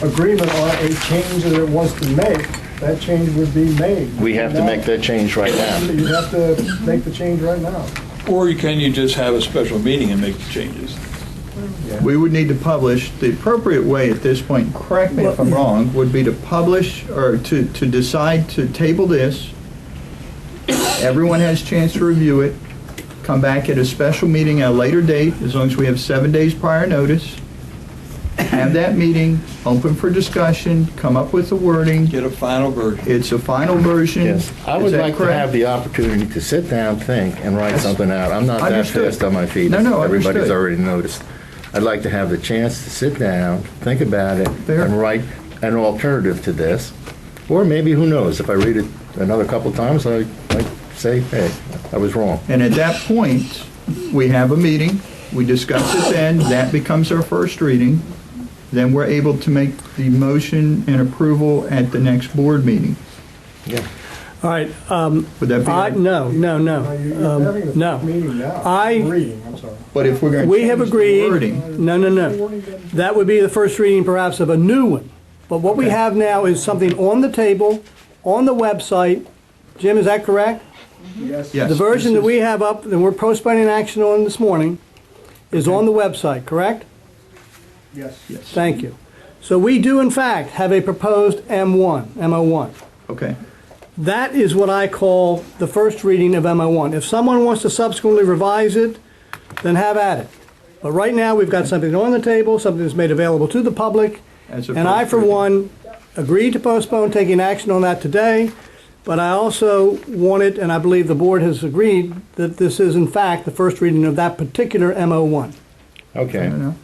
agreement on a change that it wants to make, that change would be made. We have to make that change right now. You have to make the change right now. Or can you just have a special meeting and make the changes? We would need to publish, the appropriate way at this point, correct me if I'm wrong, would be to publish or to decide to table this. Everyone has a chance to review it, come back at a special meeting at a later date, as long as we have 7 days prior notice. have that meeting, open for discussion, come up with the wording. Get a final version. It's a final version. Yes, I would Is that like to correct? have the opportunity to sit down, think, and write something out. I'm not that Understood. fast on my feet, No, as no, everybody's understood. already noticed. I'd like to have the chance to sit down, think about it, Fair. and write an alternative to this. Or maybe, who knows, if I read it another couple times, I say, hey, I was wrong. And at that point, we have a meeting, we discuss it then, that becomes our first reading. Then we're able to make the motion and approval at the next board meeting. Yeah. All right, Would that be? no. You're having a No. meeting now. I- Reading, I'm sorry. But if we're going to We change have the agreed, wording, no. That would be the first reading perhaps of a new one. But what we have now is something on the table, on the website. Jim, is that correct? Yes. yes. The version this that we is- have up, and we're postponing action on this morning, is on the website, correct? Yes. Yes, Thank you. So we do in fact have a proposed MO1. okay. That is what I call the first reading of MO1. If someone wants to subsequently revise it, then have at it. But right now, we've got something on the table, something that's made available to the public, As a and I, first for reading. one, agreed to postpone taking action on that today, but I also wanted, and I believe the board has agreed, that this is in fact the first reading of that particular MO1. Okay. I don't know.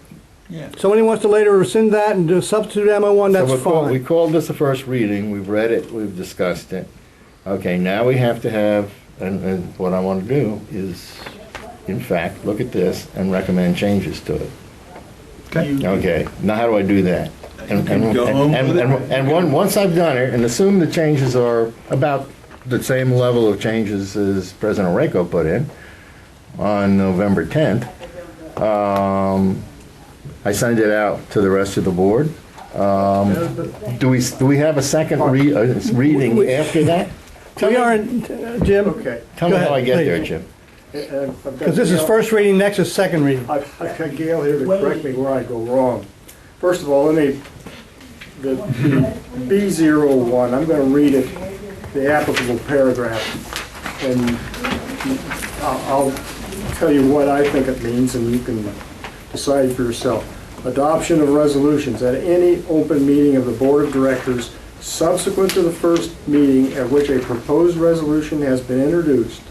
Somebody wants to later rescind that and just substitute MO1, that's We fine. called this a first reading, we've read it, we've discussed it. Okay, now we have to have, and what I want to do is, in fact, look at this and recommend changes to it. Okay. Okay, now how do I do that? And, can go home with it. once I've done it, and assume the changes are about the same level of changes as President Rako put in on November 10th, I send it out to the rest of the board. Do we have a second reading after that? We are, Jim, Okay. Tell me Go how I ahead, get there, please. Jim. because this is first reading, next is second reading. I've got Gail here to correct me where I go wrong. First of all, the B01, I'm going to read it, the applicable paragraph, and I'll tell you what I think it means, and you can decide for yourself. Adoption of resolutions at any open meeting of the Board of Directors subsequent to the first meeting at which a proposed resolution has been introduced.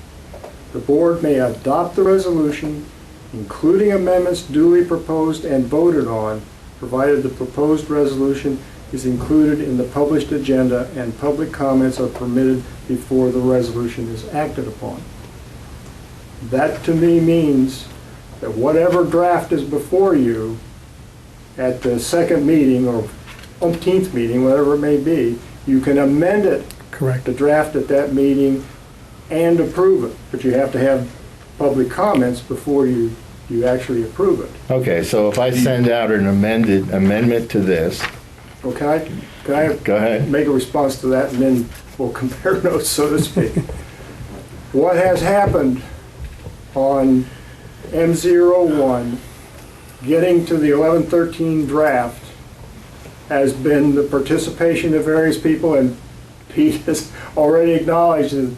The board may adopt the resolution, including amendments duly proposed and voted on, provided the proposed resolution is included in the published agenda and public comments are permitted before the resolution is acted upon. That to me means that whatever draft is before you at the second meeting or umpteenth meeting, whatever it may be, you can amend it, Correct. the draft at that meeting, and approve it. But you have to have public comments before you actually approve it. Okay, so if I send out an amendment to this, Well, can I go ahead. make a response to that, and then we'll compare notes, so to speak. What has happened on M01, getting to the 1113 draft, has been the participation of various people, and Pete has already acknowledged that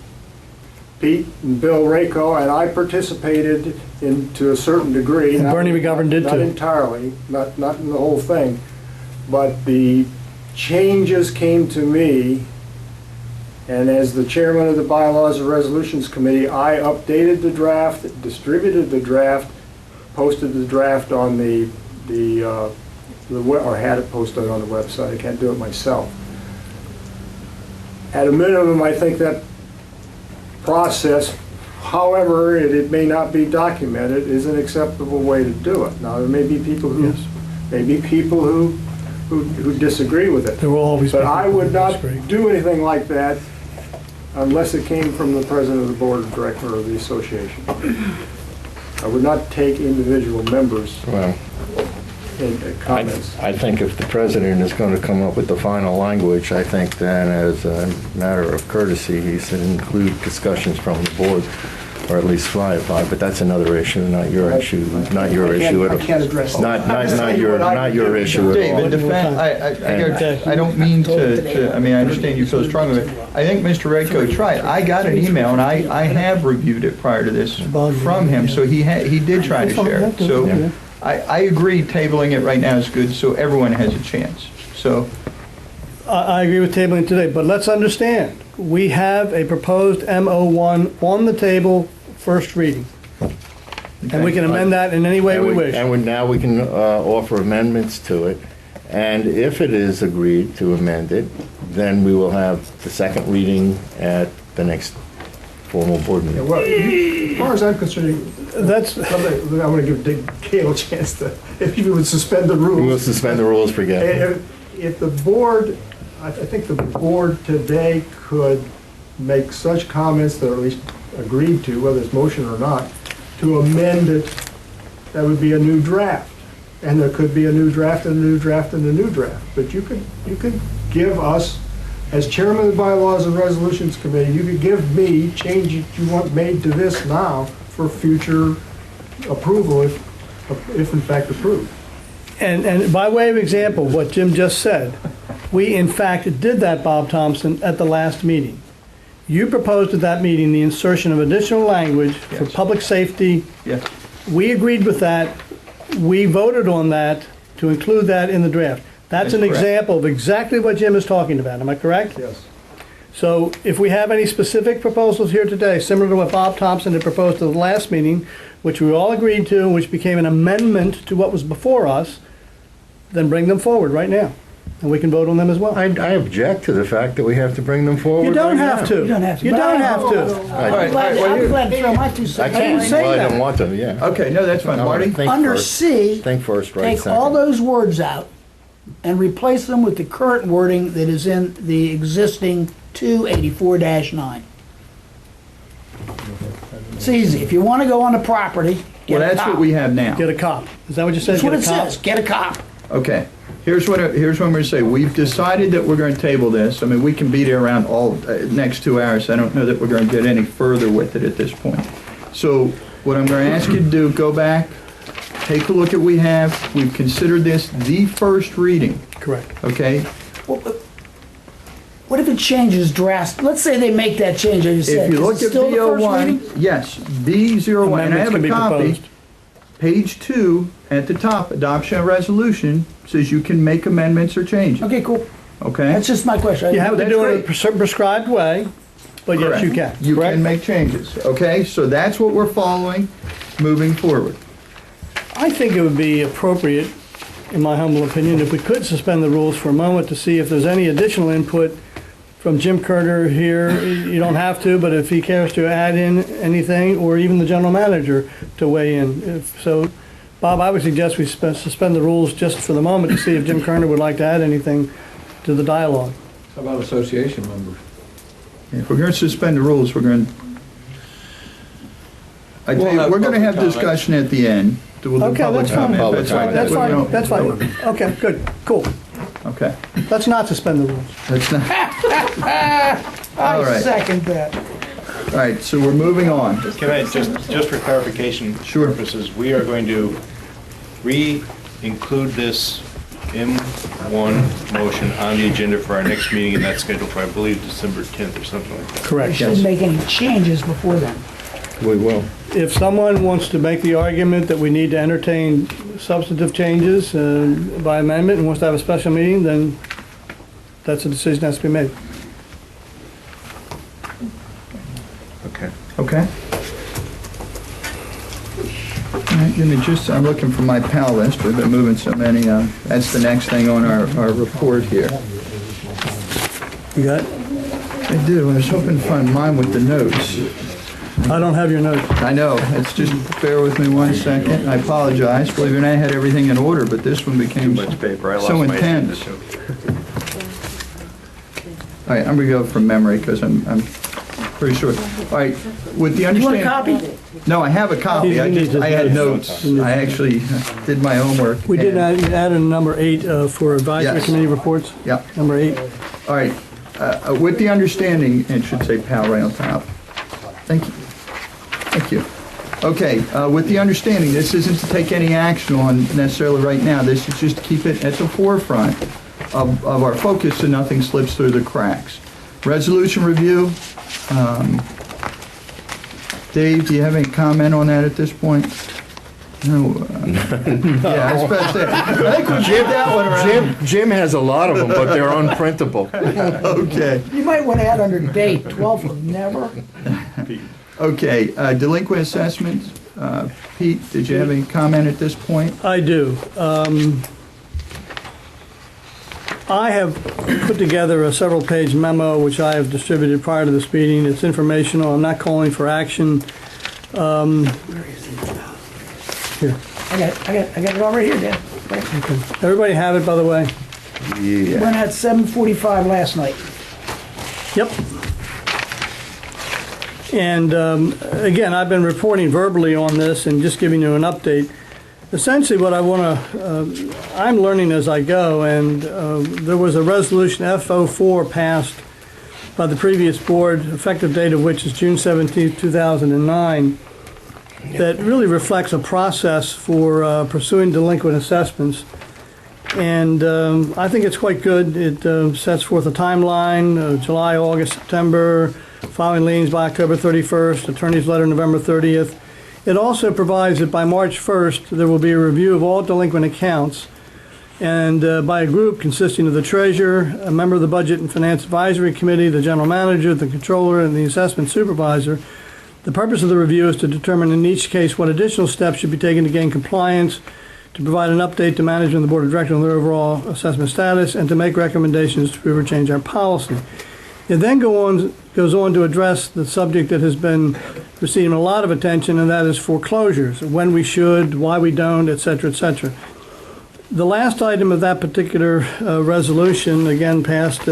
Pete and Bill Rako and I participated to a certain degree. And Bernie McGovern did Not too. entirely, not in the whole thing, but the changes came to me, and as the chairman of the Bylaws and Resolutions Committee, I updated the draft, distributed the draft, posted the draft on the or had it posted on the website. I can't do it myself. At a minimum, I think that process, however it may not be documented, is an acceptable way to do it. Now, there may be people who who disagree with it. There will always be But I people would who not disagree. do anything like that unless it came from the president of the board of directors of the association. I would not take individual members' Well, comments. I think if the president is going to come up with the final language, I think then as a matter of courtesy, he should include discussions from the board, or at least five, but that's another issue, not your issue, not your issue at all. I can't address that. Not your issue at David, all. I don't mean to, I mean, I understand you feel strongly, but I think Mr. Redco tried. I got an email, and I have reviewed it prior to this from him, so he did try to share it. So I agree tabling it right now is good, so everyone has a chance. So, I agree with tabling today, but let's understand, we have a proposed MO1 on the table, first reading. And we can amend that in any way we wish. And now we can offer amendments to it. And if it is agreed to amend it, then we will have the second reading at the next formal board Yeah, meeting. well, as far as I'm concerned, That's, I'm going to give Gail a chance to, if you would suspend the We will rules. suspend the rules for Gail. If the board, I think the board today could make such comments that are at least agreed to, whether it's motion or not, to amend it, that would be a new draft. And there could be a new draft and a new draft and a new draft. But you could give us, as chairman of the Bylaws and Resolutions Committee, you could give me changes you want made to this now for future approval if in fact approved. and by way of example, what Jim just said, we in fact did that, Bob Thompson, at the last meeting. You proposed at that meeting the insertion of additional language for Yes. public safety. yes. We agreed with that. We voted on that to include that in the draft. That's an That's correct. example of exactly what Jim is talking about. Am I correct? Yes. So if we have any specific proposals here today, similar to what Bob Thompson had proposed at the last meeting, which we all agreed to, and which became an amendment to what was before us, then bring them forward right now, and we can vote on them as well. I object to the fact that we have to bring them forward. You don't right have now. to. You don't have to. You But don't I- have to. I'm glad to throw my 2 I cents. can't, say well, I that. don't want to, yeah. Okay, no, that's fine. No, Marty? think Under first. C, Think first, right take all second. those words out and replace them with the current wording that is in the existing 284-9. It's easy. If you want to go on the property, Well, get a that's cop. what we have now. Get a cop. Is that what you said? That's what Get it a cop? says. Get a cop. Okay, here's what I'm going to say. We've decided that we're going to table this. I mean, we can beat it around all next 2 hours. I don't know that we're going to get any further with it at this point. So what I'm going to ask you to do, go back, take a look at what we have. We've considered this the first reading, Correct. okay? Well, what if it changes drastically? Let's say they make that change I just said. If you Is look it at still the first B01, reading? yes, B01, and I Amendments have can a be copy. proposed. Page 2 at the top, adoption of resolution, says you can make amendments or changes, Okay, cool. okay? That's just my question. You have to that's do it in a great. prescribed way, but yes, you can. Correct. You Correct? can make changes, okay? So that's what we're following, moving forward. I think it would be appropriate, in my humble opinion, if we could suspend the rules for a moment to see if there's any additional input from Jim Kerner here. You don't have to, but if he cares to add in anything, or even the general manager to weigh in. So, Bob, I would suggest we suspend the rules just for the moment to see if Jim Kerner would like to add anything to the dialogue. How about association members? If we're going to suspend the rules, we're going to, I tell We'll you, have we're going to have public discussion at the end. We'll do Okay, public that's fine. comment. Public comment. That's We fine, don't- that's fine. Okay, good, cool. Okay, Let's not suspend the rules. that's not, all I right. second that. all right, so we're moving on. Can I, just for clarification Sure. purposes, we are going to re-include this M1 motion on the agenda for our next meeting, and that's scheduled for, I believe, December 10th or something like that. We Correct, shouldn't yes. make any changes before then. We will. If someone wants to make the argument that we need to entertain substantive changes by amendment and wants to have a special meeting, then that's a decision that has to be made. Okay. Okay. All right, give me just, I'm looking for my PAL list, we've been moving so many, that's the next thing on our report here. You got? I do, I was hoping to find mine with the notes. I don't have your notes. I know, it's just, bear with me 1 second, I apologize, believe it or not, I had everything in order, but this one became Much paper, I lost so my agenda, intense. so. All right, I'm gonna go from memory, because I'm pretty sure. All right, with the You want a understanding. copy? No, I have a copy, He needs his I had notes. notes, I actually did my homework. We did and- add in number 8 for advisory Yes. committee reports. Yeah. Number 8. All right, with the understanding, it should say PAL right on top. Thank you. Thank you. Okay, with the understanding, this isn't to take any action on necessarily right now. This is just to keep it at the forefront of our focus so nothing slips through the cracks. Resolution review. Dave, do you have any comment on that at this point? No. Yeah, I was about to say, I think we did that one around. Jim has a lot of them, but they're unprintable. Okay. You might want to add under date, 12 of never. Okay, delinquent assessments. Pete, did you have any comment at this point? I do. I have put together a several-page memo, which I have distributed prior to this meeting. It's informational. I'm not calling for action. Here. I got it all right here, Dan. Everybody have it, by the way? Yeah. Went at 7:45 last night. Yep. And again, I've been reporting verbally on this and just giving you an update. Essentially, what I want to, I'm learning as I go, and there was a resolution F04 passed by the previous board, effective date of which is June 17, 2009, that really reflects a process for pursuing delinquent assessments. And I think it's quite good. It sets forth a timeline, July, August, September, filing liens by October 31st, attorney's letter November 30th. It also provides that by March 1st, there will be a review of all delinquent accounts, and by a group consisting of the treasurer, a member of the Budget and Finance Advisory Committee, the general manager, the controller, and the assessment supervisor. The purpose of the review is to determine in each case what additional steps should be taken to gain compliance, to provide an update to management and the board of directors on their overall assessment status, and to make recommendations to improve or change our policy. It then goes on to address the subject that has been receiving a lot of attention, and that is foreclosures, when we should, why we don't, et cetera, et cetera. The last item of that particular resolution, again passed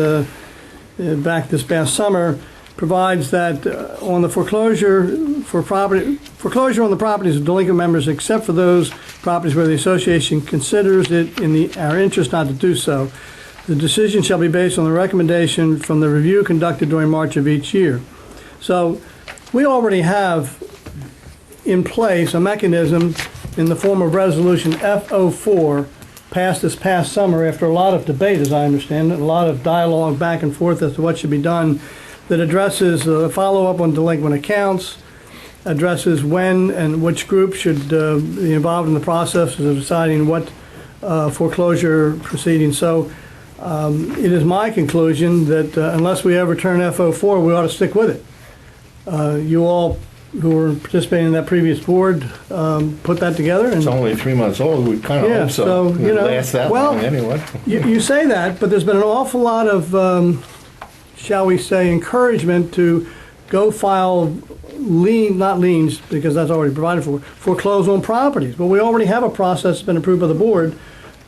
back this past summer, provides that on the foreclosure on the properties of delinquent members, except for those properties where the association considers it in our interest not to do so, the decision shall be based on the recommendation from the review conducted during March of each year. So we already have in place a mechanism in the form of resolution F04 passed this past summer after a lot of debate, as I understand it, a lot of dialogue back and forth as to what should be done, that addresses follow-up on delinquent accounts, addresses when and which group should be involved in the process of deciding what foreclosure proceedings. So it is my conclusion that unless we overturn F04, we ought to stick with it. You all who were participating in that previous board put that together. And It's only 3 months old, we kind of Yeah, hope so. so, you It'll know, last that well, long anyway. you say that, but there's been an awful lot of, shall we say, encouragement to go file not liens, because that's already provided for, foreclose on properties. But we already have a process that's been approved by the board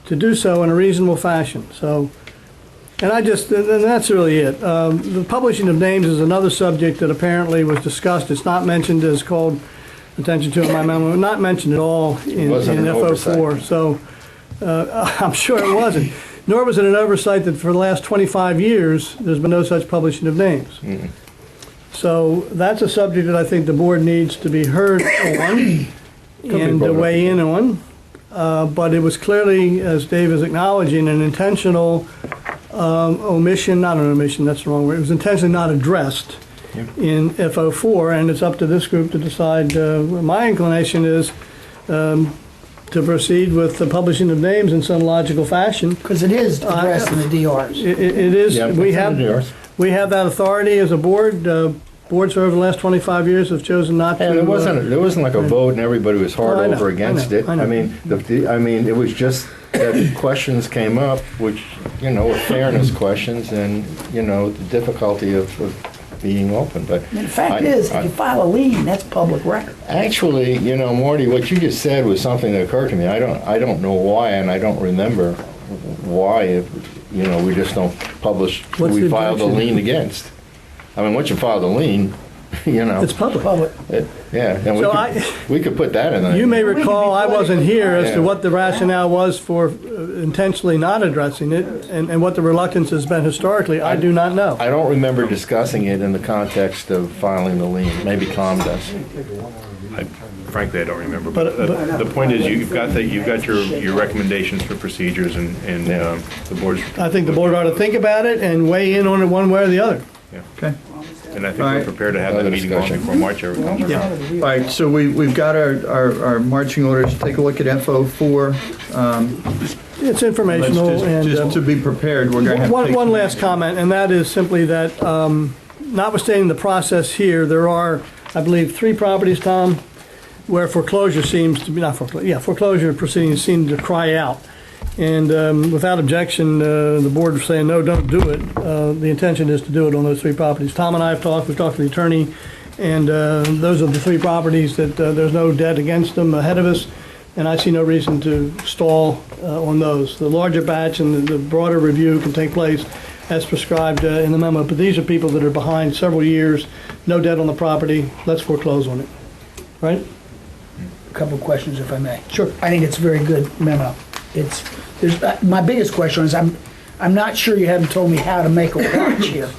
to do so in a reasonable fashion. So, and that's really it. The publishing of names is another subject that apparently was discussed. It's not mentioned as called attention to in my memo, not mentioned at all in wasn't an F04. oversight. So I'm sure it wasn't. Nor was it an oversight that for the last 25 years, there's been no such publishing of names. Mm-hmm. So that's a subject that I think the board needs to be heard on and to weigh in on. But it was clearly, as Dave is acknowledging, an intentional omission, not an omission, that's the wrong word. It was intentionally not addressed in F04, and it's up to this group to decide. My inclination is to proceed with the publishing of names in some logical fashion. Because it is addressed in the DRs. It is. Yeah, We it's in the DRs. have that authority as a board. Boards over the last 25 years have chosen not to. And there wasn't like a vote and everybody was hard Oh, I know, over against it. I know. I mean, it was just that questions came up, which, were fairness questions and, the difficulty of being open, but. And the fact is, if you file a lien, that's public record. Actually, Morty, what you just said was something that occurred to me. I don't know why, and I don't remember why, we just don't publish who What's we the filed a objection? lien against. I mean, once you file the lien, It's public. yeah, and So we could put that in there. You may recall, I wasn't here as to Yeah. what the rationale was for intentionally not addressing it, and what the reluctance has been historically. I do not know. I don't remember discussing it in the context of filing the lien. Maybe Tom does. Frankly, I don't remember. But- But the point is, you've got your recommendations for procedures, and the board's. I think the board ought to think about it and weigh in on it one way or the other. Okay. And I think All we're right. prepared to have that meeting long before March ever comes around. All right, so we've got our marching orders. Take a look at FO4. It's Let's informational and. just to be prepared, we're going to have to take One some last action. comment, and that is simply that notwithstanding the process here, there are, I believe, 3 properties, Tom, where foreclosure seems to be, foreclosure proceedings seem to cry out. And without objection, the board is saying, no, don't do it. The intention is to do it on those 3 properties. Tom and I have talked, we've talked to the attorney, and those are the 3 properties that there's no debt against them ahead of us, and I see no reason to stall on those. The larger batch and the broader review can take place as prescribed in the memo, but these are people that are behind several years, no debt on the property, let's foreclose on it. Right? A couple of questions, if I may. Sure. I think it's a very good memo. My biggest question is, I'm not sure you haven't told me how to make a watch here,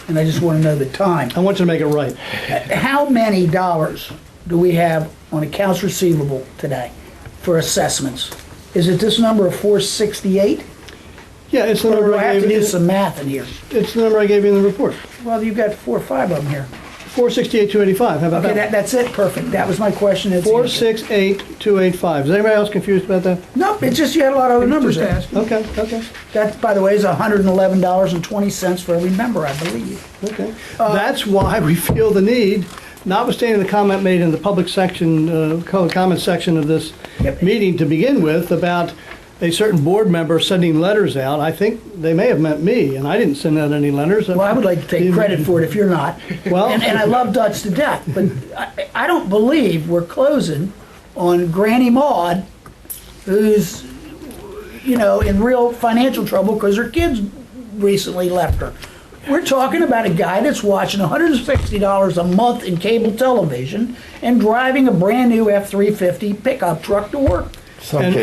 and I just want to know the time. I want you to make it right. How many dollars do we have on accounts receivable today for assessments? Is it this number of 468? Yeah, it's the Or do number I I have to gave do you. some math in here? It's the number I gave you in the report. Well, you've got 4 or 5 of them here. 468,285. How about Okay, that? that's it, perfect. That was my question. It's answered. 468,285. Is anybody else confused about that? Nope, it's just you had a lot of other numbers there. Okay, okay, That, by the way, is $111.20 for every member, I believe. okay. That's why we feel the need, notwithstanding the comment made in the public section, comment section of this Yep. meeting to begin with about a certain board member sending letters out. I think they may have meant me, and I didn't send out any letters. Well, I would like to take credit for it if you're not. Well- And I love Dutch to death, but I don't believe we're closing on Granny Maud, who's, in real financial trouble because her kids recently left her. We're talking about a guy that's watching $160 a month in cable television and driving a brand-new F-350 pickup truck to work. And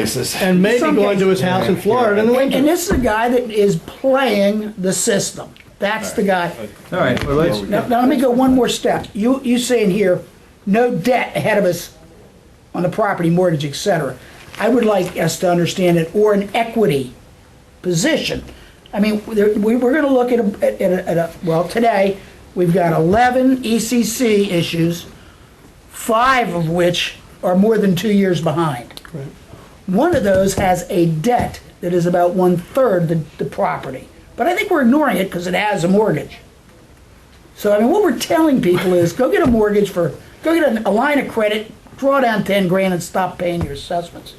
maybe Some going to cases. his house in Florida in the winter. And this is a guy that is playing the system. That's the guy. All right, well, let's, Now, let me go one more step. You saying here, no debt ahead of us on the property, mortgage, et cetera. I would like us to understand it, or an equity position. I mean, we're going to look well, today, we've got 11 ECC issues, 5 of which are more than 2 years behind. Right. One of those has a debt that is about 1/3 the property. But I think we're ignoring it because it has a mortgage. So, I mean, what we're telling people is go get a mortgage go get a line of credit, draw down 10 grand and stop paying your assessments.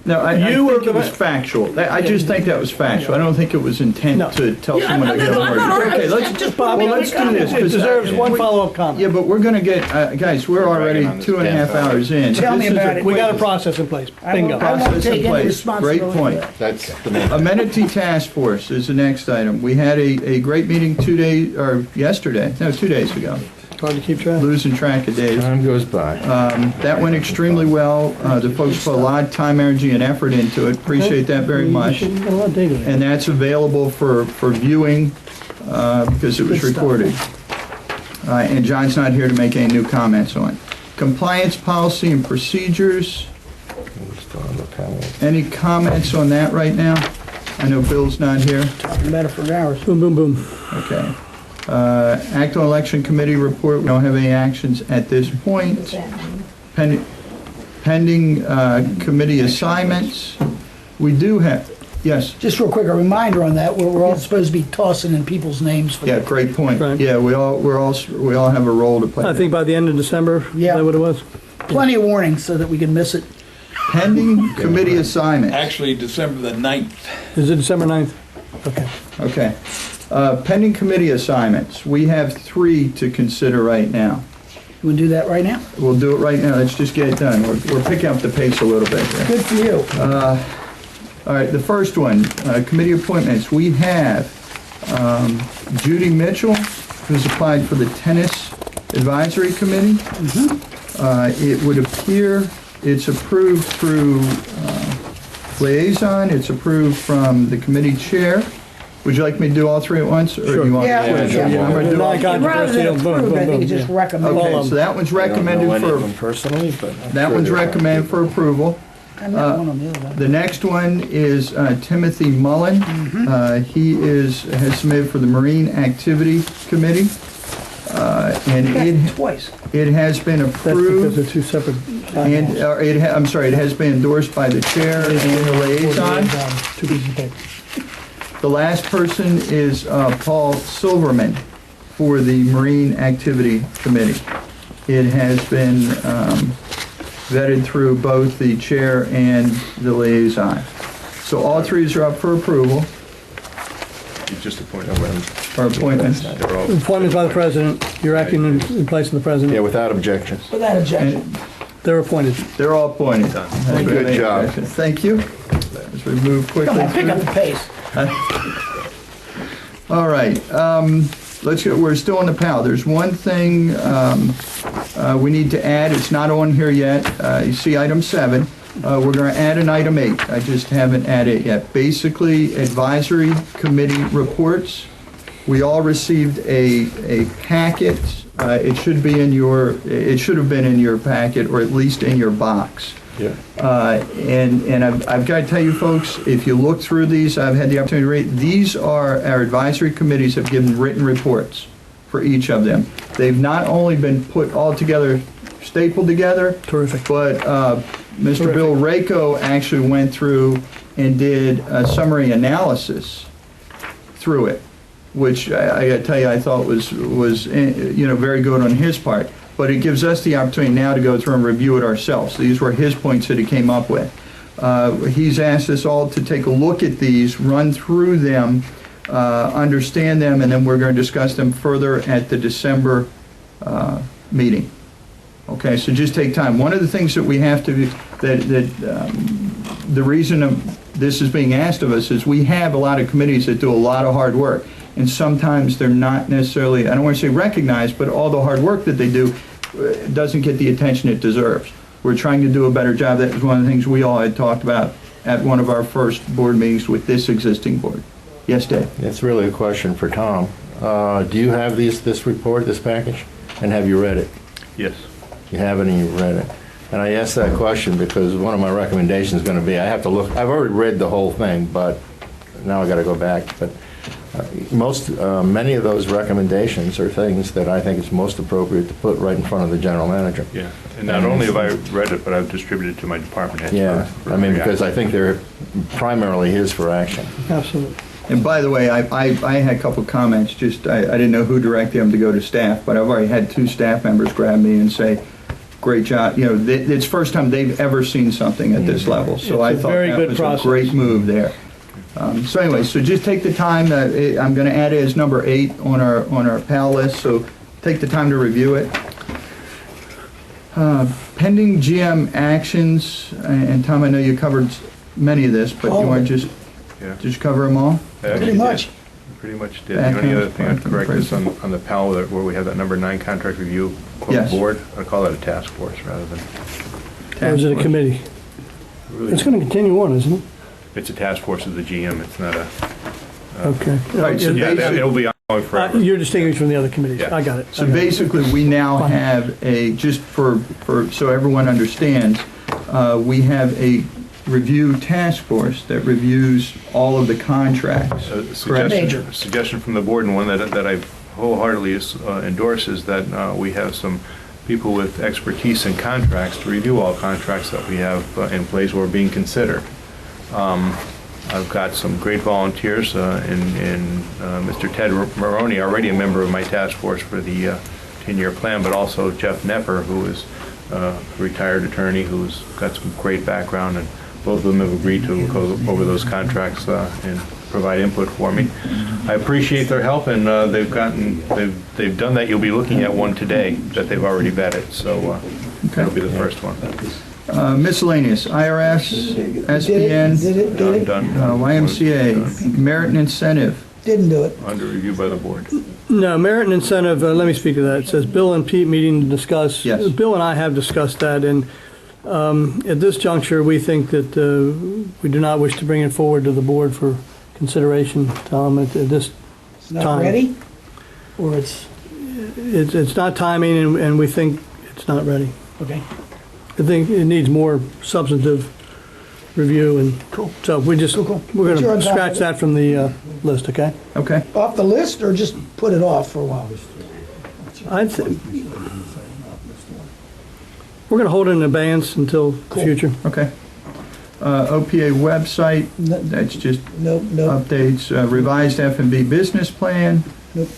no, I You were think it was factual. I just think that was factual. I don't think it was intent No. to tell Yeah, someone to get a I'm not mortgage. Okay, let's, just well, let's do this. It 'cause, deserves one follow-up comment. Yeah, but we're going to get, guys, we're already 2.5 hours in. Tell me This is about it. We got a process in place. Bingo. I won't Process in take any place. responsibility. Great point. for that. That's the main. Amenity Task Force is the next item. We had a great meeting 2 days ago. Hard to keep track. Losing track of days. Time goes by. That went extremely well. The folks put a lot of time, energy, and effort into it. Appreciate that very much. Got a lot of data there. And that's available for viewing because it was Good stuff. recorded. And John's not here to make any new comments on it. Compliance policy and procedures. Any comments on that right now? I know Bill's not here. Talking about it for hours. Boom, boom, boom. Okay. Act on Election Committee report, we don't have any actions at this point. Pending committee assignments, we do have, yes, Just real quick, a reminder on that, we're all supposed to be tossing in people's names for yeah, great point. Right. Yeah, we all have a role to play. I think by the end of December, is Yeah. that what it was? plenty of warning so that we can miss it. Pending committee assignments. Actually, December the 9th. Is it December 9th? Okay. Okay. Pending committee assignments, we have 3 to consider right now. You want to do that right now? We'll do it right now, let's just get it done. We're picking up the pace a little bit here. Good for you. All right, the first one, committee appointments. We have Judy Mitchell, who's applied for the Tennis Advisory Committee. It would appear it's approved through liaison, it's approved from the committee chair. Would you like me to do all 3 at once? Or do you want? Yeah, I'm gonna do all Rather than Non-controversial, boom, approved, I boom, think boom. it's just yeah. recommended. Okay, so that one's recommended for, personally, but. that one's recommended for approval. I'm not one on the other one. The next one is Timothy Mullen. He has submitted for the Marine Activity Committee. And Twice. it has been That's because approved, they're two separate and, bylaws. I'm sorry, it has been endorsed by the chair and the liaison. Two pieces of paper. The last person is Paul Silverman for the Marine Activity Committee. It has been vetted through both the chair and the liaison. So all three are up for approval, You just appointed them. or appointments. They're all. Appointments by the president, you're acting in place of the Yeah, president. without objection. Without objection. And They're appointed. they're all appointed. Good job. Thank you. As we move quickly. Come on, pick up the pace. All right, let's go, we're still on the PAL. There's one thing we need to add, it's not on here yet. You see item 7. We're gonna add an item 8. I just haven't added it yet. Basically, advisory committee reports. We all received a packet. It should have been in your packet, or at least in your box. Yeah. And I've got to tell you folks, if you look through these, I've had the opportunity to read, these are, our advisory committees have given written reports for each of them. They've not only been put all together, stapled together. Terrific. But Mr. Bill Rako actually went through and did a summary analysis through it, which I got to tell you, I thought was very good on his part. But it gives us the opportunity now to go through and review it ourselves. These were his points that he came up with. He's asked us all to take a look at these, run through them, understand them, and then we're going to discuss them further at the December meeting. Okay, so just take time. One of the things that we have to, the reason this is being asked of us is we have a lot of committees that do a lot of hard work. And sometimes they're not necessarily, I don't want to say recognized, but all the hard work that they do doesn't get the attention it deserves. We're trying to do a better job. That was one of the things we all had talked about at one of our first board meetings with this existing board. Yes, Dave? It's really a question for Tom. Do you have this report, this package? And have you read it? Yes. You haven't, and you've read it. And I asked that question because one of my recommendations is going to be, I have to look, I've already read the whole thing, but now I got to go back. But many of those recommendations are things that I think it's most appropriate to put right in front of the general manager. Yeah, and not only have I read it, but I've distributed it to my department heads. Yeah, for I mean, reaction. because I think they're primarily his for action. Absolutely. And by the way, I had a couple comments, just, I didn't know who directed them to go to staff, but I've already had 2 staff members grab me and say, great job, it's the first time they've ever seen something at this level, so I It's a thought very that good was process. a great move there. So anyway, so just take the time, I'm gonna add it as number 8 on our PAL list, so take the time to review it. Pending GM actions, and Tom, I know you covered many of this, but you want to Yeah. just cover them all? I actually Pretty much. did. Pretty much did. The only other thing I'd correct is on the PAL where we have that number 9 contract review Yes. board. I call that a task force rather than, Or is it a committee? really, It's going to continue on, isn't it? it's a task force of the GM. It's not a, Okay. Right, so yeah, basically- it'll be ongoing forever. You're distinguished from the other committees. Yeah. I got it. So basically, we now have just so everyone understands, we have a review task force that reviews all of the contracts. A Correct. suggestion from the board, and one that I wholeheartedly endorse, is that we have some people with expertise in contracts to review all contracts that we have in place or being considered. I've got some great volunteers in Mr. Ted Maroney, already a member of my task force for the 10-year plan, but also Jeff Nepper, who is a retired attorney who's got some great background, and both of them have agreed to go over those contracts and provide input for me. I appreciate their help, and they've done that. You'll be looking at one today that they've already vetted, so that'll be the first one. Miscellaneous, IRS, SBN, Done. YMCA, merit and incentive. Didn't do it. Under review by the board. No, merit and incentive, let me speak to that. It says Bill and Pete meeting to discuss. Yes. Bill and I have discussed that, and at this juncture, we think that we do not wish to bring it forward to the board for consideration, Tom, at this It's not time. ready? Or it's, It's not timing, and we think it's not ready. okay. I think it needs more substantive review, and Cool. so we just, Cool. we're But you're going on to top scratch of it. that from the list, okay? Okay, Off the list or just put it off for a while? I'd say, we're going to hold it in abeyance until the future. Okay. OPA website, that's just Nope, nope. updates, revised F&B business plan. Nope.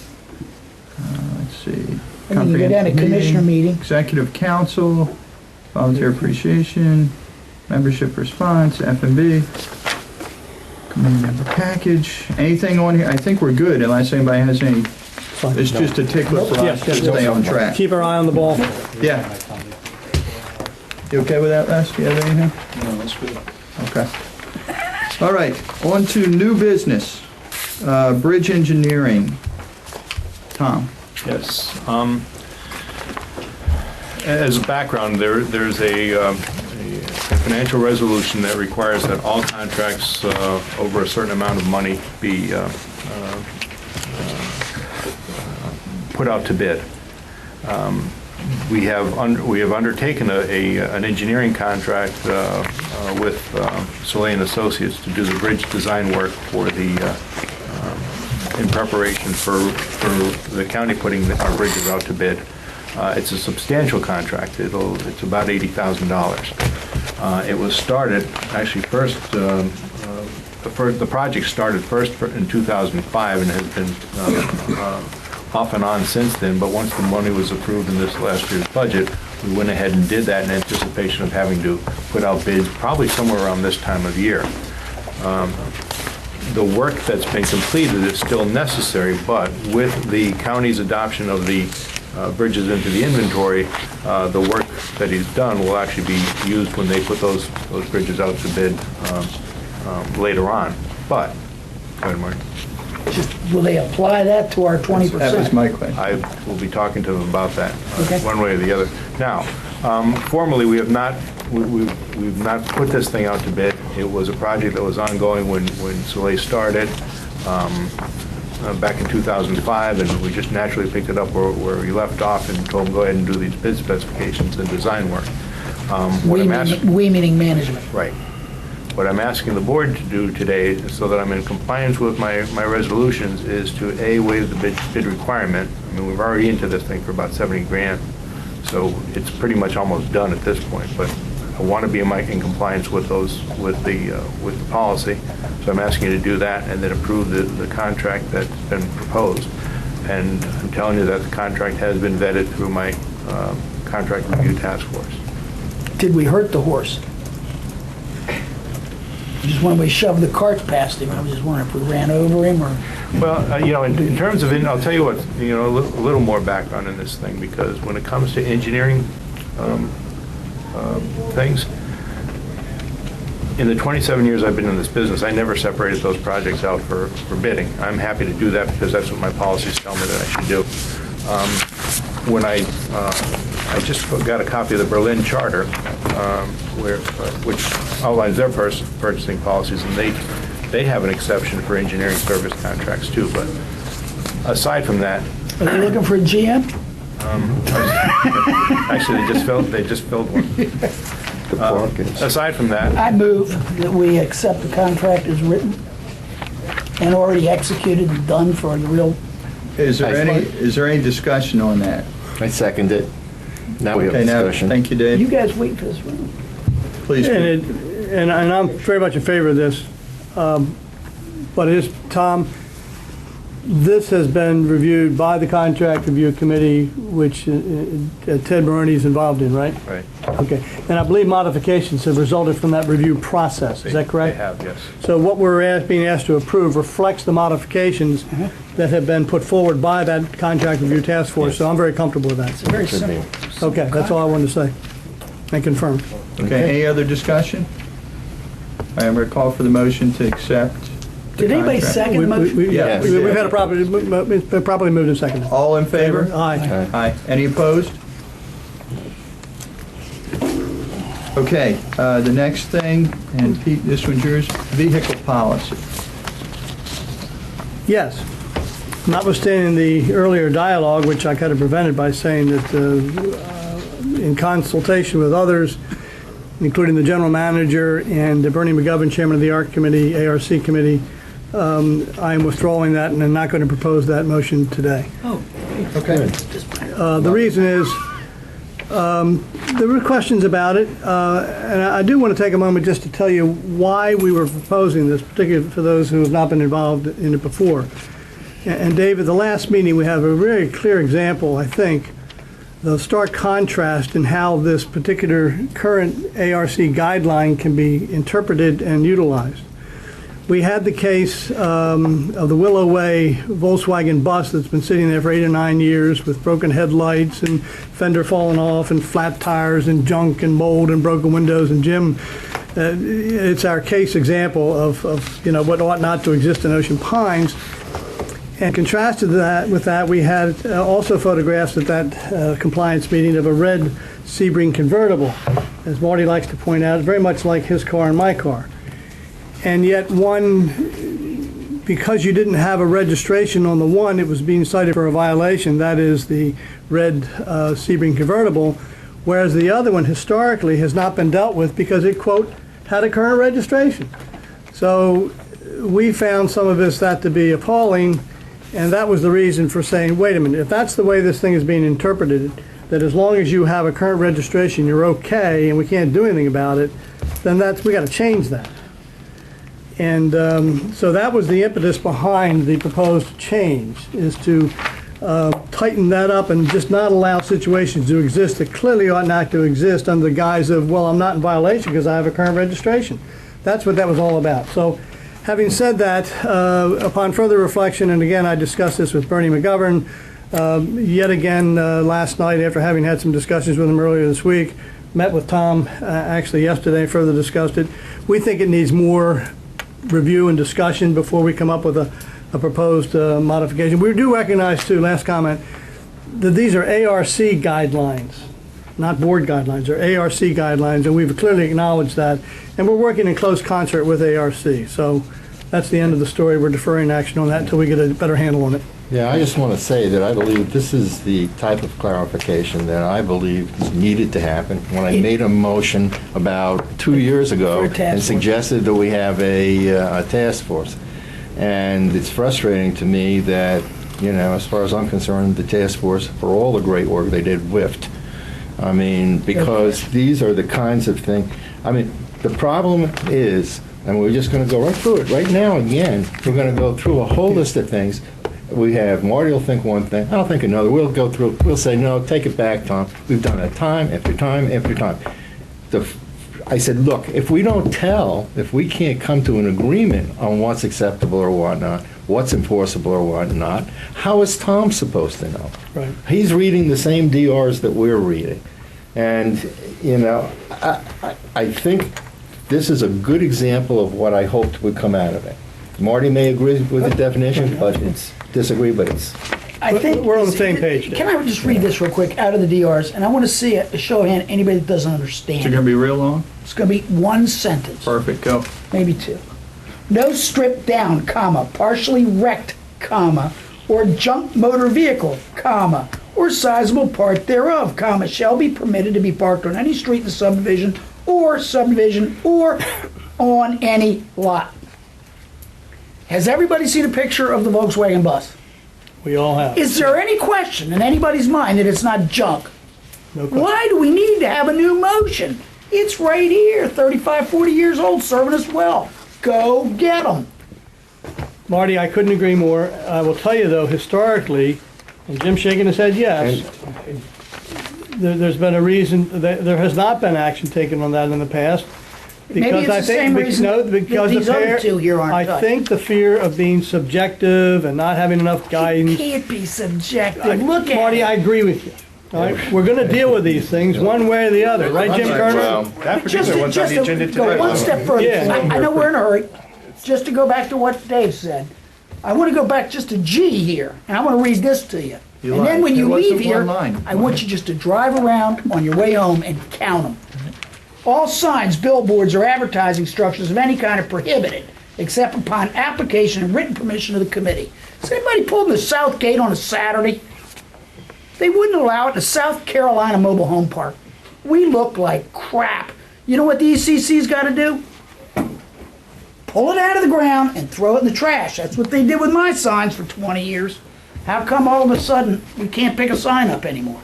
Let's see. And you can go down to commissioner meeting. Executive council, volunteer appreciation, membership response, F&B, committee member package. Anything on here? I think we're good unless anybody has any. Fine. It's just a tickler for us to stay on track. Keep our eye on the ball. Yeah. You okay with that, Les? Do you have anything? No, that's good. Okay. All right, on to new business. Bridge engineering. Tom? Yes. As a background, there's a financial resolution that requires that all contracts over a certain amount of money be put out to bid. We have undertaken an engineering contract with Soleil & Associates to do the bridge design work for the in preparation for the county putting our bridges out to bid. It's a substantial contract. It's about $80,000. It was started, actually the project started first in 2005 and has been off and on since then, but once the money was approved in this last year's budget, we went ahead and did that in anticipation of having to put out bids probably somewhere around this time of year. The work that's been completed is still necessary, but with the county's adoption of the bridges into the inventory, the work that he's done will actually be used when they put those bridges out to bid later on. But, go ahead, Mark. Will they apply that to our 20%? That was my question. I will be talking to them about that, Okay. one way or the other. Now, formally, we've not put this thing out to bid. It was a project that was ongoing when Soleil started back in 2005, and we just naturally picked it up where we left off and told them go ahead and do these bid specifications and design work. We meaning management. Right. What I'm asking the board to do today, so that I'm in compliance with my resolutions, is to A, waive the bid requirement. I mean, we're already into this thing for about 70 grand, so it's pretty much almost done at this point, but I want to be in compliance with the policy. So I'm asking you to do that and then approve the contract that's been proposed. And I'm telling you that the contract has been vetted through my contract review task force. Did we hurt the horse? Just when we shoved the carts past him, I was just wondering if we ran over him or... Well, in terms of, I'll tell you what, a little more background in this thing, because when it comes to engineering things, in the 27 years I've been in this business, I never separated those projects out for bidding. I'm happy to do that because that's what my policies tell me that I should do. When I just got a copy of the Berlin Charter, which outlines their purchasing policies, and they have an exception for engineering service contracts too. But aside from that, Are they looking for a GM? actually they just filled one. Aside from that, I move that we accept the contract as written and already executed and done for the real... Is there any discussion on that? I second it. Now we have Okay, now, discussion. thank you, Dave. You guys wait for this one. Please. And I'm very much in favor of this. But Tom, this has been reviewed by the contract review committee, which Ted Maroney is involved in, right? right, Okay. And I believe modifications have resulted from that review process. Is that correct? They have, yes. So what we're being asked to approve reflects the modifications that have been put forward by that contract review task force. So I'm very comfortable with that. It's very simple. Okay, that's all I wanted to say and confirm. Okay, any other discussion? I'm going to call for the motion to accept the Did anybody contract. second the motion? Yeah, we We've did. had it's been properly moved and seconded. All in favor? Aye. Aye. Any opposed? Okay, the next thing, and Pete, this one's yours, vehicle policy. Yes. Notwithstanding the earlier dialogue, which I kind of prevented by saying that in consultation with others, including the general manager and Bernie McGovern, chairman of the ARC committee, I am withdrawing that and I'm not going to propose that motion today. Oh, Okay. The reason is, there were questions about it, and I do want to take a moment just to tell you why we were proposing this, particularly for those who have not been involved in it before. And Dave, at the last meeting, we have a very clear example, I think, the stark contrast in how this particular current ARC guideline can be interpreted and utilized. We had the case of the Willow Way Volkswagen bus that's been sitting there for 8 or 9 years with broken headlights and fender falling off and flat tires and junk and mold and broken windows. And Jim, it's our case example of what ought not to exist in Ocean Pines. And contrasted with that, we had also photographs at that compliance meeting of a red Sebring convertible, as Marty likes to point out, very much like his car and my car. And yet because you didn't have a registration on the one, it was being cited for a violation, that is the red Sebring convertible, whereas the other one historically has not been dealt with because it, quote, had a current registration. So we found some of that to be appalling. And that was the reason for saying, wait a minute, if that's the way this thing is being interpreted, that as long as you have a current registration, you're okay, and we can't do anything about it, then we got to change that. And so that was the impetus behind the proposed change, is to tighten that up and just not allow situations to exist that clearly ought not to exist under the guise of, well, I'm not in violation because I have a current registration. That's what that was all about. So, having said that, upon further reflection, and again, I discussed this with Bernie McGovern, yet again last night after having had some discussions with him earlier this week, met with Tom actually yesterday, further discussed it. We think it needs more review and discussion before we come up with a proposed modification. We do recognize, too, last comment, that these are ARC guidelines, not board guidelines, they're ARC guidelines, and we've clearly acknowledged that. And we're working in close concert with ARC. So that's the end of the story. We're deferring action on that until we get a better handle on it. Yeah, I just want to say that I believe this is the type of clarification that I believe needed to happen. When I made a motion about 2 years ago and suggested that we have a task force. And it's frustrating to me that, as far as I'm concerned, the task force, for all the great work they did, whiffed. I mean, because these are the kinds of things, the problem is, and we're just going to go right through it right now again, we're going to go through a whole list of things. We have, Marty will think one thing, I'll think another. We'll go through, we'll say, no, take it back, Tom. We've done it time after time after time. I said, look, if we can't come to an agreement on what's acceptable or whatnot, what's enforceable or whatnot, how is Tom supposed to know? Right. He's reading the same DRs that we're reading. And, I think this is a good example of what I hoped would come out of it. Marty may agree with the definition, but disagree, but it's... I think we're on the same page. Can I just read this real quick out of the DRs? And I want to see a show of hand, anybody that doesn't understand. Is it going to be real long? It's going to be one sentence. Perfect, go. Maybe two. No stripped down, partially wrecked, or junk motor vehicle, or sizable part thereof, shall be permitted to be parked on any street in the subdivision or on any lot. Has everybody seen a picture of the Volkswagen bus? We all have. Is there any question in anybody's mind that it's not junk? No question. Why do we need to have a new motion? It's right here, 35, 40 years old, serving us well. Go get them. Marty, I couldn't agree more. I will tell you, though, historically, and Jim's shaking his head yes, there's been a reason that there has not been action taken on that in the past. Maybe it's the same reason that these other two here aren't I touched. think the fear of being subjective and not having enough guidance. It can't be subjective. Look at Marty, it. I agree with you. All right? We're going to deal with these things one way or the other, right, Jim Kerner? That particular one's on the agenda Go today. one step further. Yeah. I know we're in a hurry. Just to go back to what Dave said, I want to go back just to G here, and I want to read this to you. You And then lied. when you It wasn't leave here, one line. I want you just to drive around on your way home and count them. All signs, billboards, or advertising structures of any kind are prohibited, except upon application and written permission of the committee. Has anybody pulled the South Gate on a Saturday? They wouldn't allow it in the South Carolina Mobile Home Park. We look like crap. You know what the ECC's got to do? Pull it out of the ground and throw it in the trash. That's what they did with my signs for 20 years. How come all of a sudden we can't pick a sign up anymore?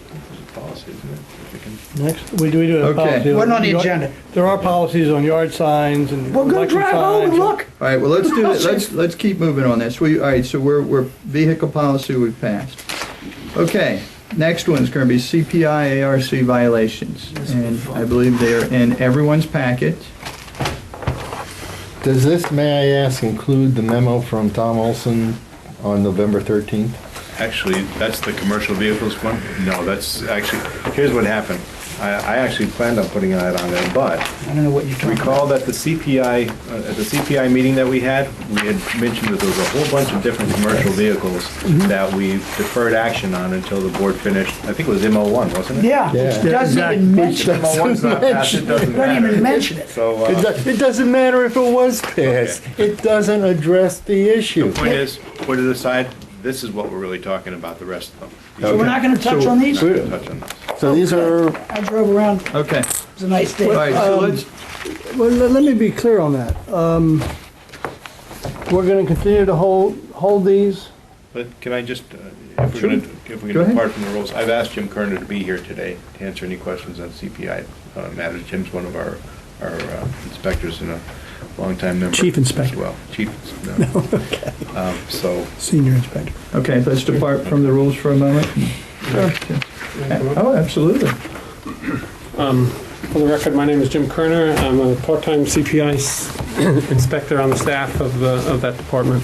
Policy, isn't it? If we can- Next, we do have Okay. policy. Wasn't on the agenda. There are policies on yard signs and Well, go election drive home and signs. look. All right, well, let's do that, let's keep moving on this. All right, so we're vehicle policy we've passed. Okay, next one's gonna be CPI ARC violations, and I believe they're in everyone's packet. Does this, may I ask, include the memo from Tom Olson on November 13th? Actually, that's the commercial vehicles one? No, that's actually, here's what happened. I actually planned on putting that on there, but I don't know what you're talking about. recall that the CPI, at the CPI meeting that we had mentioned that there was a whole bunch of different commercial vehicles that we deferred action on until the board finished, I think it was MO1, wasn't it? Yeah, Yeah. which doesn't even mention it. MO1's not passed, it doesn't Doesn't even matter. mention it. So, It doesn't matter if it was passed. It doesn't address the the issue. point is, put it aside, this is what we're really talking about, the rest of them. So we're not gonna touch on these? Not gonna touch on this. So these are, I drove around, Okay, it was a nice day. all right, so let's, Well, let me be clear on that. We're gonna continue to hold these. But can I just, if we're gonna Go ahead. depart from the rules, I've asked Jim Kerner to be here today to answer any questions on CPI matters. Jim's one of our inspectors and a longtime member. Chief inspector. As well, chief, no. So, Senior inspector. okay, let's depart from the rules for a moment. Oh, absolutely. For the record, my name is Jim Kerner. I'm a part-time CPI inspector on the staff of that department.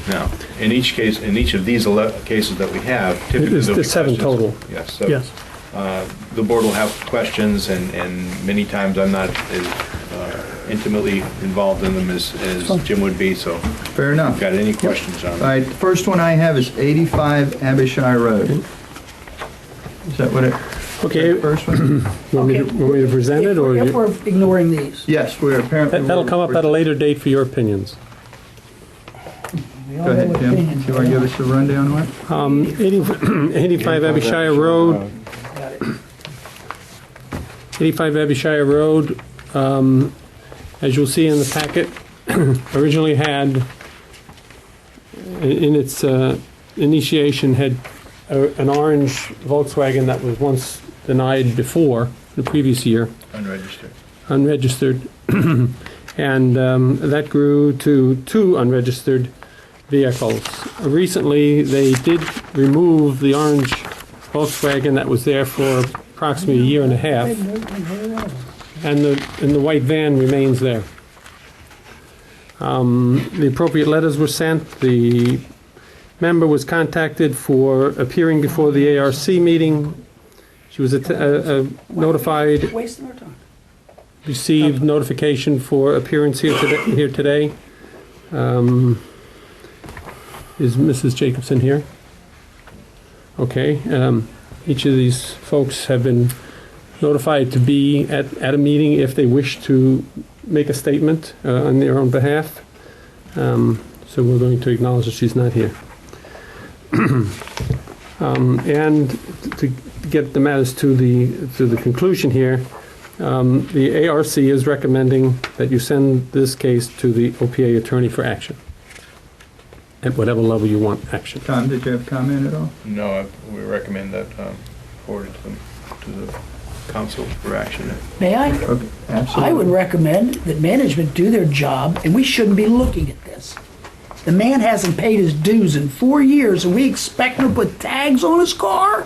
now, in each case, in each of these cases that we have, typically There's there'll be 7 questions. total. Yes, so, Yes. the board will have questions, and many times I'm not as intimately involved in them as Jim would be, so Fair enough. got any questions on All it? right, the first one I have is 85 Abishai Road. Is that what it, Okay, first one? want me to present it, or If we're ignoring these. Yes, we're apparently. that'll come up at a later date for your opinions. We all Go ahead, know Jim. opinions. Do you want to give us a rundown on it? 85 Abishai Road, Got it. 85 Abishai Road, as you'll see in the packet, originally had, in its initiation, had an orange Volkswagen that was once denied before, the previous year, Unregistered. unregistered. And that grew to 2 unregistered vehicles. Recently, they did remove the orange Volkswagen that was there for approximately a year and a half, and the white van remains there. The appropriate letters were sent. The member was contacted for appearing before the ARC meeting. She was notified, Wasting our time. received notification for appearance here today. Is Mrs. Jacobson here? Okay. Each of these folks have been notified to be at a meeting if they wish to make a statement on their own behalf. So we're going to acknowledge that she's not here. And to get the matters to the conclusion here, the ARC is recommending that you send this case to the OPA attorney for action, at whatever level you want action. Tom, did you have a comment at all? No, we recommend that forward to the council for action. May I? Okay, absolutely. I would recommend that management do their job, and we shouldn't be looking at this. The man hasn't paid his dues in 4 years, and we expect him to put tags on his car?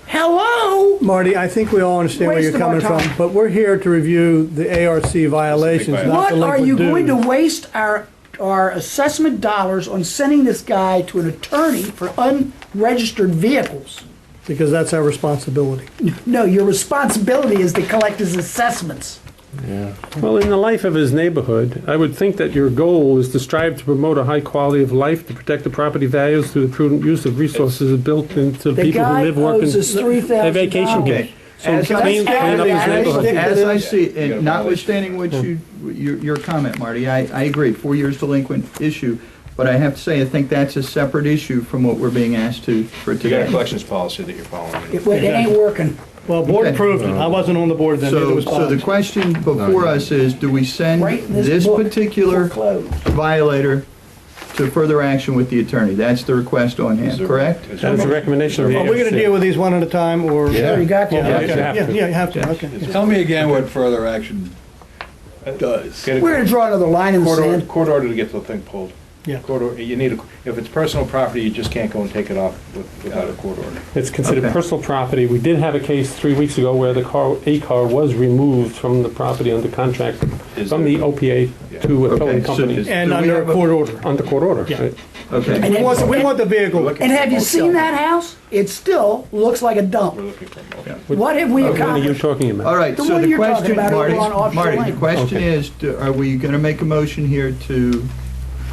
Hello? Marty, I think we all understand where you're Waste of our coming from, time. but we're here to review the ARC violations, not What are delinquent you going to dues. waste our assessment dollars on sending this guy to an attorney for unregistered vehicles? Because that's our responsibility. No, your responsibility is to collect his assessments. Well, in the life of his neighborhood, I would think that your goal is to strive to promote a high quality of life, to protect the property values through the prudent use of resources built into the The people who guy live, work, and owes us $3,000. have vacation here. Okay. So As I clean up his neighborhood. As I see, and notwithstanding what your comment, Marty, I agree, 4 years delinquent issue, but I have to say, I think that's a separate issue from what we're being asked to for You got a today. collections policy that you're following. It ain't working. Well, board Okay. approved it. I wasn't on the board then. Neither So, was so the Bob. question before us is, do we send Right in this this book, particular foreclosed. violator to further action with the attorney? That's the request on hand, correct? That is a recommendation of the Are we going to ARC. deal with these one at a time, or? Yeah. You got Yeah, to. okay. you have Yeah, to. yeah, you have to, okay. Tell me again what further action does. Get a We're going to draw another line in the sand. court order to get the thing pulled. Yeah. Court order, you need, if it's personal property, you just can't go and take it off without a court order. It's considered Okay. personal property. We did have a case 3 weeks ago where a car was removed from the property under contract from the OPA to a Okay, towing so company is- And Do we under a have a- court order. under court order. Yeah. right? Okay. And We want the vehicle. And have you seen that house? It still looks like a dump. We're looking for a motion. What have we What are you accomplished? talking about? All right, The so one the you're talking question, about over Marty, on Offshore Marty, the Lane. question Okay. is, are we going to make a motion here to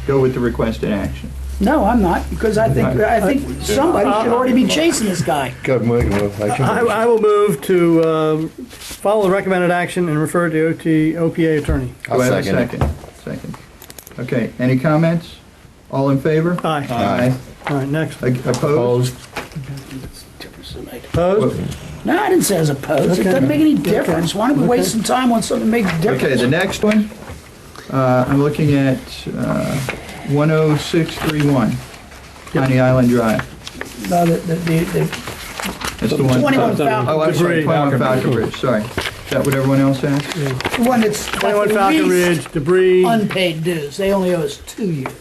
go with the requested action? No, I'm not, because I think somebody should already be chasing this guy. I will move to follow the recommended action and refer to OPA attorney. Do I have a second? Second. Okay, any comments? All in favor? Aye. Aye. All right, next. Opposed? Opposed? No, I didn't say I was opposed. It Okay. doesn't make any difference. Why don't we waste some time on something that makes a Okay, difference? the next one, I'm looking at 10631, Coney Island Drive. No, That's the one. 21 Oh, Falcon I'm sorry, Debris. 21 Falcon Bridge, sorry. Is that what everyone else has? the one that's 21 got the Falcon least Ridge, debris. unpaid dues. They only owe us 2 years.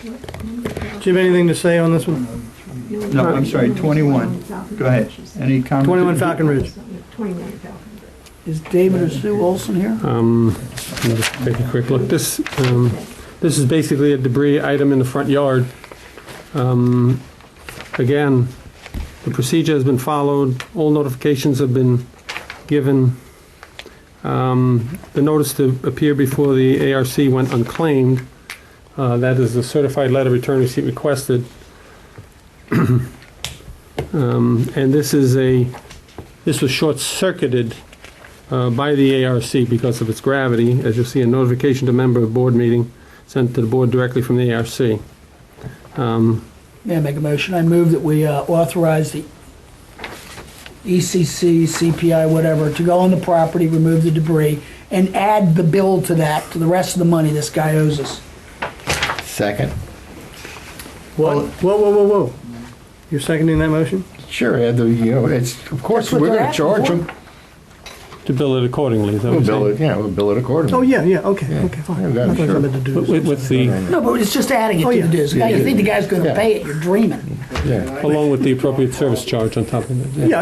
Do you have anything to say on this one? No, I'm sorry, 21. Go ahead. Any comments? 21 Falcon Ridge. Is David or Sue Olson here? Let me just take a quick look. This is basically a debris item in the front yard. Again, the procedure has been followed, all notifications have been given. The notice to appear before the ARC went unclaimed. That is the certified letter return receipt requested. And this was short-circuited by the ARC because of its gravity. As you'll see, a notification to member of board meeting sent to the board directly from the ARC. May I make a motion? I move that we authorize the ECC, CPI, whatever, to go on the property, remove the debris, and add the bill to that, to the rest of the money this guy owes us. Second. What? Whoa. You're seconding that motion? Sure, Ed, it's, of course, That's what we're they're gonna asking charge for. them. To bill it accordingly, is that We'll what you're bill saying? it, we'll bill it accordingly. Oh, yeah, okay, fine. Yeah, I thought you sure. meant to do this. With the, No, but it's just adding it Oh, to yeah. the dues. Now, you think the guy's gonna Yeah. pay it, you're dreaming. Yeah, along with the appropriate service charge on top of it. Yeah.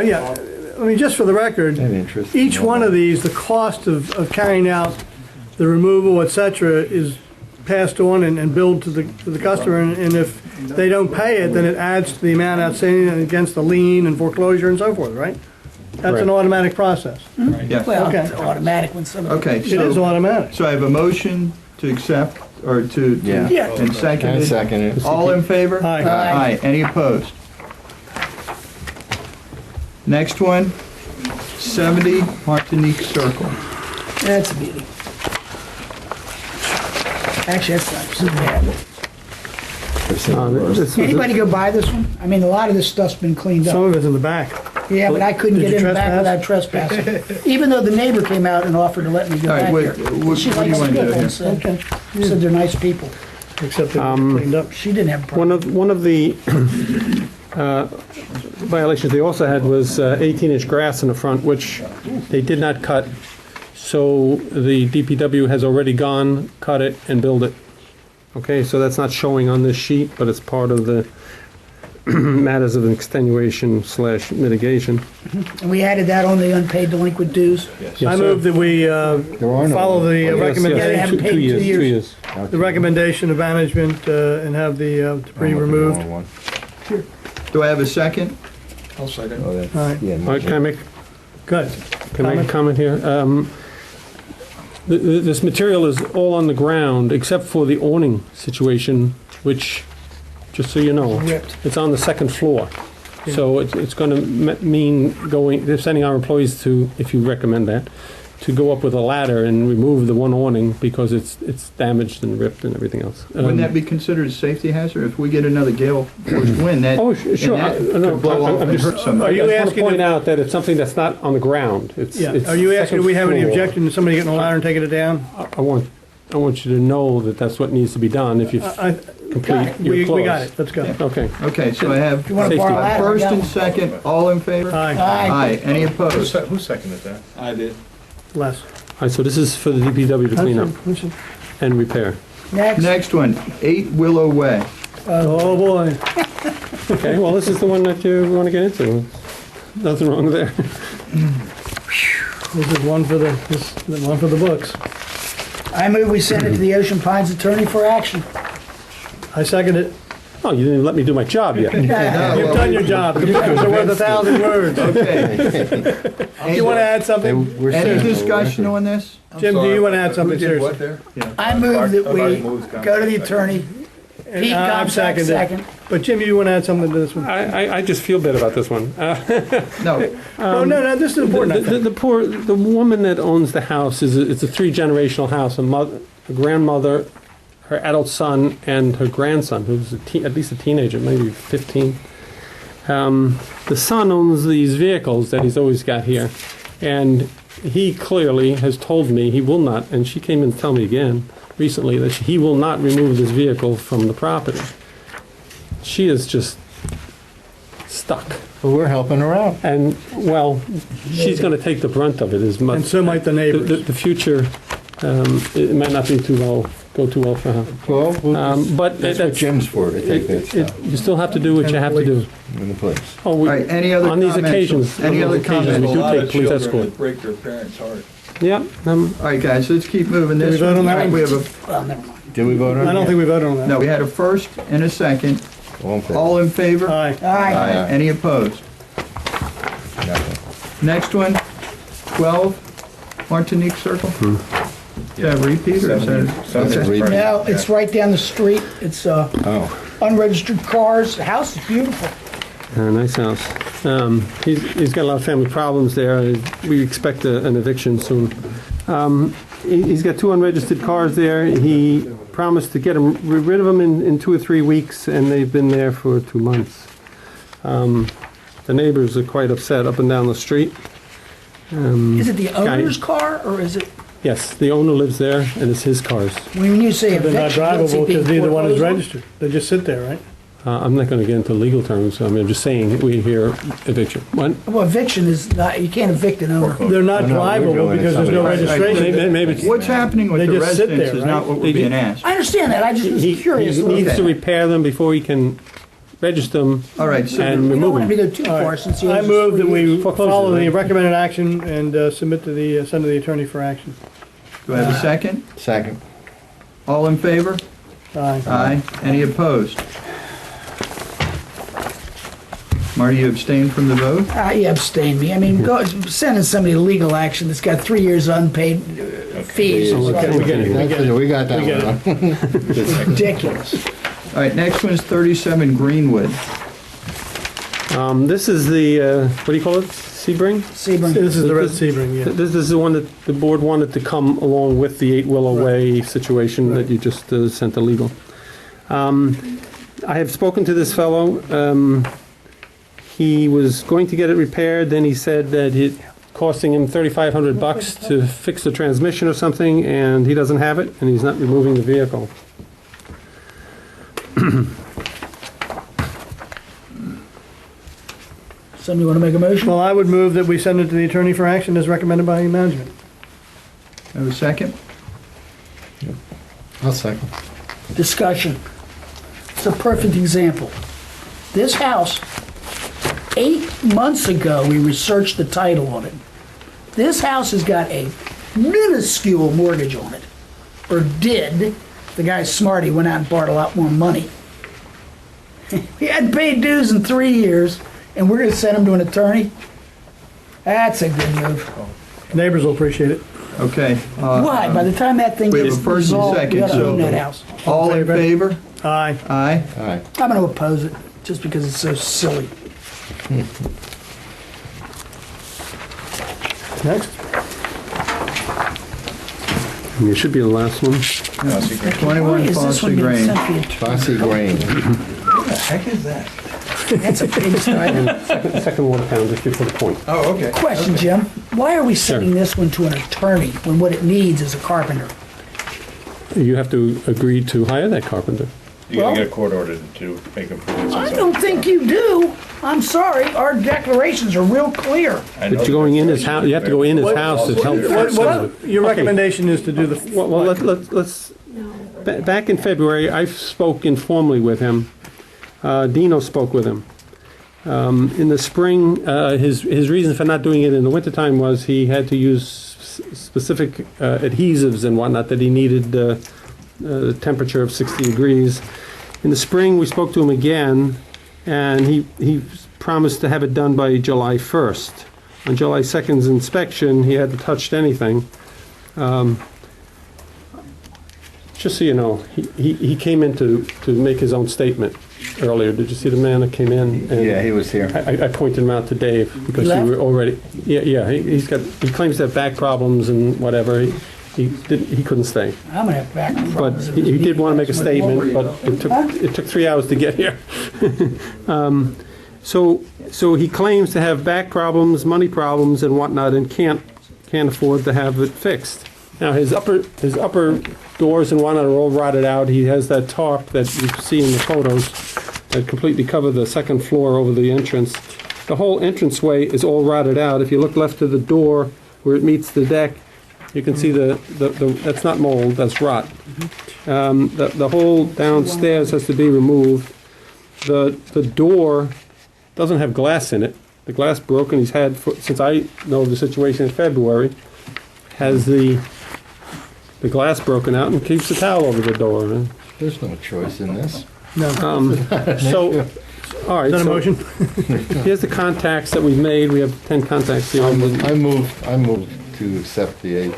I mean, just for the record, and interest. each one of these, the cost of carrying out the removal, et cetera, is passed on and billed to the customer, and if they don't pay it, then it adds to the amount outstanding against the lien and foreclosure and so forth, right? That's an automatic process. Yeah. Well, Okay. it's automatic when somebody. Okay, It is so automatic. I have a motion to accept, or to, Yeah. Yeah. and And seconded. second it. All in favor? Aye. Aye. Any opposed? Next one, 70 Martinique Circle. That's a beauty. Actually, that's not too bad. This was- Anybody go buy this one? I mean, a lot of this stuff's been cleaned Some up. of it's in the back. Yeah, but I couldn't Did get you in the back without trespassing. Even though the neighbor came out and offered to let me go All right, back what- there. what- She what do you likes wanna do people here? and said they're nice people. Except it was cleaned up. She didn't have a problem. One of the violations they also had was 18-inch grass in the front, which they did not cut. So the DPW has already gone, cut it, and billed it. Okay, so that's not showing on this sheet, but it's part of the matters of extenuation / mitigation. And we added that on the unpaid delinquent dues. Yes, I sir. move that we are no- follow the Yes, yes, recommendation- haven't paid 2 2 years, 2 years. years. the recommendation of management and have the debris removed. Do I have a second? I'll second. All right, All right, can I make good. Can I make a comment here? This material is all on the ground, except for the awning situation, which, just so you know, Ripped. it's on the second floor. So it's going to mean sending our employees to, if you recommend that, to go up with a ladder and remove the one awning because it's damaged and ripped and everything else. Wouldn't that be considered a safety hazard? If we get another gale force wind, that, Oh, and sure. that I- no, could blow I'm off and just- hurt somebody. Are you I just want to asking point if- out that it's something that's not on the ground. It's Yeah, it's are you asking, do we have any second floor. objection to somebody getting a ladder and taking it down? I want you to know that that's what needs to be done if you I- complete your We clause. got it, let's go. Okay. Okay, so I have You wanna borrow a ladder? first I got and one. second, all in favor? Aye, Aye. Any opposed? Who seconded that? I did. Les. All right, so this is for the DPW to clean up and repair. Next. Next one, 8 Willow Way. Oh, boy. Okay, well, this is the one that you want to get into. Nothing wrong there. This is one for the books. I move we send it to the Ocean Pines attorney for action. I second it. Oh, you didn't even let me do my job yet. You've done your job. The books are worth 1,000 words. Okay. You want to add something? Any discussion on this? Jim, do you want to add something Who did what seriously? there? I move that we go to the attorney. And Pete I've Comstock, seconded second. it. But Jim, you want to add something to this one? I just feel bad about this one. No. Oh, no, this is important. I think. The woman that owns the house it's a 3-generational house. A grandmother, her adult son, and her grandson, who's at least a teenager, maybe 15. The son owns these vehicles that he's always got here, and he clearly has told me he will not. And she came in to tell me again recently that he will not remove this vehicle from the property. She is just stuck. Well, we're helping her out. And, well, she's going to take the brunt of it as much. And so might the neighbors. The future, it might not be go too well for her. Well, But that's what Jim's for, to take that stuff you still have to do what you have to do. in the place. Oh, All right, any other on these comments? occasions, Any on other those occasions, comments? we do A lot take of police children escort. that break their parents' heart. Yeah, All right, guys, let's keep moving this. we vote on that one? one? We have Well, never mind. Did we vote on it? I don't think we voted on that. no, we had a first and a second. All in favor? All in favor? Aye. Aye. Any opposed? Nothing. Next one, 12 Martinique Circle. Is that a repeat or is that? That's a repeat. No, it's right down the street. It's Oh, unregistered cars. The house is beautiful. nice house. He's got a lot of family problems there. We expect an eviction soon. He's got 2 unregistered cars there. He promised to get rid of them in 2 or 3 weeks, and they've been there for 2 months. The neighbors are quite upset up and down the street. Is it the owner's car or is it, Yes, the owner lives there, and it's his cars. when you say They're not eviction, what's he drivable being because neither one is foreclosed on? registered. They just sit there, right? I'm not going to get into legal terms. I mean, I'm just saying we hear eviction. What? Well, eviction is not, you can't evict an owner. They're not No, we're drivable doing it. because there's no Somebody- registration. Maybe it's, What's happening with They the just sit residents there, is not right? what we're They being do. asked. I understand that. I just was he curious. needs Okay. to repair them before he can register them All right, so and We don't remove want him to them. go too far since he I owns move that we Foreclosure, follow the right? recommended action and submit to the, send to the attorney for action. do I have a second? second. All in favor? Aye. Aye. Any opposed? Marty, you abstain from the vote? You abstain me. I mean, sending somebody to legal action that's got 3 years unpaid fees is Okay, we get it. We get it. We got that We get one. ridiculous. All right, next one is 37 Greenwood. This is the, what do you call it? Sebring? Sebring. This is the red Sebring, yeah. This is the one that the board wanted to come along with the 8 Willow Way situation that you just sent to legal. I have spoken to this fellow. He was going to get it repaired, then he said that it costing him $3,500 to fix the transmission or something, and he doesn't have it, and he's not removing the vehicle. Somebody want to make a motion? Well, I would move that we send it to the attorney for action as recommended by management. Have a second? I'll second. Discussion. It's a perfect example. This house, 8 months ago, we researched the title on it. This house has got a minuscule mortgage on it, or did. The guy's smart, he went out and borrowed a lot more money. He hadn't paid dues in 3 years, and we're gonna send him to an attorney? That's a good move. Neighbors will appreciate it. Okay. Why? By the time that thing we have gets a first and resolved, we second, gotta so- own that house. All in favor? Aye. Aye. All right. I'm gonna oppose it, just because it's so silly. Next. It should be the last one. 21 Is this one Fosse being Grain. sent via Fosse Grain. What the heck is that? That's a big site. Second water town, just before the point. Oh, okay. Question, Jim. Why are we sending this one to an attorney when what it needs is a carpenter? You have to agree to hire that carpenter. You gotta Well- get a court order to make improvements. I don't think you do. I'm sorry, our declarations are real clear. But you're going in his house, you have to go in his house to help fix it. Your Okay. recommendation is to do the, Well, let's, back in February, I spoke informally with him. Dino spoke with him. In the spring, his reason for not doing it in the wintertime was he had to use specific adhesives and whatnot that he needed a temperature of 60 degrees. In the spring, we spoke to him again, and he promised to have it done by July 1st. On July 2nd's inspection, he hadn't touched anything. Just so you know, he came in to make his own statement earlier. Did you see the man that came in? And Yeah, he was here. I pointed him out to Dave because He you were left? already. Yeah. He claims to have back problems and whatever. He couldn't stay. I'm gonna have back But problems. he did want to make a statement, but it took 3 hours to get here. So he claims to have back problems, money problems, and whatnot, and can't afford to have it fixed. Now his upper doors and whatnot are all rotted out. He has that tarp that you see in the photos that completely cover the second floor over the entrance. The whole entranceway is all rotted out. If you look left to the door where it meets the deck, you can see that's not mold, that's rot. The whole downstairs has to be removed. The door doesn't have glass in it. The glass broken. He's had, since I know of the situation in February, has the glass broken out and keeps the towel over the door. There's no choice in this. So, all right. is that a so motion? Here's the contacts that we've made. We have 10 contacts here. I move to accept the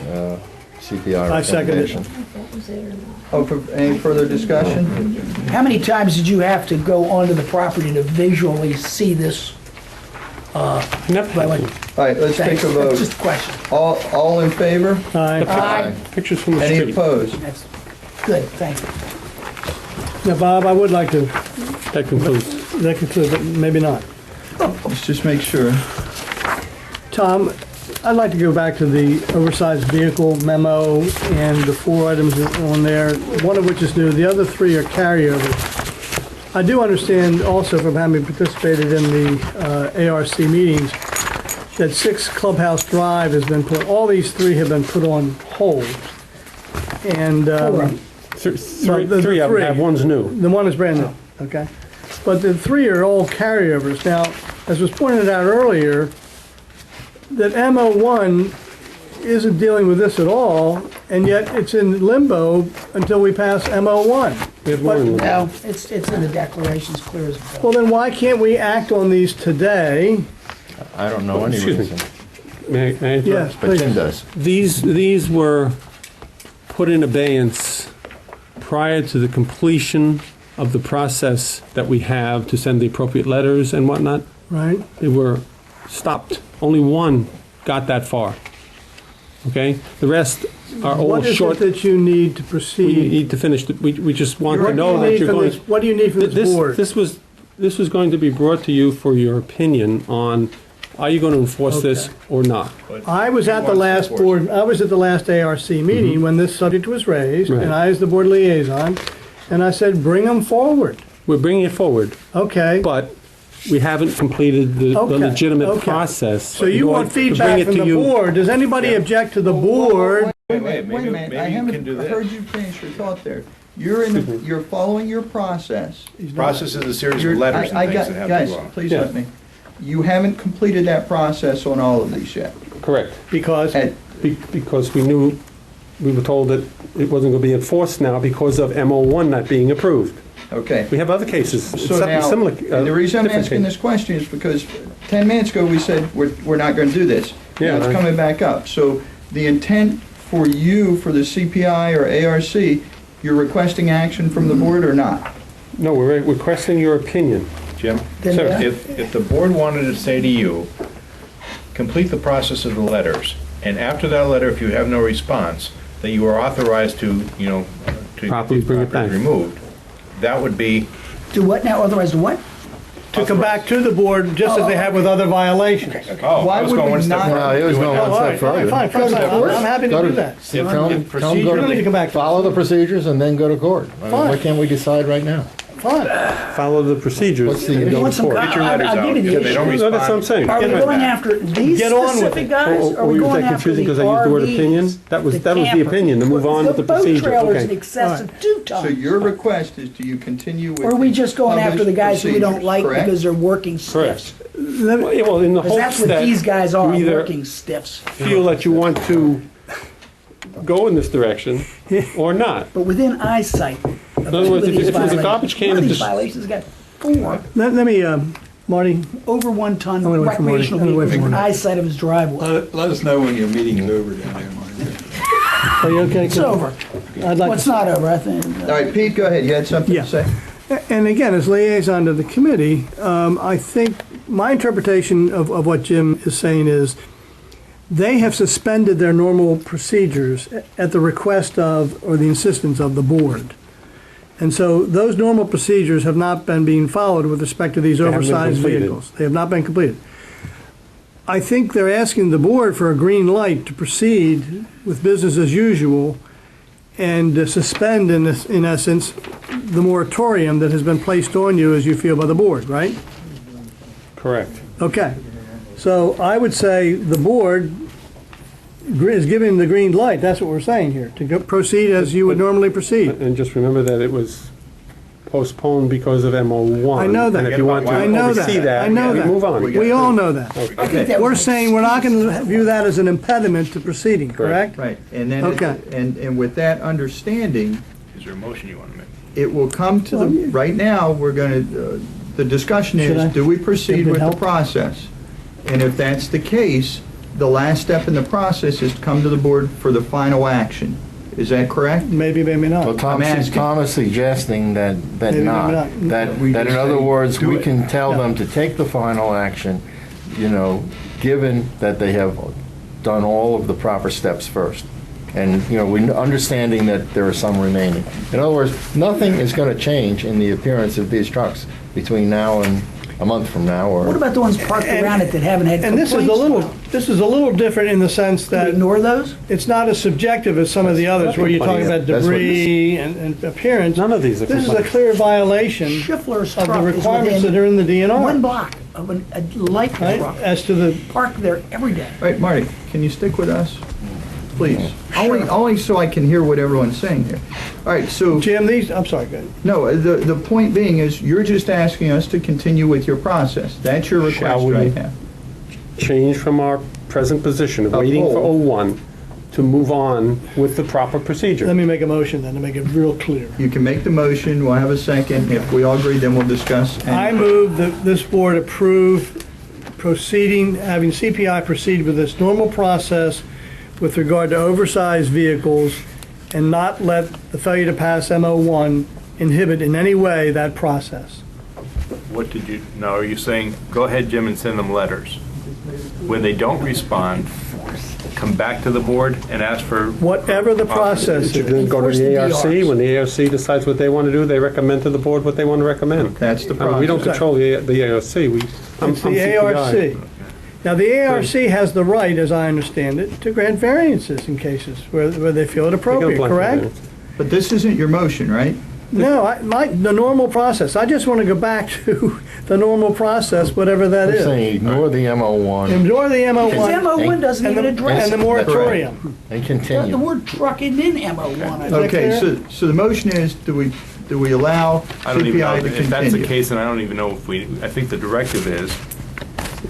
CPI I second it. recommendation. Any further discussion? How many times did you have to go onto the property to visually see this? Never By like, All right, let's take thanks. a That's vote. just a question. All in favor? Aye. Aye. Pictures from the Any street. opposed? That's good, thank you. Now, Bob, I would like to, That concludes. that conclude, but maybe not. Let's just make sure. Tom, I'd like to go back to the oversized vehicle memo and the 4 items on there, one of which is new, the other 3 are carryovers. I do understand also from having participated in the ARC meetings that 6 Clubhouse Drive has been put, all these 3 have been put on hold. And Three the of them three. have, one's new. the one is brand new, okay? But the 3 are all carryovers. Now, as was pointed out earlier, that MO1 isn't dealing with this at all, and yet it's in limbo until we pass MO1. We have one in the- No, it's in the declarations, clear as a bell. Well, then why can't we act on these today? I don't know any Excuse me. reason, May I interrupt? Yes, but Tim please. does. These were put in abeyance prior to the completion of the process that we have to send the appropriate letters and whatnot. Right? They were stopped. Only one got that far. Okay? The rest are all What is it short. that you need to We proceed? need to finish, we just want What to do know you that need you're from going. this- What do you need from this board? This was going to be brought to you for your opinion on, are you going to enforce this or not? I was at the last board, I was at the last ARC meeting when this subject was raised, Right. and I, as the board liaison, and I said, bring them forward. We're bringing it forward, Okay? but we haven't completed the Okay, legitimate okay. process. So you in order want to bring feedback it from to the you. board. Does anybody object to the board? Wait a minute, I haven't heard you finish your thought there. You're following your process. Process is a series You're- of letters I and things got- that have to Guys, go on. please Yeah. let me. You haven't completed that process on all of these yet. Correct. Because, And Because we were told that it wasn't going to be enforced now because of MO1 not being approved. okay. We have other cases, So now, similar. and the reason I'm different asking cases. this question is because 10 minutes ago, we said we're not going to do this. Yeah, Now it's right. coming back up. So the intent for you, for the CPI or ARC, you're requesting action from the board or not? No, we're requesting your opinion. Jim, Then, Sir, yeah. if the board wanted to say to you, complete the process of the letters, and after that letter, if you have no response, that you are authorized to, you know, to Properly bring it back. removed, that would be Do what now, otherwise do what? To come back to the board, just as they have with other violations. Oh, Why I was would going we one step not- further. No, he was going Oh, one all step right, further. fine, I'm happy to do that. Tell them You don't need to come back. follow the procedures and then go to court. I mean, Fine. why can't we decide right now? Fine. Follow the procedures. What's the and issue? go You want to some court. Get your I'll letters give out. you the If they don't issue. No, that's what I'm saying. Are we Get it going back. after these Get on with specific it. guys? Or Are we was going that after confusing the 'cause I used the word RVs, opinion? That was the campers? opinion, to move on with the procedure. The boat trailer's Okay. in excess of 2 So tons. your request is, do you continue with? Or are we just going after the guys who we don't published like procedures, because they're working Correct. stiffs? Well, in the Because hopes that's what that these guys are, you either working stiffs. feel that you want to go in this direction or not. But within eyesight of other words, two of if these it was a violations. garbage can One of that these just- violations got 4 Let me, Marty, over 1 ton I'm gonna wait for Marty. recreational I'm gonna wait vehicles for in Marty. eyesight of his driveway. Let us know when your meeting's over down there, Marty. are you okay? It's over. I'd like Well, it's to, not over, I think. All right, Pete, go ahead. You had something Yeah. to say? and again, as liaison to the committee, I think my interpretation of what Jim is saying is they have suspended their normal procedures at the request of, or the insistence of the board. And so those normal procedures have not been being followed with respect to these haven't been oversized completed. vehicles. They have not been completed. I think they're asking the board for a green light to proceed with business as usual and suspend, in essence, the moratorium that has been placed on you as you feel by the board, right? Correct. Okay. So I would say the board is giving the green light, that's what we're saying here, to go proceed as you would normally proceed. And just remember that it was postponed because of MO1. I know that. And if you want to I know oversee that, I know we that. move on. We all know that. I think that We're was saying we're not going to view that as an impediment to proceeding, correct? Right, and then, Okay. and with that understanding, Is there a motion you want to make? it will come to the, right now, we're going to, the discussion Should I is, do we proceed give it with the help? process? And if that's the case, the last step in the process is to come to the board for the final action. Is that correct? Maybe, maybe Well, not. Tom is suggesting that Maybe not. not. That We in just other say, words, do we it. can tell Yeah. them to take the final action, you know, given that they have done all of the proper steps first. And, you know, we understanding that there are some remaining. In other words, nothing is going to change in the appearance of these trucks between now and a month from now, or... What about the ones parked around it that haven't had And complaints? this is a little different in the sense Do we that ignore those? it's not as subjective as some of the others where you're talking about That's what- debris and appearance. None of these are This is a complaints. clear violation Schiffler's of the truck is requirements that within are in the 1 DNR, block of a light right? truck, As to the, parked there every day. All right, Marty, can you stick with us? Please. Only so I can hear what everyone's saying here. All right, so, Jim, I'm sorry, go ahead. no, the point being is, you're just asking us to continue with your process. That's your request Shall we- right now. Change from our present position of waiting for hold. 01 to move on with the proper procedure. Let me make a motion then to make it real clear. You can make the motion, we'll have a second. If we all agree, then we'll discuss. and- I move that this board approve proceeding, having CPI proceed with its normal process with regard to oversized vehicles and not let the failure to pass MO1 inhibit in any way that process. What did you, now are you saying, go ahead, Jim, and send them letters? When they don't respond, come back to the board and ask for... Whatever the process It should then is. go to Enforce the the ARC. DRs. When the ARC decides what they want to do, they recommend to the board what they want to recommend. That's the I mean, we don't process. control the ARC. I'm It's the CPI. ARC. Now, the ARC has the right, as I understand it, to grant variances in cases where they feel it They can appropriate, apply for correct? variance. But this isn't your motion, right? No, the normal process. I just want to go back to the normal process, whatever that We're is. saying ignore the MO1 Enjoy the Because MO1 MO1 doesn't and even the, address and the it. moratorium. and The continue. word truck isn't in MO1. I think. Okay, so the motion is, do we allow I don't even know, CPI to if that's the continue? case, and I don't even know if I think the directive is,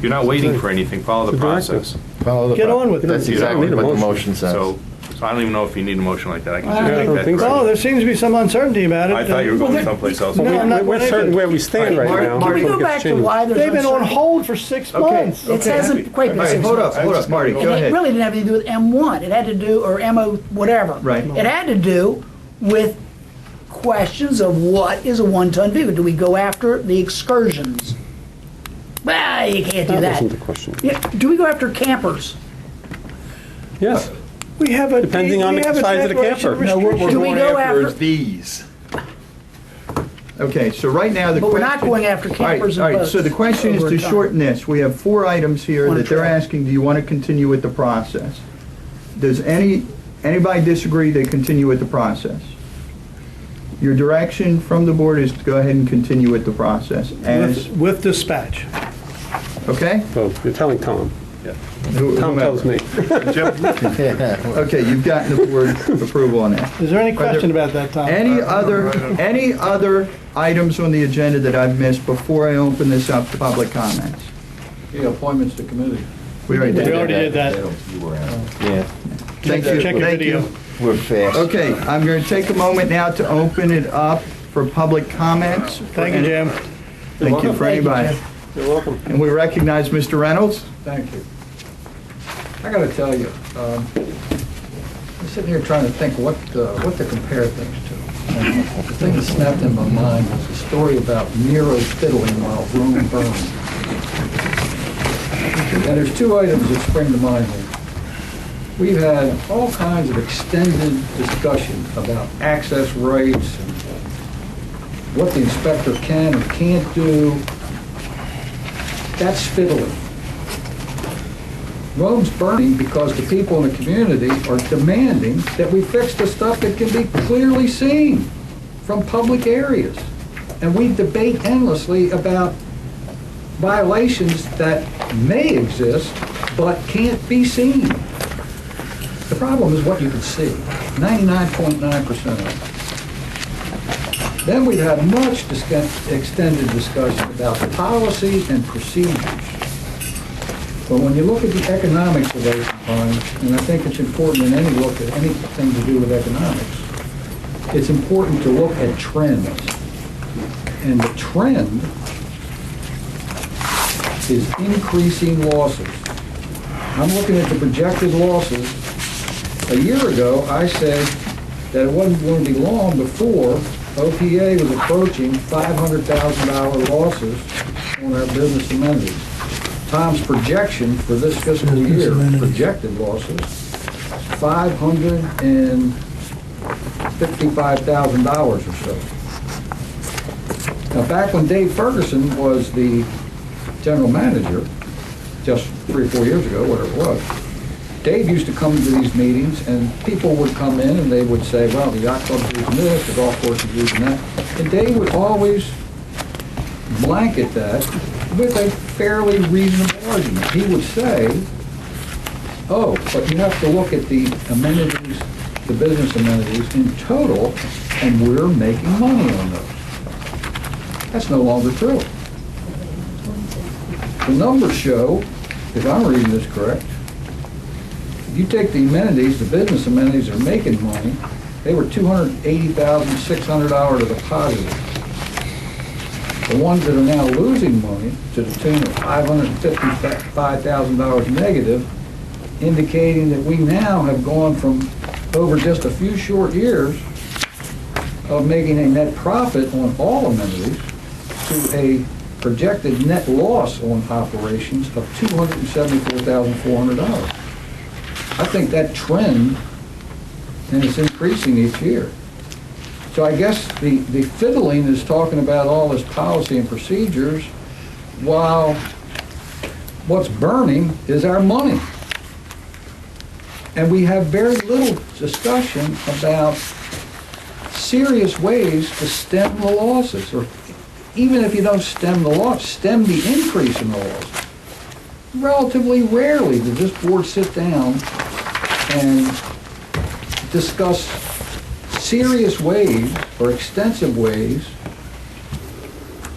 you're not waiting for anything, follow the The directive. process. Follow the Get pro- on with it. That's You don't exactly need a what the motion. motion says. So I don't even know if you need a motion like that. I can just I make don't that think so. Oh, correction. there seems to be some uncertainty about it. I thought you were going someplace else. No, I'm not- We're certain where we stand right Marty, now. Marty, Can we go Before it back gets to changed. why there's They've been on uncertainty? hold for 6 Okay. months. It hasn't quite been All right, 6 hold months. up, Marty, go And it ahead. really didn't have anything to do with M1. It had to do, or MO, whatever. Right. It had to do with questions of what is a 1-ton vehicle. Do we go after the excursions? Well, you can't do That that. wasn't the question. Yeah, do we go after campers? Yes. We have a. Depending on the we have a size of the declaration camper. No, what we're restriction. going Do we go after is after? these. Okay, so right now the But question. we're not going after campers and All right, boats so the question is over to time. shorten this. We have 4 items here On a that they're track. asking, do you want to continue with the process? Does anybody disagree they continue with the process? Your direction from the board is to go ahead and continue with the process as, With dispatch. okay? Well, you're telling Tom. Tom Whomever. tells me. Okay, you've gotten the board approval on that. Is there any there- question about that, Tom? Any other items on the agenda that I've missed before I open this up to public comments? Yeah, appointments to committee. We already We did already that. did that. Yeah, Thank you. Check your Thank you. video. we're fast. Okay, I'm going to take a moment now to open it up for public comments. Thank you, Jim. Thank you for anybody. You're welcome. And we recognize Mr. Reynolds. Thank you. I gotta tell you, I'm sitting here trying to think what to compare things to. And the thing that snapped in my mind was the story about Nero fiddling while Rome burned. And there's 2 items that spring to mind here. We've had all kinds of extended discussion about access rights and what the inspector can or can't do. That's fiddling. Rome's burning because the people in the community are demanding that we fix the stuff that can be clearly seen from public areas. And we debate endlessly about violations that may exist but can't be seen. The problem is what you can see, 99.9% of it. Then we've had much extended discussion about policy and procedures. But when you look at the economics of those funds, and I think it's important in any look at anything to do with economics, it's important to look at trends. And the trend is increasing losses. I'm looking at the projected losses. A year ago, I said that it wasn't going to be long before OPA was approaching $500,000 losses on our business amenities. Tom's projection for this fiscal year, projected losses, $555,000 or so. Now, back when Dave Ferguson was the general manager, just 3 or 4 years ago, whatever it was, Dave used to come to these meetings, and people would come in and they would say, well, the yacht club's using this, the golf course is using that. And Dave would always blanket that with a fairly reasonable argument. He would say, oh, but you have to look at the amenities, the business amenities in total, and we're making money on those. That's no longer true. The numbers show, if I'm reading this correct, if you take the amenities, the business amenities are making money, they were $280,600 to the positive. The ones that are now losing money to the tune of $555,000 negative, indicating that we now have gone from over just a few short years of making a net profit on all amenities to a projected net loss on operations of $274,400. I think that trend, and it's increasing each year. So I guess the fiddling is talking about all this policy and procedures, while what's burning is our money. And we have very little discussion about serious ways to stem the losses, or even if you don't stem the loss, stem the increase in the losses. Relatively rarely does this board sit down and discuss serious ways or extensive ways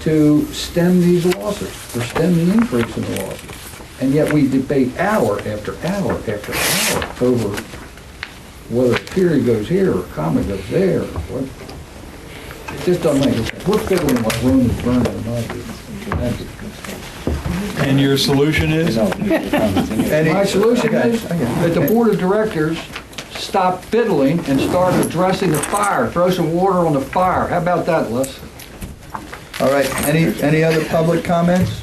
to stem these losses, or stem the increase in the losses. And yet we debate hour after hour after hour over whether a period goes here or a comma goes there. Or what. It just doesn't make sense. We're fiddling like Rome is burning in my view. Thank you. And your solution is? My solution is that the board of directors stop fiddling and start addressing the fire, throw some water on the fire. How about that, Les? All right, any other public comments?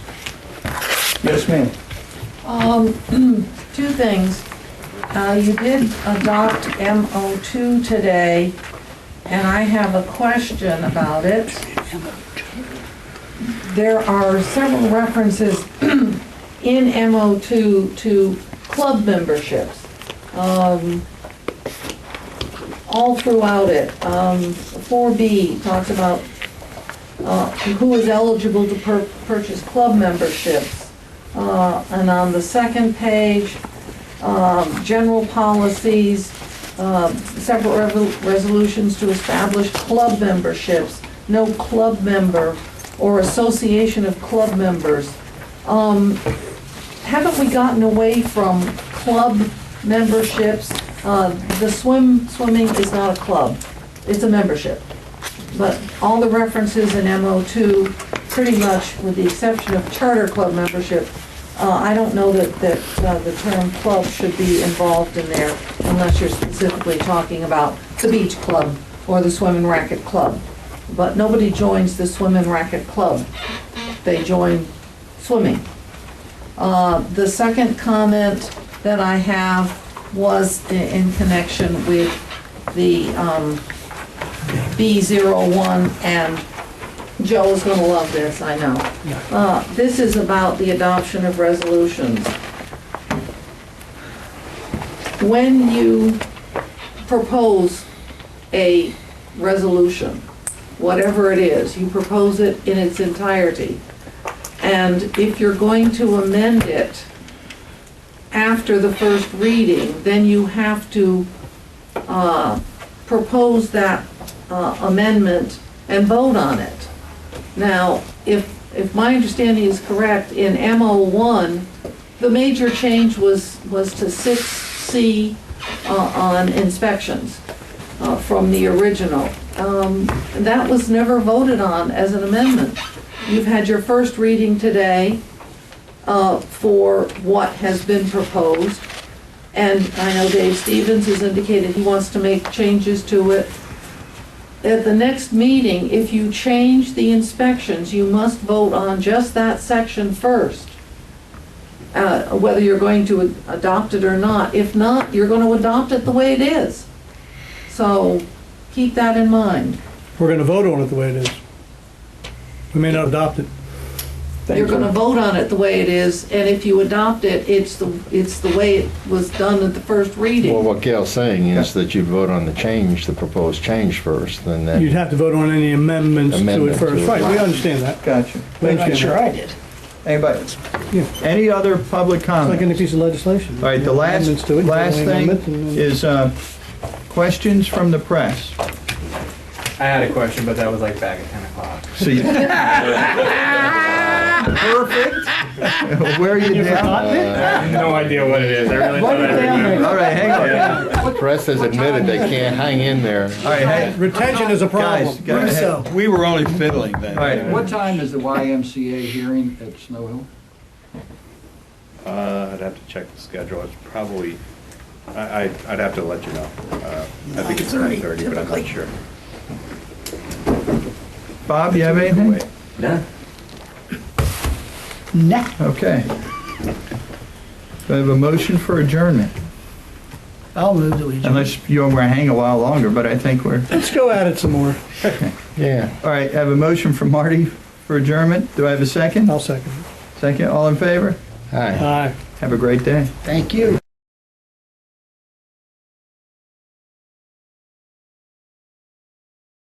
Yes, ma'am. 2 things. You did adopt MO2 today, and I have a question about it. There are several references in MO2 to club memberships. All throughout it. 4B talks about who is eligible to purchase club memberships. And on the second page, general policies, separate resolutions to establish club memberships, no club member or association of club members. Haven't we gotten away from club memberships? The swimming is not a club, it's a membership. But all the references in MO2, pretty much with the exception of charter club membership, I don't know that the term club should be involved in there unless you're specifically talking about the beach club or the swim and racket club. But nobody joins the swim and racket club. They join swimming. The second comment that I have was in connection with the B01, and Joe is going to love this, I know. This is about the adoption of resolutions. When you propose a resolution, whatever it is, you propose it in its entirety. And if you're going to amend it after the first reading, then you have to propose that amendment and vote on it. Now, if my understanding is correct, in MO1, the major change was to 6C on inspections from the original. That was never voted on as an amendment. You've had your first reading today for what has been proposed, and I know Dave Stevens has indicated he wants to make changes to it. At the next meeting, if you change the inspections, you must vote on just that section first, whether you're going to adopt it or not. If not, you're going to adopt it the way it is. So keep that in mind. We're going to vote on it the way it is. We may not adopt it. You're going to vote on it the way it is, and if you adopt it, it's the way it was done at the first reading. Well, what Gail's saying is that you vote on the change, the proposed change first, and then... You'd have to vote on any amendments to it Amendment to first. it. Right, we understand that. Gotcha. We I'm not understand sure that. I did. Anybody? Yeah. Any other public It's like any comments? piece of legislation. All right, the Amendments to it, last any thing amendment, and then- is questions from the press. I had a question, but that was like back at 10 o'clock. So you- Perfect. Where are you now? I have no idea what it is. I really thought I remembered. All right, hang on. The press has admitted they can't hang in there. All right, hey, Retention is a problem. guys, So, We were only fiddling then. all right. What time is the YMCA hearing at Snow Hill? I'd have to check the schedule. It's probably, I'd have to let you know. I think it's 9:30, but I'm not sure. Bob, you have anything? nah. Okay. Do I have a motion for adjournment? I'll move to adjourn. Unless you want to hang a while longer, but I think we're, Let's go at it some more. Yeah. all right, I have a motion from Marty for adjournment. Do I have a second? I'll second it. Second, all in favor? Hi. Aye. Have a great day. Thank you.